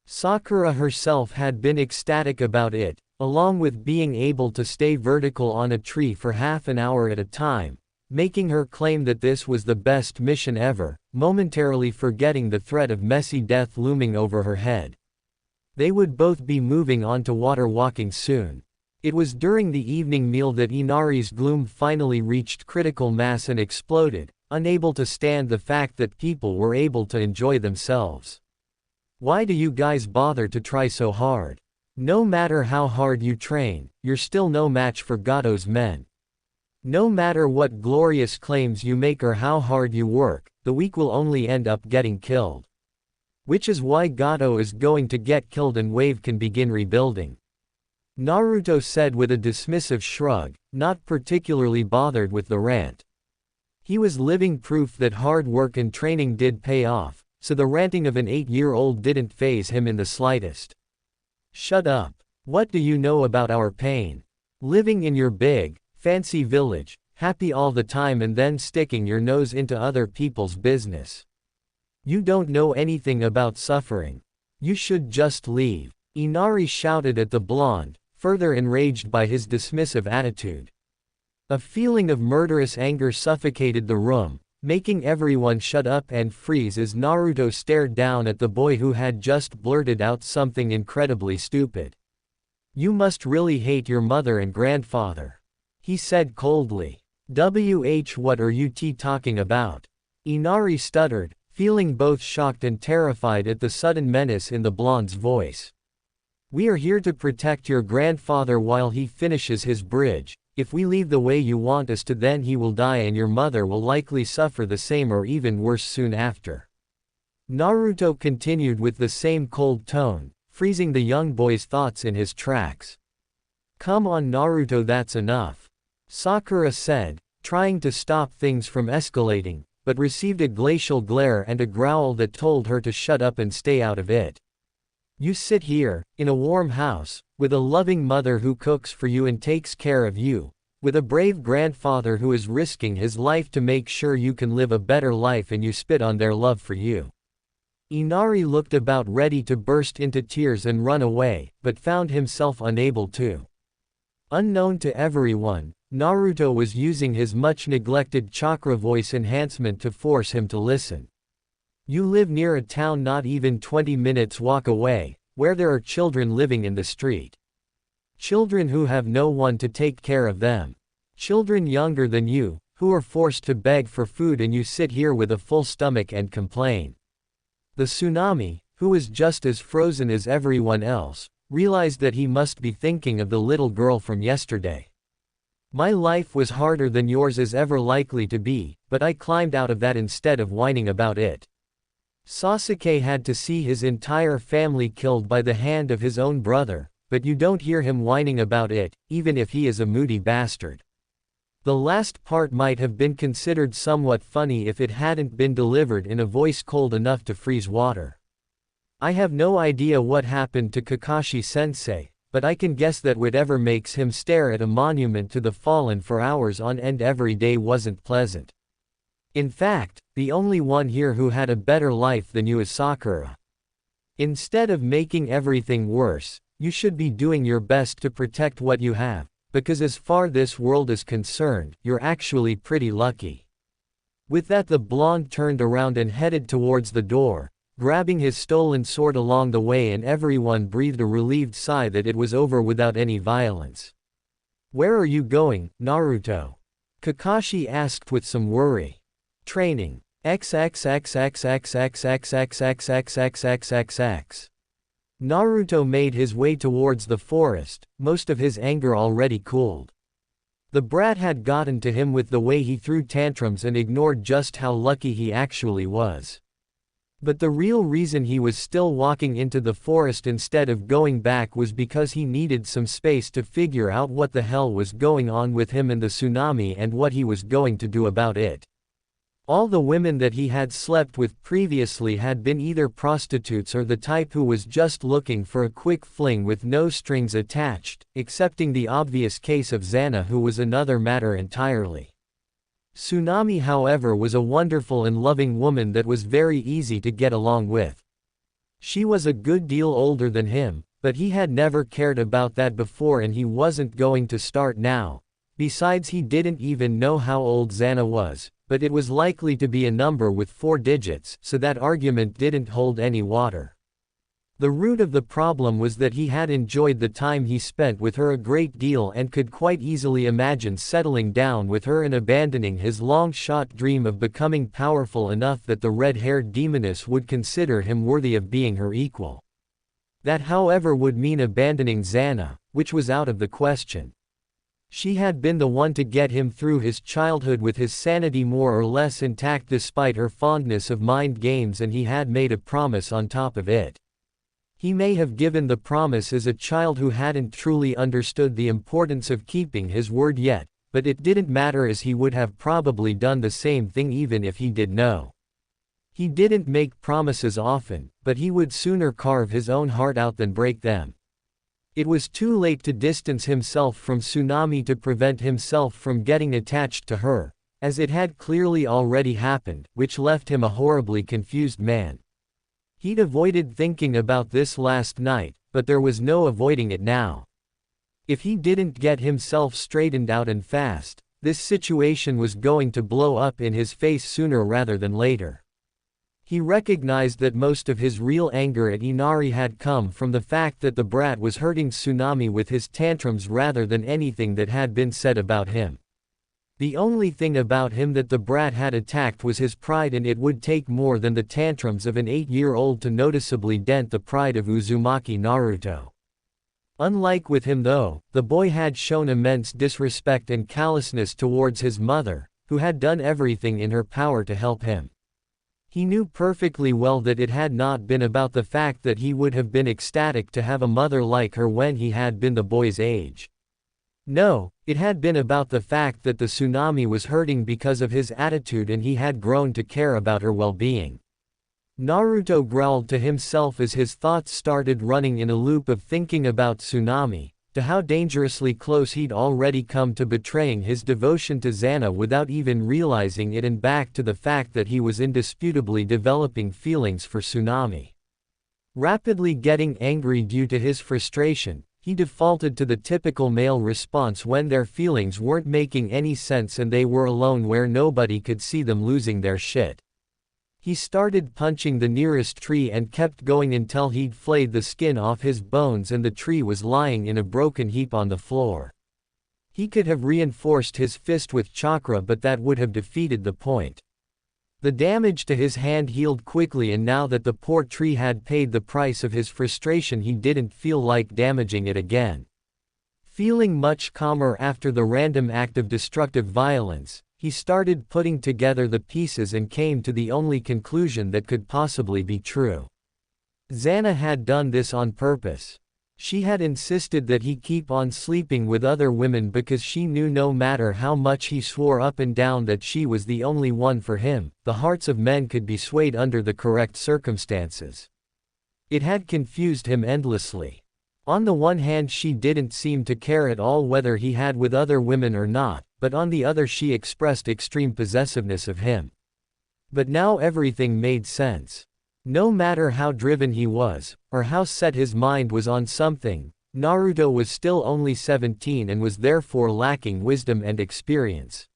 Sakura herself had been ecstatic about it, along with being able to stay vertical on a tree for half an hour at a time, making her claim that this was the best mission ever, momentarily forgetting the threat of messy death looming over her head. They would both be moving on to water walking soon. It was during the evening meal that Inari's gloom finally reached critical mass and exploded, unable to stand the fact that people were able to enjoy themselves. Why do you guys bother to try so hard? No matter how hard you train, you're still no match for Gato's men. No matter what glorious claims you make or how hard you work, the weak will only end up getting killed. Which is why Gato is going to get killed and Wave can begin rebuilding. Naruto said with a dismissive shrug, not particularly bothered with the rant. He was living proof that hard work and training did pay off, so the ranting of an 8-year-old didn't faze him in the slightest. Shut up. What do you know about our pain? Living in your big, fancy village, happy all the time and then sticking your nose into other people's business. You don't know anything about suffering. You should just leave. Inari shouted at the blonde, further enraged by his dismissive attitude. A feeling of murderous anger suffocated the room, making everyone shut up and freeze as Naruto stared down at the boy who had just blurted out something incredibly stupid. You must really hate your mother and grandfather, he said coldly. What are you talking about? Inari stuttered, feeling both shocked and terrified at the sudden menace in the blonde's voice. We are here to protect your grandfather while he finishes his bridge. If we leave the way you want us to, then he will die and your mother will likely suffer the same or even worse soon after. Naruto continued with the same cold tone, freezing the young boy's thoughts in his tracks. Come on Naruto, that's enough, Sakura said, trying to stop things from escalating, but received a glacial glare and a growl that told her to shut up and stay out of it. You sit here, in a warm house, with a loving mother who cooks for you and takes care of you, with a brave grandfather who is risking his life to make sure you can live a better life, and you spit on their love for you. Inari looked about ready to burst into tears and run away, but found himself unable to. Unknown to everyone, Naruto was using his much-neglected chakra voice enhancement to force him to listen. You live near a town not even 20 minutes walk away, where there are children living in the street. Children who have no one to take care of them. Children younger than you, who are forced to beg for food, and you sit here with a full stomach and complain. The tsunami, who is just as frozen as everyone else, realized that he must be thinking of the little girl from yesterday. My life was harder than yours is ever likely to be, but I climbed out of that instead of whining about it. Sasuke had to see his entire family killed by the hand of his own brother, but you don't hear him whining about it, even if he is a moody bastard. The last part might have been considered somewhat funny if it hadn't been delivered in a voice cold enough to freeze water. I have no idea what happened to Kakashi-sensei, but I can guess that whatever makes him stare at a monument to the fallen for hours on end every day wasn't pleasant. In fact, the only one here who had a better life than you is Sakura. Instead of making everything worse, you should be doing your best to protect what you have, because as far as this world is concerned, you're actually pretty lucky. With that, the blonde turned around and headed towards the door, grabbing his stolen sword along the way, and everyone breathed a relieved sigh that it was over without any violence. Where are you going, Naruto? Kakashi asked with some worry. Training. XXXXXXXXXXXXXXXX. Naruto made his way towards the forest, most of his anger already cooled. The brat had gotten to him with the way he threw tantrums and ignored just how lucky he actually was. But the real reason he was still walking into the forest instead of going back was because he needed some space to figure out what the hell was going on with him and the tsunami and what he was going to do about it. All the women that he had slept with previously had been either prostitutes or the type who was just looking for a quick fling with no strings attached, excepting the obvious case of Xana, who was another matter entirely. Tsunami, however, was a wonderful and loving woman that was very easy to get along with. She was a good deal older than him, but he had never cared about that before and he wasn't going to start now. Besides, he didn't even know how old Xana was, but it was likely to be a number with 4 digits, so that argument didn't hold any water. The root of the problem was that he had enjoyed the time he spent with her a great deal and could quite easily imagine settling down with her and abandoning his long-shot dream of becoming powerful enough that the red-haired demoness would consider him worthy of being her equal. That, however, would mean abandoning Xana, which was out of the question. She had been the one to get him through his childhood with his sanity more or less intact despite her fondness of mind games, and he had made a promise on top of it. He may have given the promise as a child who hadn't truly understood the importance of keeping his word yet, but it didn't matter as he would have probably done the same thing even if he did know. He didn't make promises often, but he would sooner carve his own heart out than break them. It was too late to distance himself from Tsunami to prevent himself from getting attached to her, as it had clearly already happened, which left him a horribly confused man. He'd avoided thinking about this last night, but there was no avoiding it now. If he didn't get himself straightened out and fast, this situation was going to blow up in his face sooner rather than later. He recognized that most of his real anger at Inari had come from the fact that the brat was hurting Tsunami with his tantrums rather than anything that had been said about him. The only thing about him that the brat had attacked was his pride, and it would take more than the tantrums of an 8-year-old to noticeably dent the pride of Uzumaki Naruto. Unlike with him though, the boy had shown immense disrespect and callousness towards his mother, who had done everything in her power to help him. He knew perfectly well that it had not been about the fact that he would have been ecstatic to have a mother like her when he had been the boy's age. No, it had been about the fact that the Tsunami was hurting because of his attitude and he had grown to care about her well-being. Naruto growled to himself as his thoughts started running in a loop of thinking about Tsunami, to how dangerously close he'd already come to betraying his devotion to Xana without even realizing it, and back to the fact that he was indisputably developing feelings for Tsunami. Rapidly getting angry due to his frustration, he defaulted to the typical male response when their feelings weren't making any sense and they were alone where nobody could see them losing their shit. He started punching the nearest tree and kept going until he'd flayed the skin off his bones and the tree was lying in a broken heap on the floor. He could have reinforced his fist with chakra, but that would have defeated the point. The damage to his hand healed quickly, and now that the poor tree had paid the price of his frustration, he didn't feel like damaging it again. Feeling much calmer after the random act of destructive violence, he started putting together the pieces and came to the only conclusion that could possibly be true. Xana had done this on purpose. She had insisted that he keep on sleeping with other women because she knew no matter how much he swore up and down that she was the only one for him, the hearts of men could be swayed under the correct circumstances. It had confused him endlessly. On the one hand, she didn't seem to care at all whether he had with other women or not, but on the other she expressed extreme possessiveness of him. But now everything made sense. No matter how driven he was, or how set his mind was on something, Naruto was still only 17 and was therefore lacking wisdom and experience.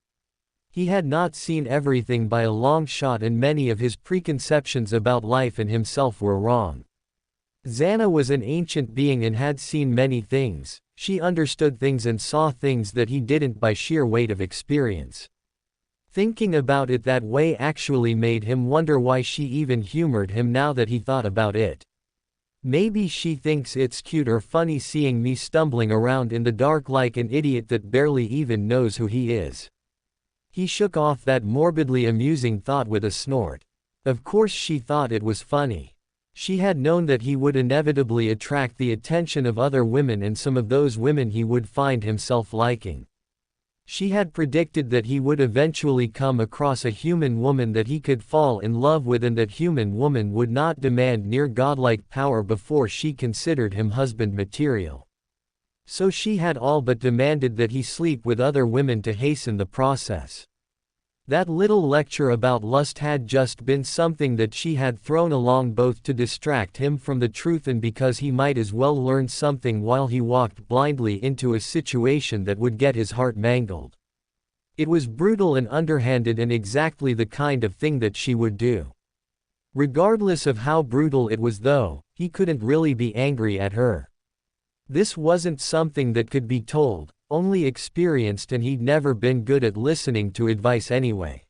He had not seen everything by a long shot, and many of his preconceptions about life and himself were wrong. Xana was an ancient being and had seen many things. She understood things and saw things that he didn't by sheer weight of experience. Thinking about it that way actually made him wonder why she even humored him now that he thought about it. Maybe she thinks it's cute or funny seeing me stumbling around in the dark like an idiot that barely even knows who he is. He shook off that morbidly amusing thought with a snort. Of course she thought it was funny. She had known that he would inevitably attract the attention of other women, and some of those women he would find himself liking. She had predicted that he would eventually come across a human woman that he could fall in love with, and that human woman would not demand near godlike power before she considered him husband material. So she had all but demanded that he sleep with other women to hasten the process. That little lecture about lust had just been something that she had thrown along both to distract him from the truth and because he might as well learn something while he walked blindly into a situation that would get his heart mangled. It was brutal and underhanded and exactly the kind of thing that she would do. Regardless of how brutal it was though, he couldn't really be angry at her. This wasn't something that could be told, only experienced, and he'd never been good at listening to advice anyway.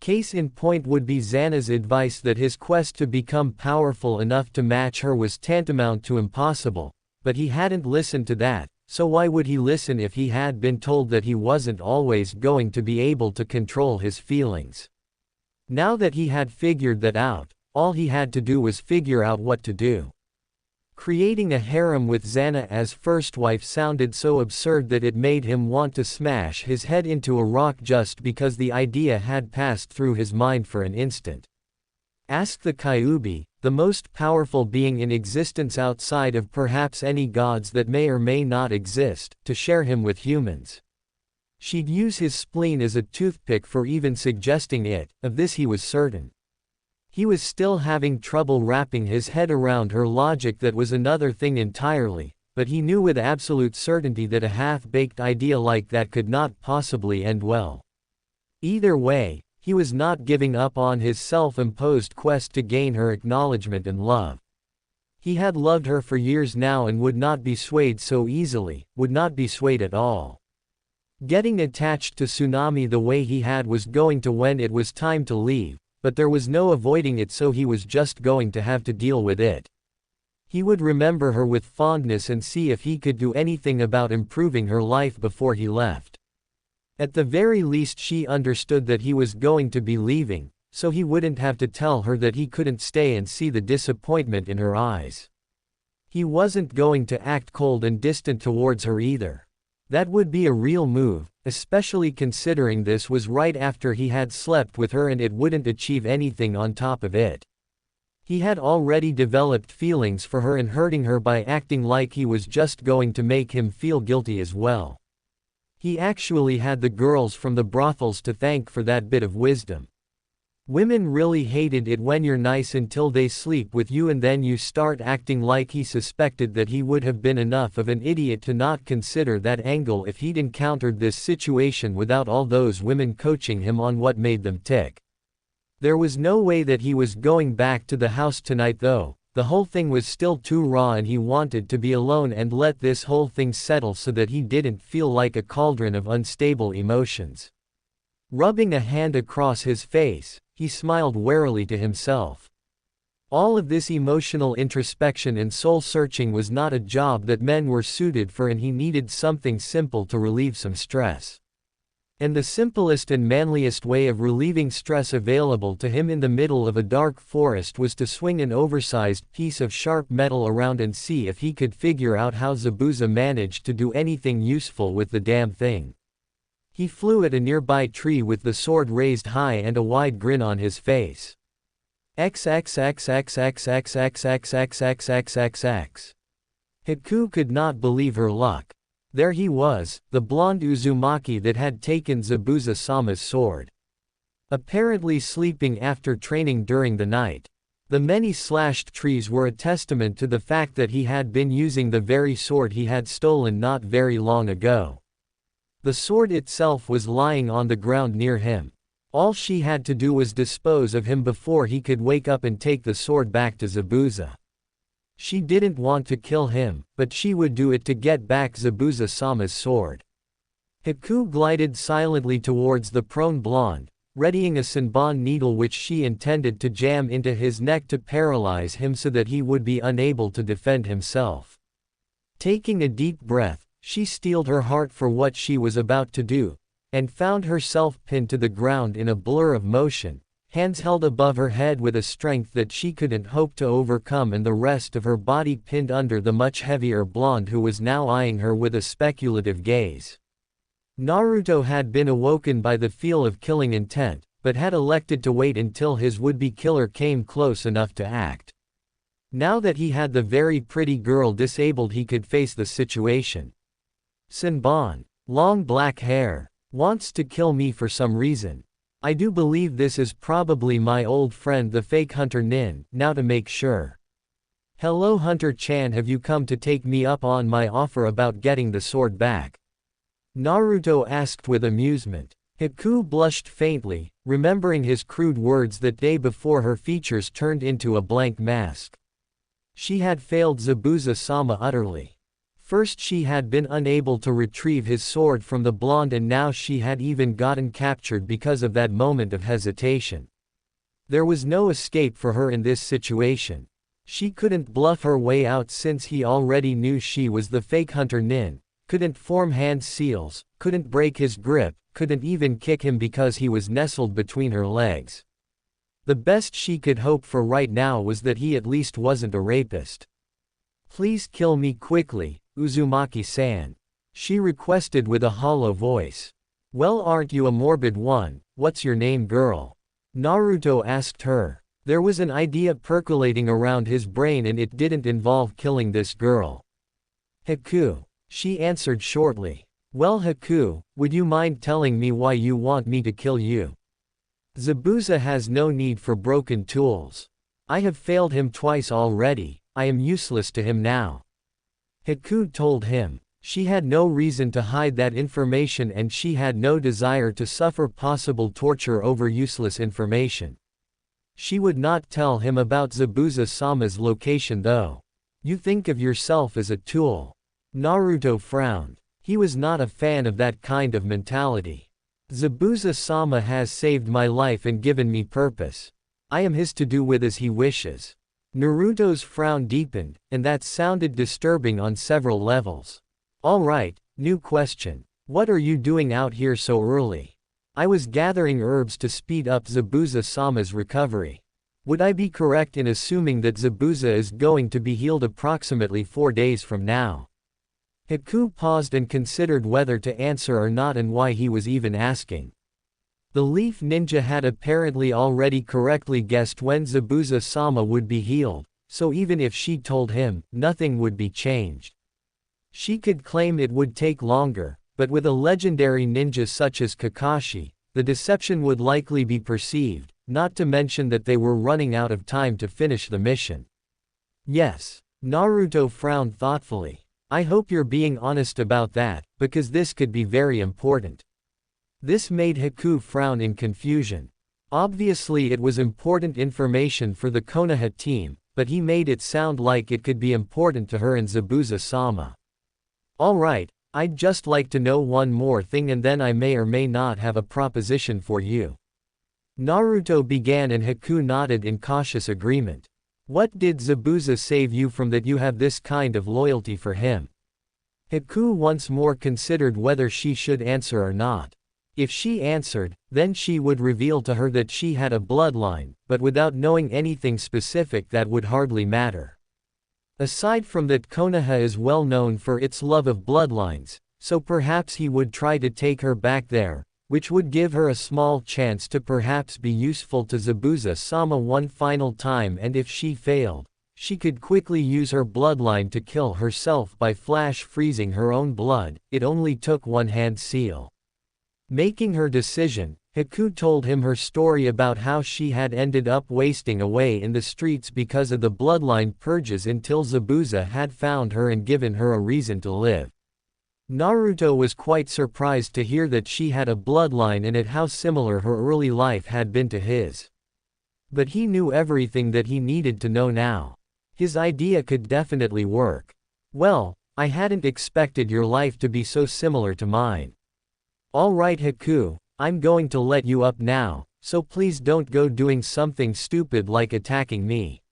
Case in point would be Xana's advice that his quest to become powerful enough to match her was tantamount to impossible, but he hadn't listened to that, so why would he listen if he had been told that he wasn't always going to be able to control his feelings? Now that he had figured that out, all he had to do was figure out what to do. Creating a harem with Xana as first wife sounded so absurd that it made him want to smash his head into a rock just because the idea had passed through his mind for an instant. Ask the Kyuubi, the most powerful being in existence outside of perhaps any gods that may or may not exist, to share him with humans. She'd use his spleen as a toothpick for even suggesting it, of this he was certain. He was still having trouble wrapping his head around her logic. That was another thing entirely, but he knew with absolute certainty that a half-baked idea like that could not possibly end well. Either way, he was not giving up on his self-imposed quest to gain her acknowledgement and love. He had loved her for years now and would not be swayed so easily, would not be swayed at all. Getting attached to Tsunami the way he had was going to when it was time to leave. But there was no avoiding it, so he was just going to have to deal with it. He would remember her with fondness and see if he could do anything about improving her life before he left. At the very least she understood that he was going to be leaving, so he wouldn't have to tell her that he couldn't stay and see the disappointment in her eyes. He wasn't going to act cold and distant towards her either. That would be a real move, especially considering this was right after he had slept with her and it wouldn't achieve anything on top of it. He had already developed feelings for her, and hurting her by acting like he was just going to make him feel guilty as well. He actually had the girls from the brothels to thank for that bit of wisdom. Women really hated it when you're nice until they sleep with you and then you start acting like he suspected that he would have been enough of an idiot to not consider that angle if he'd encountered this situation without all those women coaching him on what made them tick. There was no way that he was going back to the house tonight though. The whole thing was still too raw and he wanted to be alone and let this whole thing settle so that he didn't feel like a cauldron of unstable emotions. Rubbing a hand across his face, he smiled warily to himself. All of this emotional introspection and soul-searching was not a job that men were suited for and he needed something simple to relieve some stress. And the simplest and manliest way of relieving stress available to him in the middle of a dark forest was to swing an oversized piece of sharp metal around and see if he could figure out how Zabuza managed to do anything useful with the damn thing. He flew at a nearby tree with the sword raised high and a wide grin on his face. XXXXXXXXXXXXXXX. Haku could not believe her luck. There he was, the blonde Uzumaki that had taken Zabuza-sama's sword. Apparently sleeping after training during the night. The many slashed trees were a testament to the fact that he had been using the very sword he had stolen not very long ago. The sword itself was lying on the ground near him. All she had to do was dispose of him before he could wake up and take the sword back to Zabuza. She didn't want to kill him, but she would do it to get back Zabuza-sama's sword. Haku glided silently towards the prone blonde, readying a senbon needle which she intended to jam into his neck to paralyze him so that he would be unable to defend himself. Taking a deep breath, she steeled her heart for what she was about to do, and found herself pinned to the ground in a blur of motion, hands held above her head with a strength that she couldn't hope to overcome and the rest of her body pinned under the much heavier blonde who was now eyeing her with a speculative gaze. Naruto had been awoken by the feel of killing intent, but had elected to wait until his would-be killer came close enough to act. Now that he had the very pretty girl disabled he could face the situation. Senbon, long black hair, wants to kill me for some reason. I do believe this is probably my old friend the fake Hunter Nin, now to make sure. Hello Hunter-chan, have you come to take me up on my offer about getting the sword back? Naruto asked with amusement. Haku blushed faintly, remembering his crude words that day before her features turned into a blank mask. She had failed Zabuza-sama utterly. First she had been unable to retrieve his sword from the blonde and now she had even gotten captured because of that moment of hesitation. There was no escape for her in this situation. She couldn't bluff her way out since he already knew she was the fake Hunter Nin, couldn't form hand seals, couldn't break his grip, couldn't even kick him because he was nestled between her legs. The best she could hope for right now was that he at least wasn't a rapist. Please kill me quickly, Uzumaki-san. She requested with a hollow voice. Well, aren't you a morbid one? What's your name, girl? Naruto asked her. There was an idea percolating around his brain and it didn't involve killing this girl. Haku. She answered shortly. Well Haku, would you mind telling me why you want me to kill you? Zabuza has no need for broken tools. I have failed him twice already, I am useless to him now. Haku told him. She had no reason to hide that information and she had no desire to suffer possible torture over useless information. She would not tell him about Zabuza-sama's location though. You think of yourself as a tool. Naruto frowned. He was not a fan of that kind of mentality. Zabuza-sama has saved my life and given me purpose. I am his to do with as he wishes. Naruto's frown deepened, and that sounded disturbing on several levels. Alright, new question. What are you doing out here so early? I was gathering herbs to speed up Zabuza-sama's recovery. Would I be correct in assuming that Zabuza is going to be healed approximately 4 days from now? Haku paused and considered whether to answer or not and why he was even asking. The Leaf Ninja had apparently already correctly guessed when Zabuza-sama would be healed, so even if she told him, nothing would be changed. She could claim it would take longer, but with a legendary ninja such as Kakashi, the deception would likely be perceived, not to mention that they were running out of time to finish the mission. Yes. Naruto frowned thoughtfully. I hope you're being honest about that, because this could be very important. This made Haku frown in confusion. Obviously it was important information for the Konoha team, but he made it sound like it could be important to her and Zabuza-sama. Alright, I'd just like to know one more thing and then I may or may not have a proposition for you. Naruto began and Haku nodded in cautious agreement. What did Zabuza save you from that you have this kind of loyalty for him? Haku once more considered whether she should answer or not. If she answered, then she would reveal to her that she had a bloodline, but without knowing anything specific that would hardly matter. Aside from that, Konoha is well known for its love of bloodlines, so perhaps he would try to take her back there, which would give her a small chance to perhaps be useful to Zabuza-sama one final time, and if she failed, she could quickly use her bloodline to kill herself by flash freezing her own blood. It only took one hand seal. Making her decision, Haku told him her story about how she had ended up wasting away in the streets because of the bloodline purges until Zabuza had found her and given her a reason to live. Naruto was quite surprised to hear that she had a bloodline and at how similar her early life had been to his. But he knew everything that he needed to know now. His idea could definitely work. Well, I hadn't expected your life to be so similar to mine. Alright Haku, I'm going to let you up now, so please don't go doing something stupid like attacking me.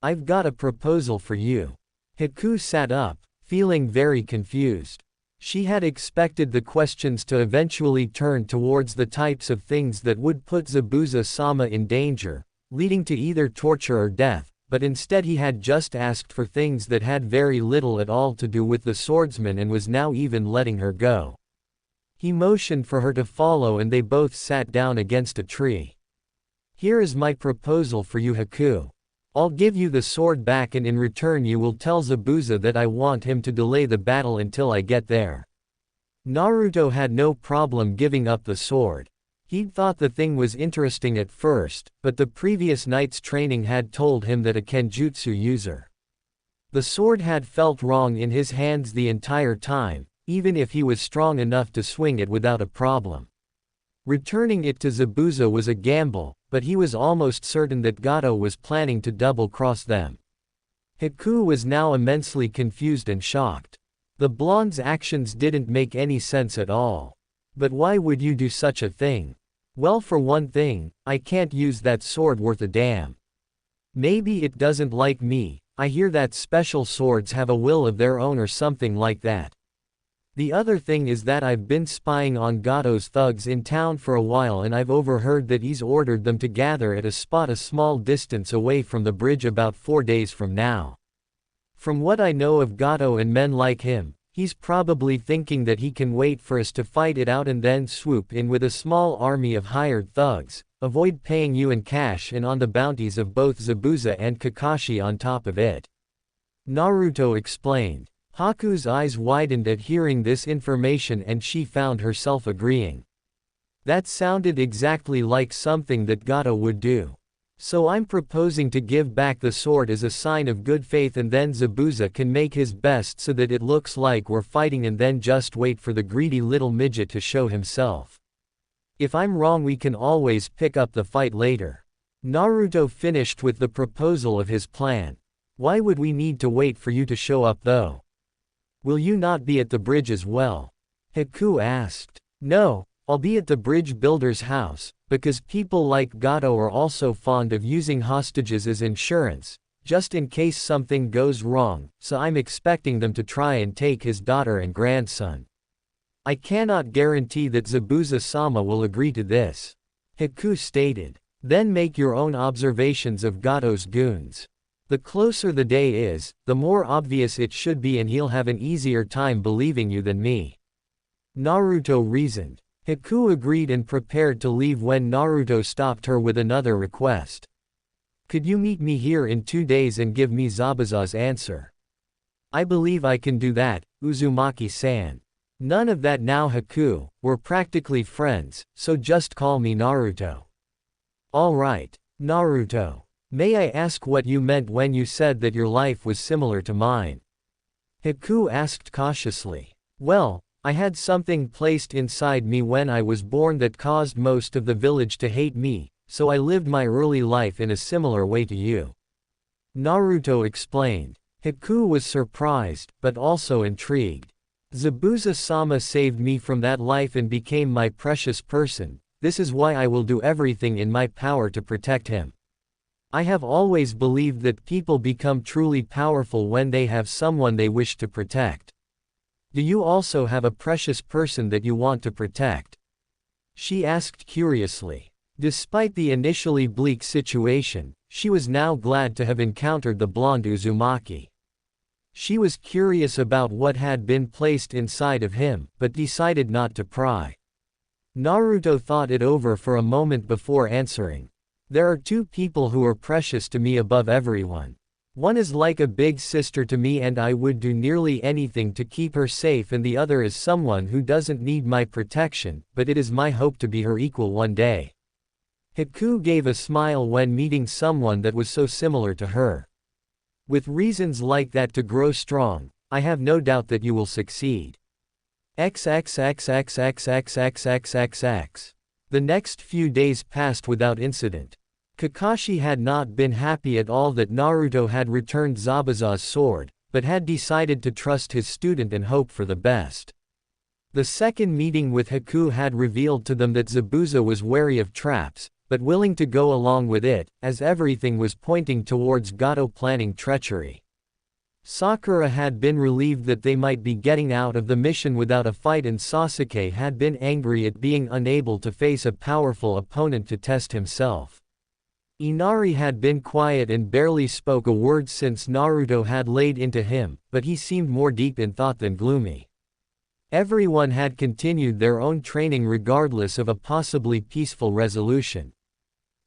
I've got a proposal for you. Haku sat up, feeling very confused. She had expected the questions to eventually turn towards the types of things that would put Zabuza-sama in danger, leading to either torture or death, but instead he had just asked for things that had very little at all to do with the swordsman and was now even letting her go. He motioned for her to follow and they both sat down against a tree. Here is my proposal for you Haku. I'll give you the sword back and in return you will tell Zabuza that I want him to delay the battle until I get there. Naruto had no problem giving up the sword. He'd thought the thing was interesting at first, but the previous night's training had told him that a kenjutsu user. The sword had felt wrong in his hands the entire time, even if he was strong enough to swing it without a problem. Returning it to Zabuza was a gamble, but he was almost certain that Gato was planning to double-cross them. Haku was now immensely confused and shocked. The blonde's actions didn't make any sense at all. But why would you do such a thing? Well, for one thing, I can't use that sword worth a damn. Maybe it doesn't like me. I hear that special swords have a will of their own or something like that. The other thing is that I've been spying on Gato's thugs in town for a while and I've overheard that he's ordered them to gather at a spot a small distance away from the bridge about 4 days from now. From what I know of Gato and men like him, he's probably thinking that he can wait for us to fight it out and then swoop in with a small army of hired thugs, avoid paying you in cash and on the bounties of both Zabuza and Kakashi on top of it. Naruto explained. Haku's eyes widened at hearing this information and she found herself agreeing. That sounded exactly like something that Gato would do. So I'm proposing to give back the sword as a sign of good faith and then Zabuza can make his best so that it looks like we're fighting and then just wait for the greedy little midget to show himself. If I'm wrong we can always pick up the fight later. Naruto finished with the proposal of his plan. Why would we need to wait for you to show up though? Will you not be at the bridge as well? Haku asked. No, I'll be at the bridge builder's house, because people like Gato are also fond of using hostages as insurance, just in case something goes wrong, so I'm expecting them to try and take his daughter and grandson. I cannot guarantee that Zabuza-sama will agree to this. Haku stated. Then make your own observations of Gato's goons. The closer the day is, the more obvious it should be and he'll have an easier time believing you than me. Naruto reasoned. Haku agreed and prepared to leave when Naruto stopped her with another request. Could you meet me here in 2 days and give me Zabuza's answer? I believe I can do that, Uzumaki-san. None of that now Haku, we're practically friends, so just call me Naruto. Alright, Naruto. May I ask what you meant when you said that your life was similar to mine? Haku asked cautiously. Well, I had something placed inside me when I was born that caused most of the village to hate me, so I lived my early life in a similar way to you. Naruto explained. Haku was surprised, but also intrigued. Zabuza-sama saved me from that life and became my precious person. This is why I will do everything in my power to protect him. I have always believed that people become truly powerful when they have someone they wish to protect. Do you also have a precious person that you want to protect? She asked curiously. Despite the initially bleak situation, she was now glad to have encountered the blonde Uzumaki. She was curious about what had been placed inside of him, but decided not to pry. Naruto thought it over for a moment before answering. There are two people who are precious to me above everyone. One is like a big sister to me and I would do nearly anything to keep her safe, and the other is someone who doesn't need my protection, but it is my hope to be her equal one day. Haku gave a smile when meeting someone that was so similar to her. With reasons like that to grow strong, I have no doubt that you will succeed. XXXXXXXXXX. The next few days passed without incident. Kakashi had not been happy at all that Naruto had returned Zabuza's sword, but had decided to trust his student and hope for the best. The second meeting with Haku had revealed to them that Zabuza was wary of traps, but willing to go along with it, as everything was pointing towards Gato planning treachery. Sakura had been relieved that they might be getting out of the mission without a fight, and Sasuke had been angry at being unable to face a powerful opponent to test himself. Inari had been quiet and barely spoke a word since Naruto had laid into him, but he seemed more deep in thought than gloomy. Everyone had continued their own training regardless of a possibly peaceful resolution.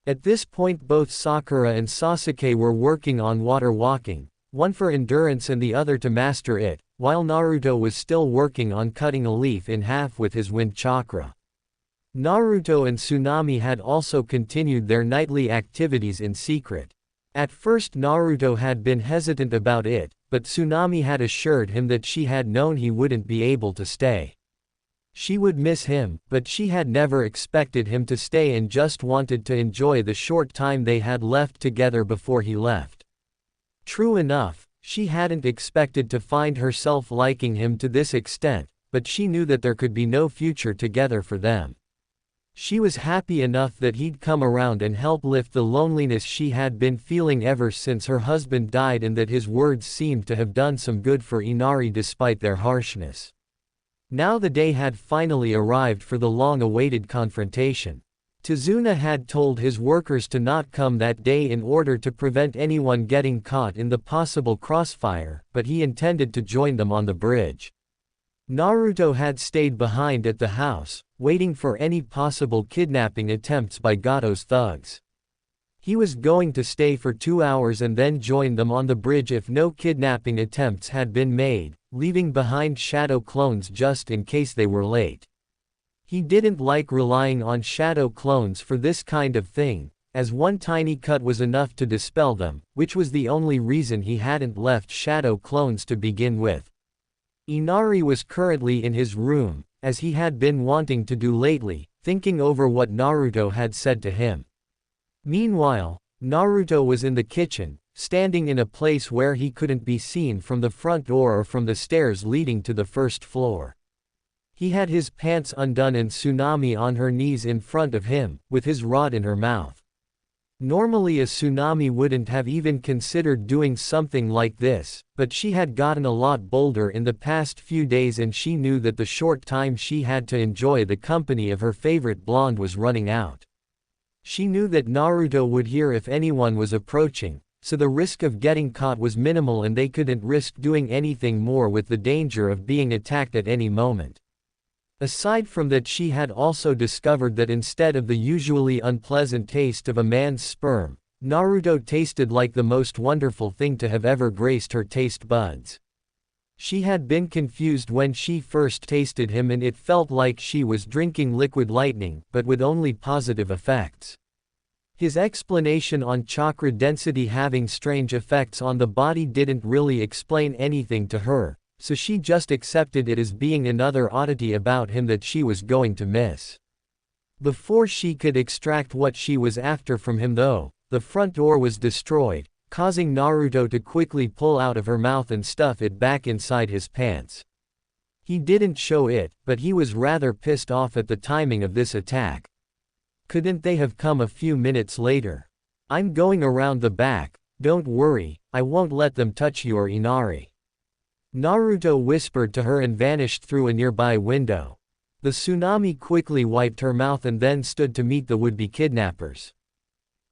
At this point both Sakura and Sasuke were working on water walking, one for endurance and the other to master it, while Naruto was still working on cutting a leaf in half with his wind chakra. Naruto and Tsunami had also continued their nightly activities in secret. At first Naruto had been hesitant about it, but Tsunami had assured him that she had known he wouldn't be able to stay. She would miss him, but she had never expected him to stay and just wanted to enjoy the short time they had left together before he left. True enough, she hadn't expected to find herself liking him to this extent, but she knew that there could be no future together for them. She was happy enough that he'd come around and help lift the loneliness she had been feeling ever since her husband died, and that his words seemed to have done some good for Inari despite their harshness. Now the day had finally arrived for the long-awaited confrontation. Tazuna had told his workers to not come that day in order to prevent anyone getting caught in the possible crossfire, but he intended to join them on the bridge. Naruto had stayed behind at the house, waiting for any possible kidnapping attempts by Gato's thugs. He was going to stay for 2 hours and then join them on the bridge if no kidnapping attempts had been made, leaving behind shadow clones just in case they were late. He didn't like relying on shadow clones for this kind of thing, as one tiny cut was enough to dispel them, which was the only reason he hadn't left shadow clones to begin with. Inari was currently in his room, as he had been wanting to do lately, thinking over what Naruto had said to him. Meanwhile, Naruto was in the kitchen, standing in a place where he couldn't be seen from the front door or from the stairs leading to the first floor. He had his pants undone and Tsunami on her knees in front of him, with his rod in her mouth. Normally a Tsunami wouldn't have even considered doing something like this, but she had gotten a lot bolder in the past few days and she knew that the short time she had to enjoy the company of her favorite blonde was running out. She knew that Naruto would hear if anyone was approaching, so the risk of getting caught was minimal and they couldn't risk doing anything more with the danger of being attacked at any moment. Aside from that, she had also discovered that instead of the usually unpleasant taste of a man's sperm, Naruto tasted like the most wonderful thing to have ever graced her taste buds. She had been confused when she first tasted him and it felt like she was drinking liquid lightning, but with only positive effects. His explanation on chakra density having strange effects on the body didn't really explain anything to her, so she just accepted it as being another oddity about him that she was going to miss. Before she could extract what she was after from him though, the front door was destroyed, causing Naruto to quickly pull out of her mouth and stuff it back inside his pants. He didn't show it, but he was rather pissed off at the timing of this attack. Couldn't they have come a few minutes later? I'm going around the back, don't worry, I won't let them touch you or Inari. Naruto whispered to her and vanished through a nearby window. The tsunami quickly wiped her mouth and then stood to meet the would-be kidnappers.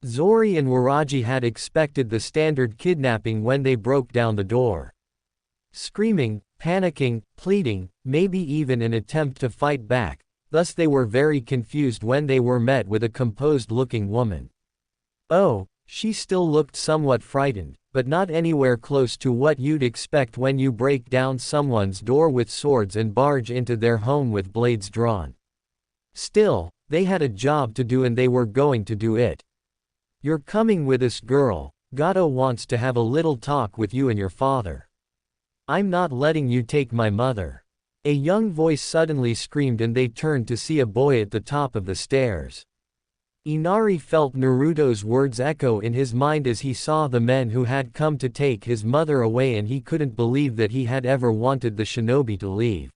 Zori and Waraji had expected the standard kidnapping when they broke down the door. Screaming, panicking, pleading, maybe even an attempt to fight back, thus they were very confused when they were met with a composed-looking woman. Oh, she still looked somewhat frightened, but not anywhere close to what you'd expect when you break down someone's door with swords and barge into their home with blades drawn. Still, they had a job to do and they were going to do it. You're coming with us, girl. Gato wants to have a little talk with you and your father. I'm not letting you take my mother. A young voice suddenly screamed and they turned to see a boy at the top of the stairs. Inari felt Naruto's words echo in his mind as he saw the men who had come to take his mother away, and he couldn't believe that he had ever wanted the shinobi to leave.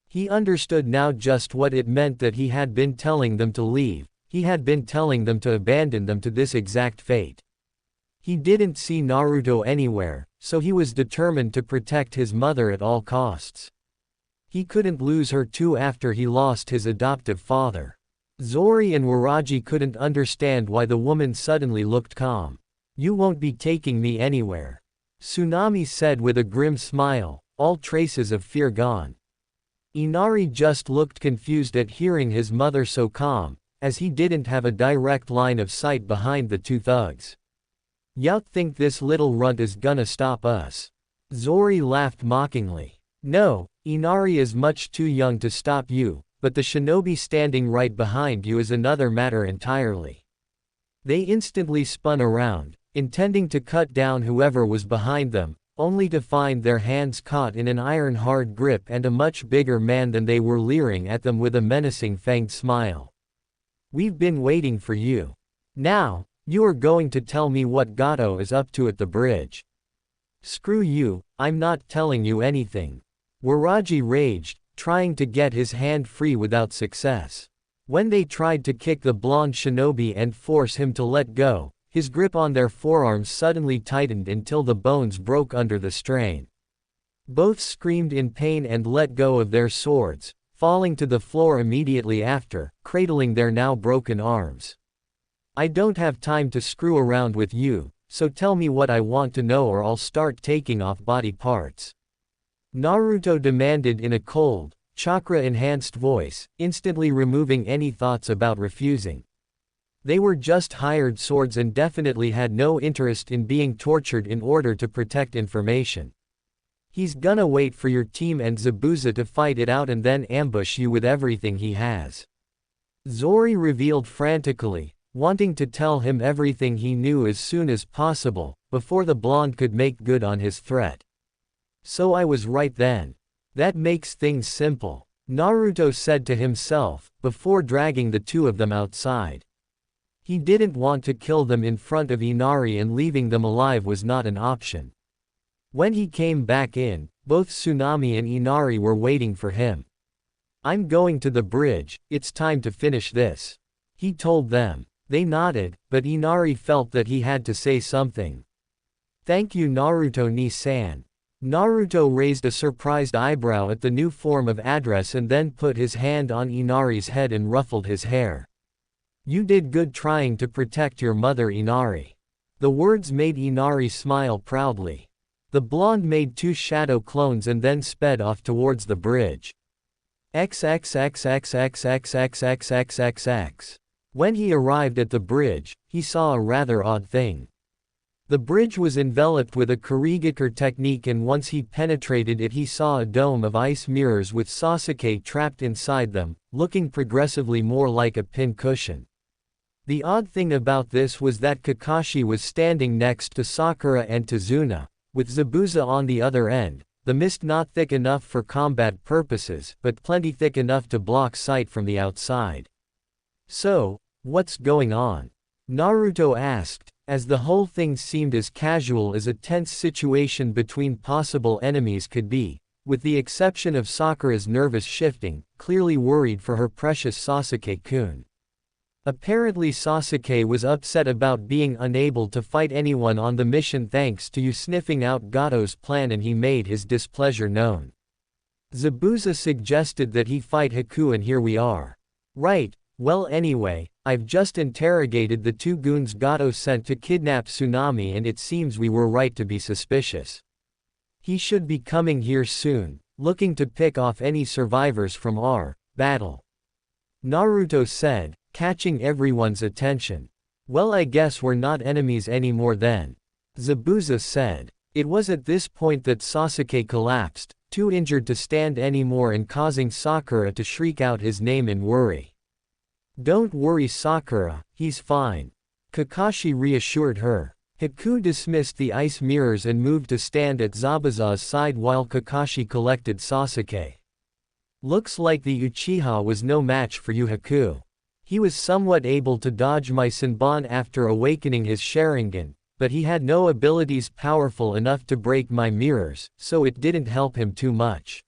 He understood now just what it meant that he had been telling them to leave. He had been telling them to abandon them to this exact fate. He didn't see Naruto anywhere, so he was determined to protect his mother at all costs. He couldn't lose her too after he lost his adoptive father. Zori and Waraji couldn't understand why the woman suddenly looked calm. You won't be taking me anywhere. Tsunami said with a grim smile, all traces of fear gone. Inari just looked confused at hearing his mother so calm, as he didn't have a direct line of sight behind the two thugs. You think this little runt is gonna stop us? Zori laughed mockingly. No, Inari is much too young to stop you, but the shinobi standing right behind you is another matter entirely. They instantly spun around, intending to cut down whoever was behind them, only to find their hands caught in an iron-hard grip and a much bigger man than they were leering at them with a menacing fanged smile. We've been waiting for you. Now, you are going to tell me what Gato is up to at the bridge. Screw you, I'm not telling you anything. Waraji raged, trying to get his hand free without success. When they tried to kick the blonde shinobi and force him to let go, his grip on their forearms suddenly tightened until the bones broke under the strain. Both screamed in pain and let go of their swords, falling to the floor immediately after, cradling their now broken arms. I don't have time to screw around with you, so tell me what I want to know or I'll start taking off body parts. Naruto demanded in a cold, chakra-enhanced voice, instantly removing any thoughts about refusing. They were just hired swords and definitely had no interest in being tortured in order to protect information. He's gonna wait for your team and Zabuza to fight it out and then ambush you with everything he has. Zori revealed frantically, wanting to tell him everything he knew as soon as possible, before the blonde could make good on his threat. So I was right then. That makes things simple, Naruto said to himself, before dragging the two of them outside. He didn't want to kill them in front of Inari, and leaving them alive was not an option. When he came back in, both Tsunami and Inari were waiting for him. I'm going to the bridge, it's time to finish this, he told them. They nodded, but Inari felt that he had to say something. Thank you, Naruto-ni-san. Naruto raised a surprised eyebrow at the new form of address and then put his hand on Inari's head and ruffled his hair. You did good trying to protect your mother, Inari. The words made Inari smile proudly. The blonde made two shadow clones and then sped off towards the bridge. XXXXXXXXXXXX. When he arrived at the bridge, he saw a rather odd thing. The bridge was enveloped with a Kurigaker technique, and once he penetrated it he saw a dome of ice mirrors with Sasuke trapped inside them, looking progressively more like a pin cushion. The odd thing about this was that Kakashi was standing next to Sakura and Tazuna, with Zabuza on the other end, the mist not thick enough for combat purposes, but plenty thick enough to block sight from the outside. "So, what's going on?" Naruto asked, as the whole thing seemed as casual as a tense situation between possible enemies could be, with the exception of Sakura's nervous shifting, clearly worried for her precious Sasuke-kun. Apparently Sasuke was upset about being unable to fight anyone on the mission thanks to you sniffing out Gato's plan, and he made his displeasure known. Zabuza suggested that he fight Haku, and here we are. Right, well anyway, I've just interrogated the two goons Gato sent to kidnap Tsunami, and it seems we were right to be suspicious. He should be coming here soon, looking to pick off any survivors from our battle," Naruto said, catching everyone's attention. "Well, I guess we're not enemies anymore then," Zabuza said. It was at this point that Sasuke collapsed, too injured to stand anymore and causing Sakura to shriek out his name in worry. "Don't worry Sakura, he's fine," Kakashi reassured her. Haku dismissed the ice mirrors and moved to stand at Zabuza's side while Kakashi collected Sasuke. "Looks like the Uchiha was no match for you, Haku. He was somewhat able to dodge my Senbon after awakening his Sharingan, but he had no abilities powerful enough to break my mirrors, so it didn't help him too much,"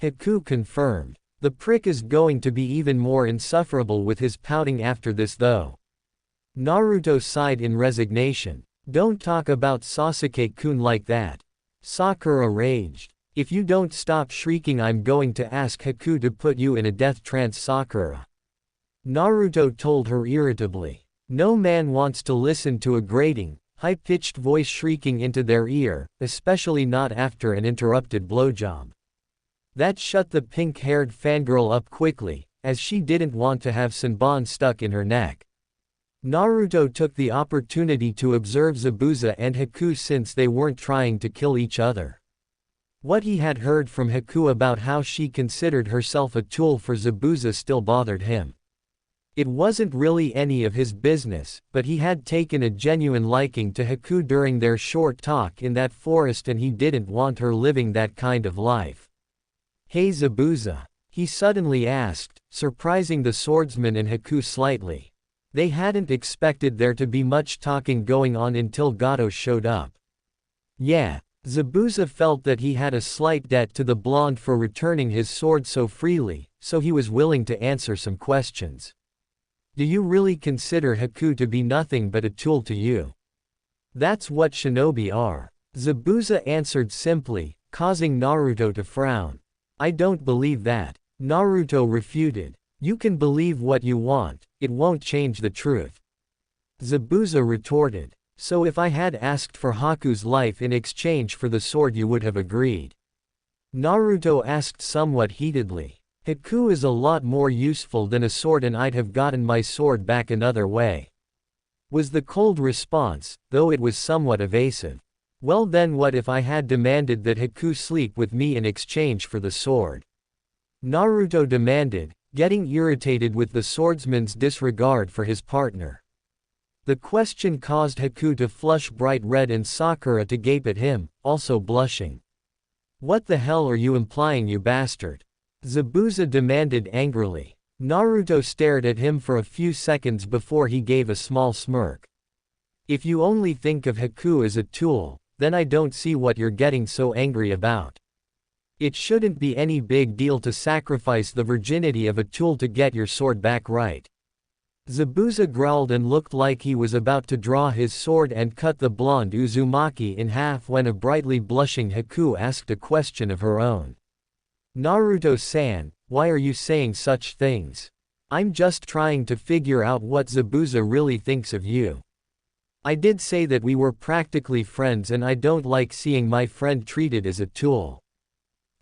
Haku confirmed. "The prick is going to be even more insufferable with his pouting after this though." Naruto sighed in resignation. "Don't talk about Sasuke-kun like that," Sakura raged. "If you don't stop shrieking, I'm going to ask Haku to put you in a death trance, Sakura," Naruto told her irritably. No man wants to listen to a grating, high-pitched voice shrieking into their ear, especially not after an interrupted blowjob. That shut the pink-haired fangirl up quickly, as she didn't want to have Senbon stuck in her neck. Naruto took the opportunity to observe Zabuza and Haku since they weren't trying to kill each other. What he had heard from Haku about how she considered herself a tool for Zabuza still bothered him. It wasn't really any of his business, but he had taken a genuine liking to Haku during their short talk in that forest, and he didn't want her living that kind of life. "Hey Zabuza," he suddenly asked, surprising the swordsman and Haku slightly. They hadn't expected there to be much talking going on until Gato showed up. "Yeah." Zabuza felt that he had a slight debt to the blonde for returning his sword so freely, so he was willing to answer some questions. "Do you really consider Haku to be nothing but a tool to you?" "That's what shinobi are," Zabuza answered simply, causing Naruto to frown. "I don't believe that," Naruto refuted. "You can believe what you want, it won't change the truth," Zabuza retorted. "So if I had asked for Haku's life in exchange for the sword, you would have agreed?" Naruto asked somewhat heatedly. "Haku is a lot more useful than a sword, and I'd have gotten my sword back another way," was the cold response, though it was somewhat evasive. "Well then, what if I had demanded that Haku sleep with me in exchange for the sword?" Naruto demanded, getting irritated with the swordsman's disregard for his partner. The question caused Haku to flush bright red and Sakura to gape at him, also blushing. "What the hell are you implying, you bastard?" Zabuza demanded angrily. Naruto stared at him for a few seconds before he gave a small smirk. "If you only think of Haku as a tool, then I don't see what you're getting so angry about. It shouldn't be any big deal to sacrifice the virginity of a tool to get your sword back, right?" Zabuza growled and looked like he was about to draw his sword and cut the blonde Uzumaki in half when a brightly blushing Haku asked a question of her own. "Naruto-san, why are you saying such things? I'm just trying to figure out what Zabuza really thinks of you. I did say that we were practically friends, and I don't like seeing my friend treated as a tool.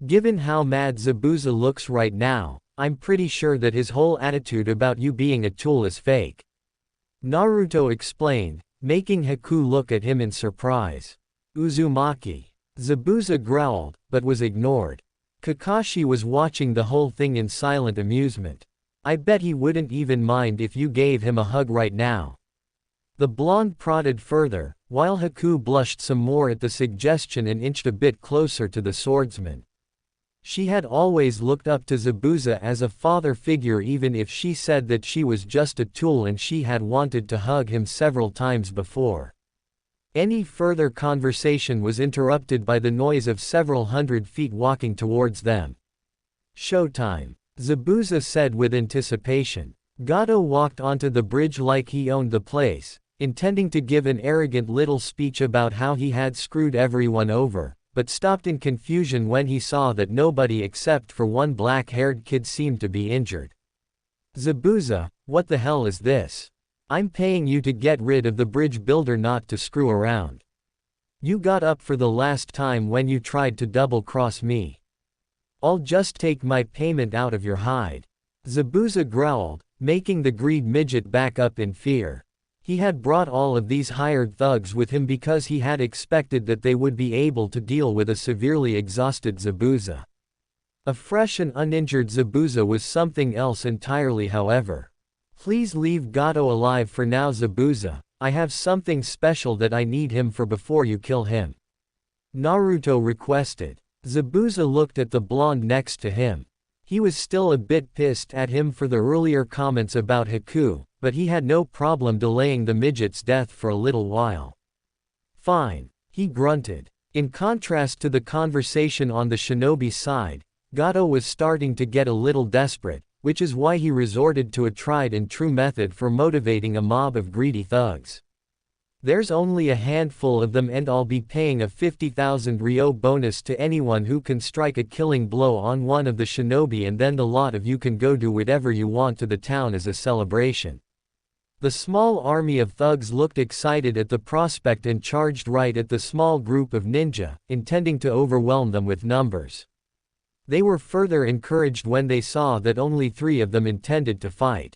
Given how mad Zabuza looks right now, I'm pretty sure that his whole attitude about you being a tool is fake," Naruto explained, making Haku look at him in surprise. "Uzumaki," Zabuza growled, but was ignored. Kakashi was watching the whole thing in silent amusement. I bet he wouldn't even mind if you gave him a hug right now. The blonde prodded further, while Haku blushed some more at the suggestion and inched a bit closer to the swordsman. She had always looked up to Zabuza as a father figure, even if she said that she was just a tool, and she had wanted to hug him several times before. Any further conversation was interrupted by the noise of several hundred feet walking towards them. Showtime, Zabuza said with anticipation. Gato walked onto the bridge like he owned the place, intending to give an arrogant little speech about how he had screwed everyone over, but stopped in confusion when he saw that nobody except for one black-haired kid seemed to be injured. Zabuza, what the hell is this? I'm paying you to get rid of the bridge builder, not to screw around. You got up for the last time when you tried to double-cross me. I'll just take my payment out of your hide. Zabuza growled, making the greed midget back up in fear. He had brought all of these hired thugs with him because he had expected that they would be able to deal with a severely exhausted Zabuza. A fresh and uninjured Zabuza was something else entirely, however. Please leave Gato alive for now, Zabuza. I have something special that I need him for before you kill him. Naruto requested. Zabuza looked at the blonde next to him. He was still a bit pissed at him for the earlier comments about Haku, but he had no problem delaying the midget's death for a little while. Fine, he grunted. In contrast to the conversation on the shinobi side, Gato was starting to get a little desperate, which is why he resorted to a tried-and-true method for motivating a mob of greedy thugs. There's only a handful of them, and I'll be paying a 50,000 ryo bonus to anyone who can strike a killing blow on one of the shinobi, and then the lot of you can go do whatever you want to the town as a celebration. The small army of thugs looked excited at the prospect and charged right at the small group of ninja, intending to overwhelm them with numbers. They were further encouraged when they saw that only 3 of them intended to fight.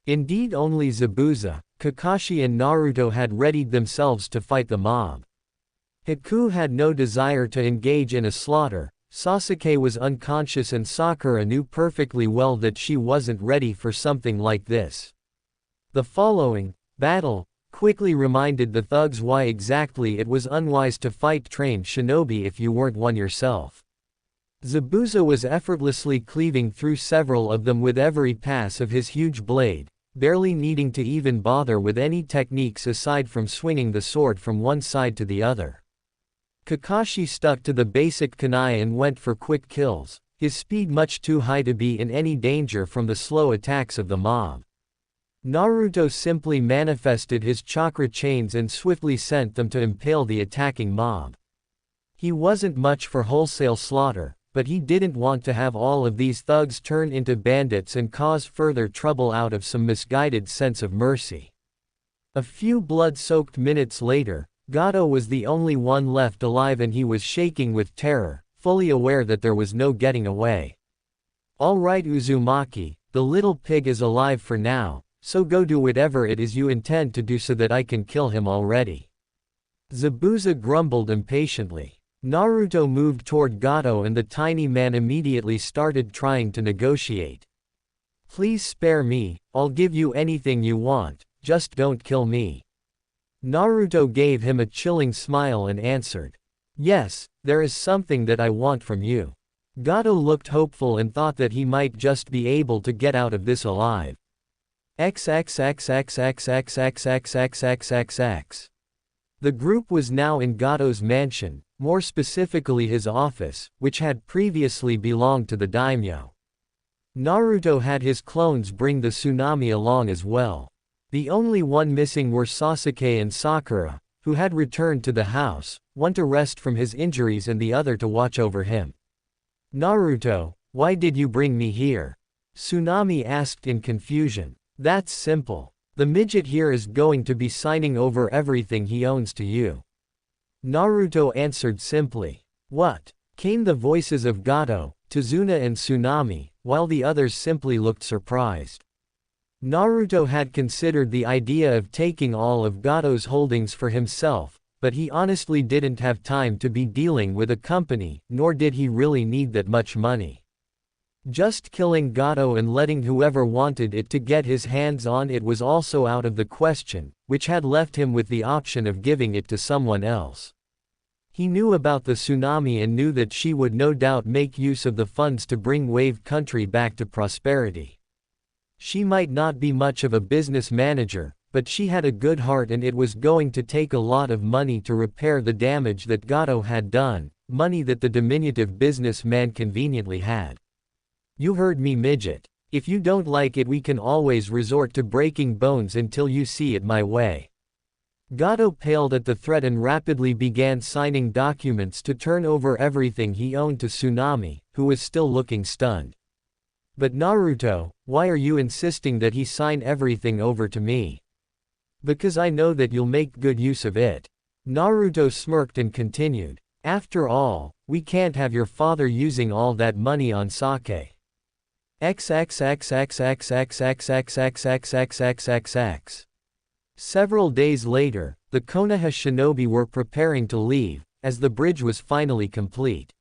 Indeed, only Zabuza, Kakashi and Naruto had readied themselves to fight the mob. Haku had no desire to engage in a slaughter, Sasuke was unconscious, and Sakura knew perfectly well that she wasn't ready for something like this. The following battle quickly reminded the thugs why exactly it was unwise to fight trained shinobi if you weren't one yourself. Zabuza was effortlessly cleaving through several of them with every pass of his huge blade, barely needing to even bother with any techniques aside from swinging the sword from one side to the other. Kakashi stuck to the basic kunai and went for quick kills, his speed much too high to be in any danger from the slow attacks of the mob. Naruto simply manifested his chakra chains and swiftly sent them to impale the attacking mob. He wasn't much for wholesale slaughter, but he didn't want to have all of these thugs turn into bandits and cause further trouble out of some misguided sense of mercy. A few blood-soaked minutes later, Gato was the only one left alive, and he was shaking with terror, fully aware that there was no getting away. All right, Uzumaki, the little pig is alive for now, so go do whatever it is you intend to do so that I can kill him already. Zabuza grumbled impatiently. Naruto moved toward Gato, and the tiny man immediately started trying to negotiate. Please spare me, I'll give you anything you want, just don't kill me. Naruto gave him a chilling smile and answered. Yes, there is something that I want from you. Gato looked hopeful and thought that he might just be able to get out of this alive. XXXXXXXXXXXXX. The group was now in Gato's mansion, more specifically his office, which had previously belonged to the daimyo. Naruto had his clones bring the tsunami along as well. The only one missing were Sasuke and Sakura, who had returned to the house, one to rest from his injuries and the other to watch over him. Naruto, why did you bring me here? Tsunami asked in confusion. That's simple. The midget here is going to be signing over everything he owns to you. Naruto answered simply. What? Came the voices of Gato, Tazuna and Tsunami, while the others simply looked surprised. Naruto had considered the idea of taking all of Gato's holdings for himself, but he honestly didn't have time to be dealing with a company, nor did he really need that much money. Just killing Gato and letting whoever wanted it to get his hands on it was also out of the question, which had left him with the option of giving it to someone else. He knew about the tsunami and knew that she would no doubt make use of the funds to bring Wave Country back to prosperity. She might not be much of a business manager, but she had a good heart and it was going to take a lot of money to repair the damage that Gato had done, money that the diminutive businessman conveniently had. You heard me, midget. If you don't like it, we can always resort to breaking bones until you see it my way. Gato paled at the threat and rapidly began signing documents to turn over everything he owned to Tsunami, who was still looking stunned. But Naruto, why are you insisting that he sign everything over to me? Because I know that you'll make good use of it. Naruto smirked and continued. After all, we can't have your father using all that money on sake. XXXXXXXXXXXXXXXX. Several days later, the Konoha shinobi were preparing to leave, as the bridge was finally complete.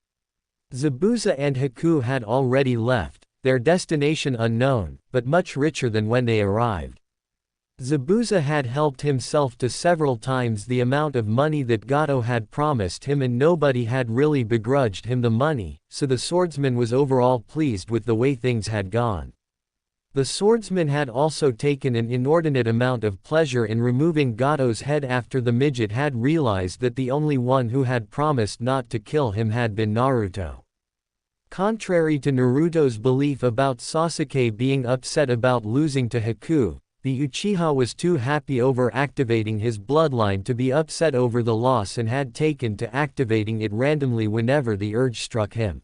Zabuza and Haku had already left, their destination unknown, but much richer than when they arrived. Zabuza had helped himself to several times the amount of money that Gato had promised him and nobody had really begrudged him the money, so the swordsman was overall pleased with the way things had gone. The swordsman had also taken an inordinate amount of pleasure in removing Gato's head after the midget had realized that the only one who had promised not to kill him had been Naruto. Contrary to Naruto's belief about Sasuke being upset about losing to Haku, the Uchiha was too happy over activating his bloodline to be upset over the loss and had taken to activating it randomly whenever the urge struck him.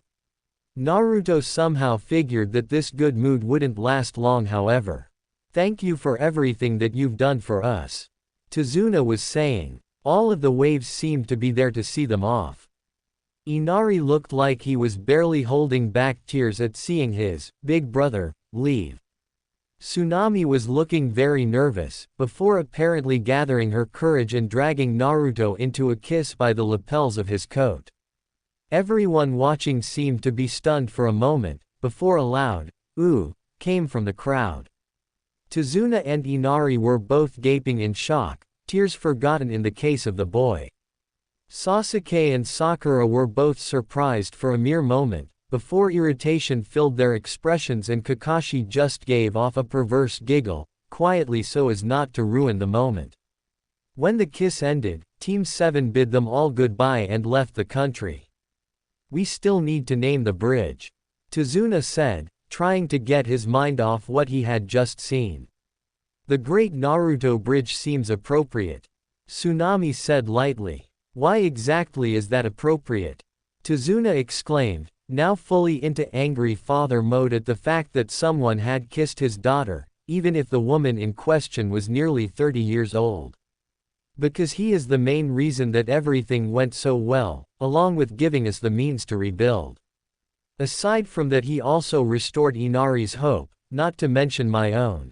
Naruto somehow figured that this good mood wouldn't last long, however. Thank you for everything that you've done for us. Tazuna was saying. All of the waves seemed to be there to see them off. Inari looked like he was barely holding back tears at seeing his big brother leave. Tsunami was looking very nervous, before apparently gathering her courage and dragging Naruto into a kiss by the lapels of his coat. Everyone watching seemed to be stunned for a moment, before a loud, "Ooh," came from the crowd. Tazuna and Inari were both gaping in shock, tears forgotten in the case of the boy. Sasuke and Sakura were both surprised for a mere moment, before irritation filled their expressions and Kakashi just gave off a perverse giggle, quietly so as not to ruin the moment. When the kiss ended, Team 7 bid them all goodbye and left the country. We still need to name the bridge, Tazuna said, trying to get his mind off what he had just seen. The Great Naruto Bridge seems appropriate, Tsunami said lightly. Why exactly is that appropriate? Tazuna exclaimed, now fully into angry father mode at the fact that someone had kissed his daughter, even if the woman in question was nearly 30 years old. Because he is the main reason that everything went so well, along with giving us the means to rebuild. Aside from that, he also restored Inari's hope, not to mention my own.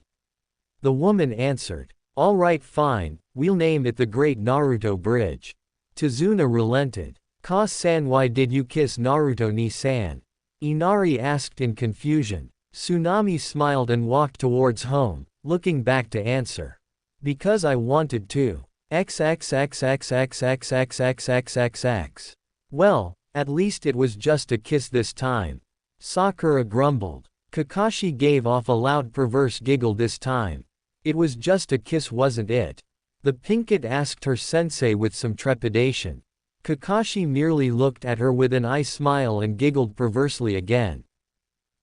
The woman answered. All right, fine, we'll name it the Great Naruto Bridge. Tazuna relented. Ka-san, why did you kiss Naruto ni-san? Inari asked in confusion. Tsunami smiled and walked towards home, looking back to answer. Because I wanted to. XXXXXXXXXXXX. Well, at least it was just a kiss this time. Sakura grumbled. Kakashi gave off a loud perverse giggle this time. It was just a kiss, wasn't it? The Pinkett asked her sensei with some trepidation. Kakashi merely looked at her with an eye smile and giggled perversely again.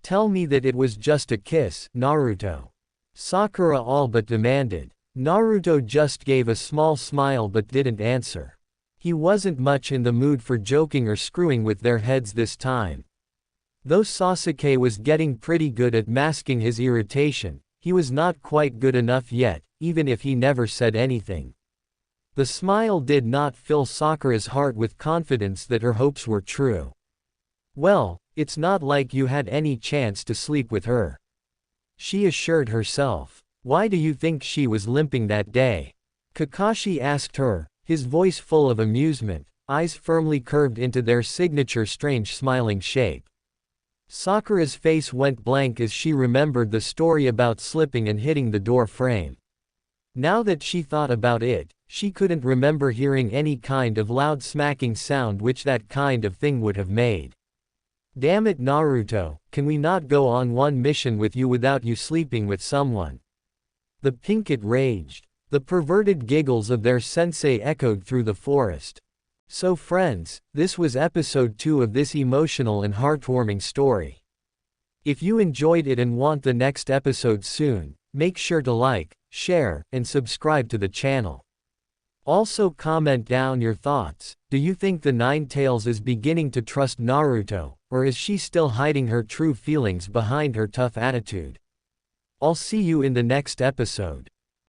Tell me that it was just a kiss, Naruto. Sakura all but demanded. Naruto just gave a small smile but didn't answer. He wasn't much in the mood for joking or screwing with their heads this time. Though Sasuke was getting pretty good at masking his irritation, he was not quite good enough yet, even if he never said anything. The smile did not fill Sakura's heart with confidence that her hopes were true. Well, it's not like you had any chance to sleep with her, she assured herself. Why do you think she was limping that day? Kakashi asked her, his voice full of amusement, eyes firmly curved into their signature strange smiling shape. Sakura's face went blank as she remembered the story about slipping and hitting the door frame. Now that she thought about it, she couldn't remember hearing any kind of loud smacking sound which that kind of thing would have made. Damn it, Naruto, can we not go on one mission with you without you sleeping with someone? The Pinkett raged. The perverted giggles of their sensei echoed through the forest. So friends, this was episode 2 of this emotional and heartwarming story. If you enjoyed it and want the next episode soon, make sure to like, share, and subscribe to the channel. Also comment down your thoughts. Do you think the Nine Tails is beginning to trust Naruto, or is she still hiding her true feelings behind her tough attitude? I'll see you in the next episode.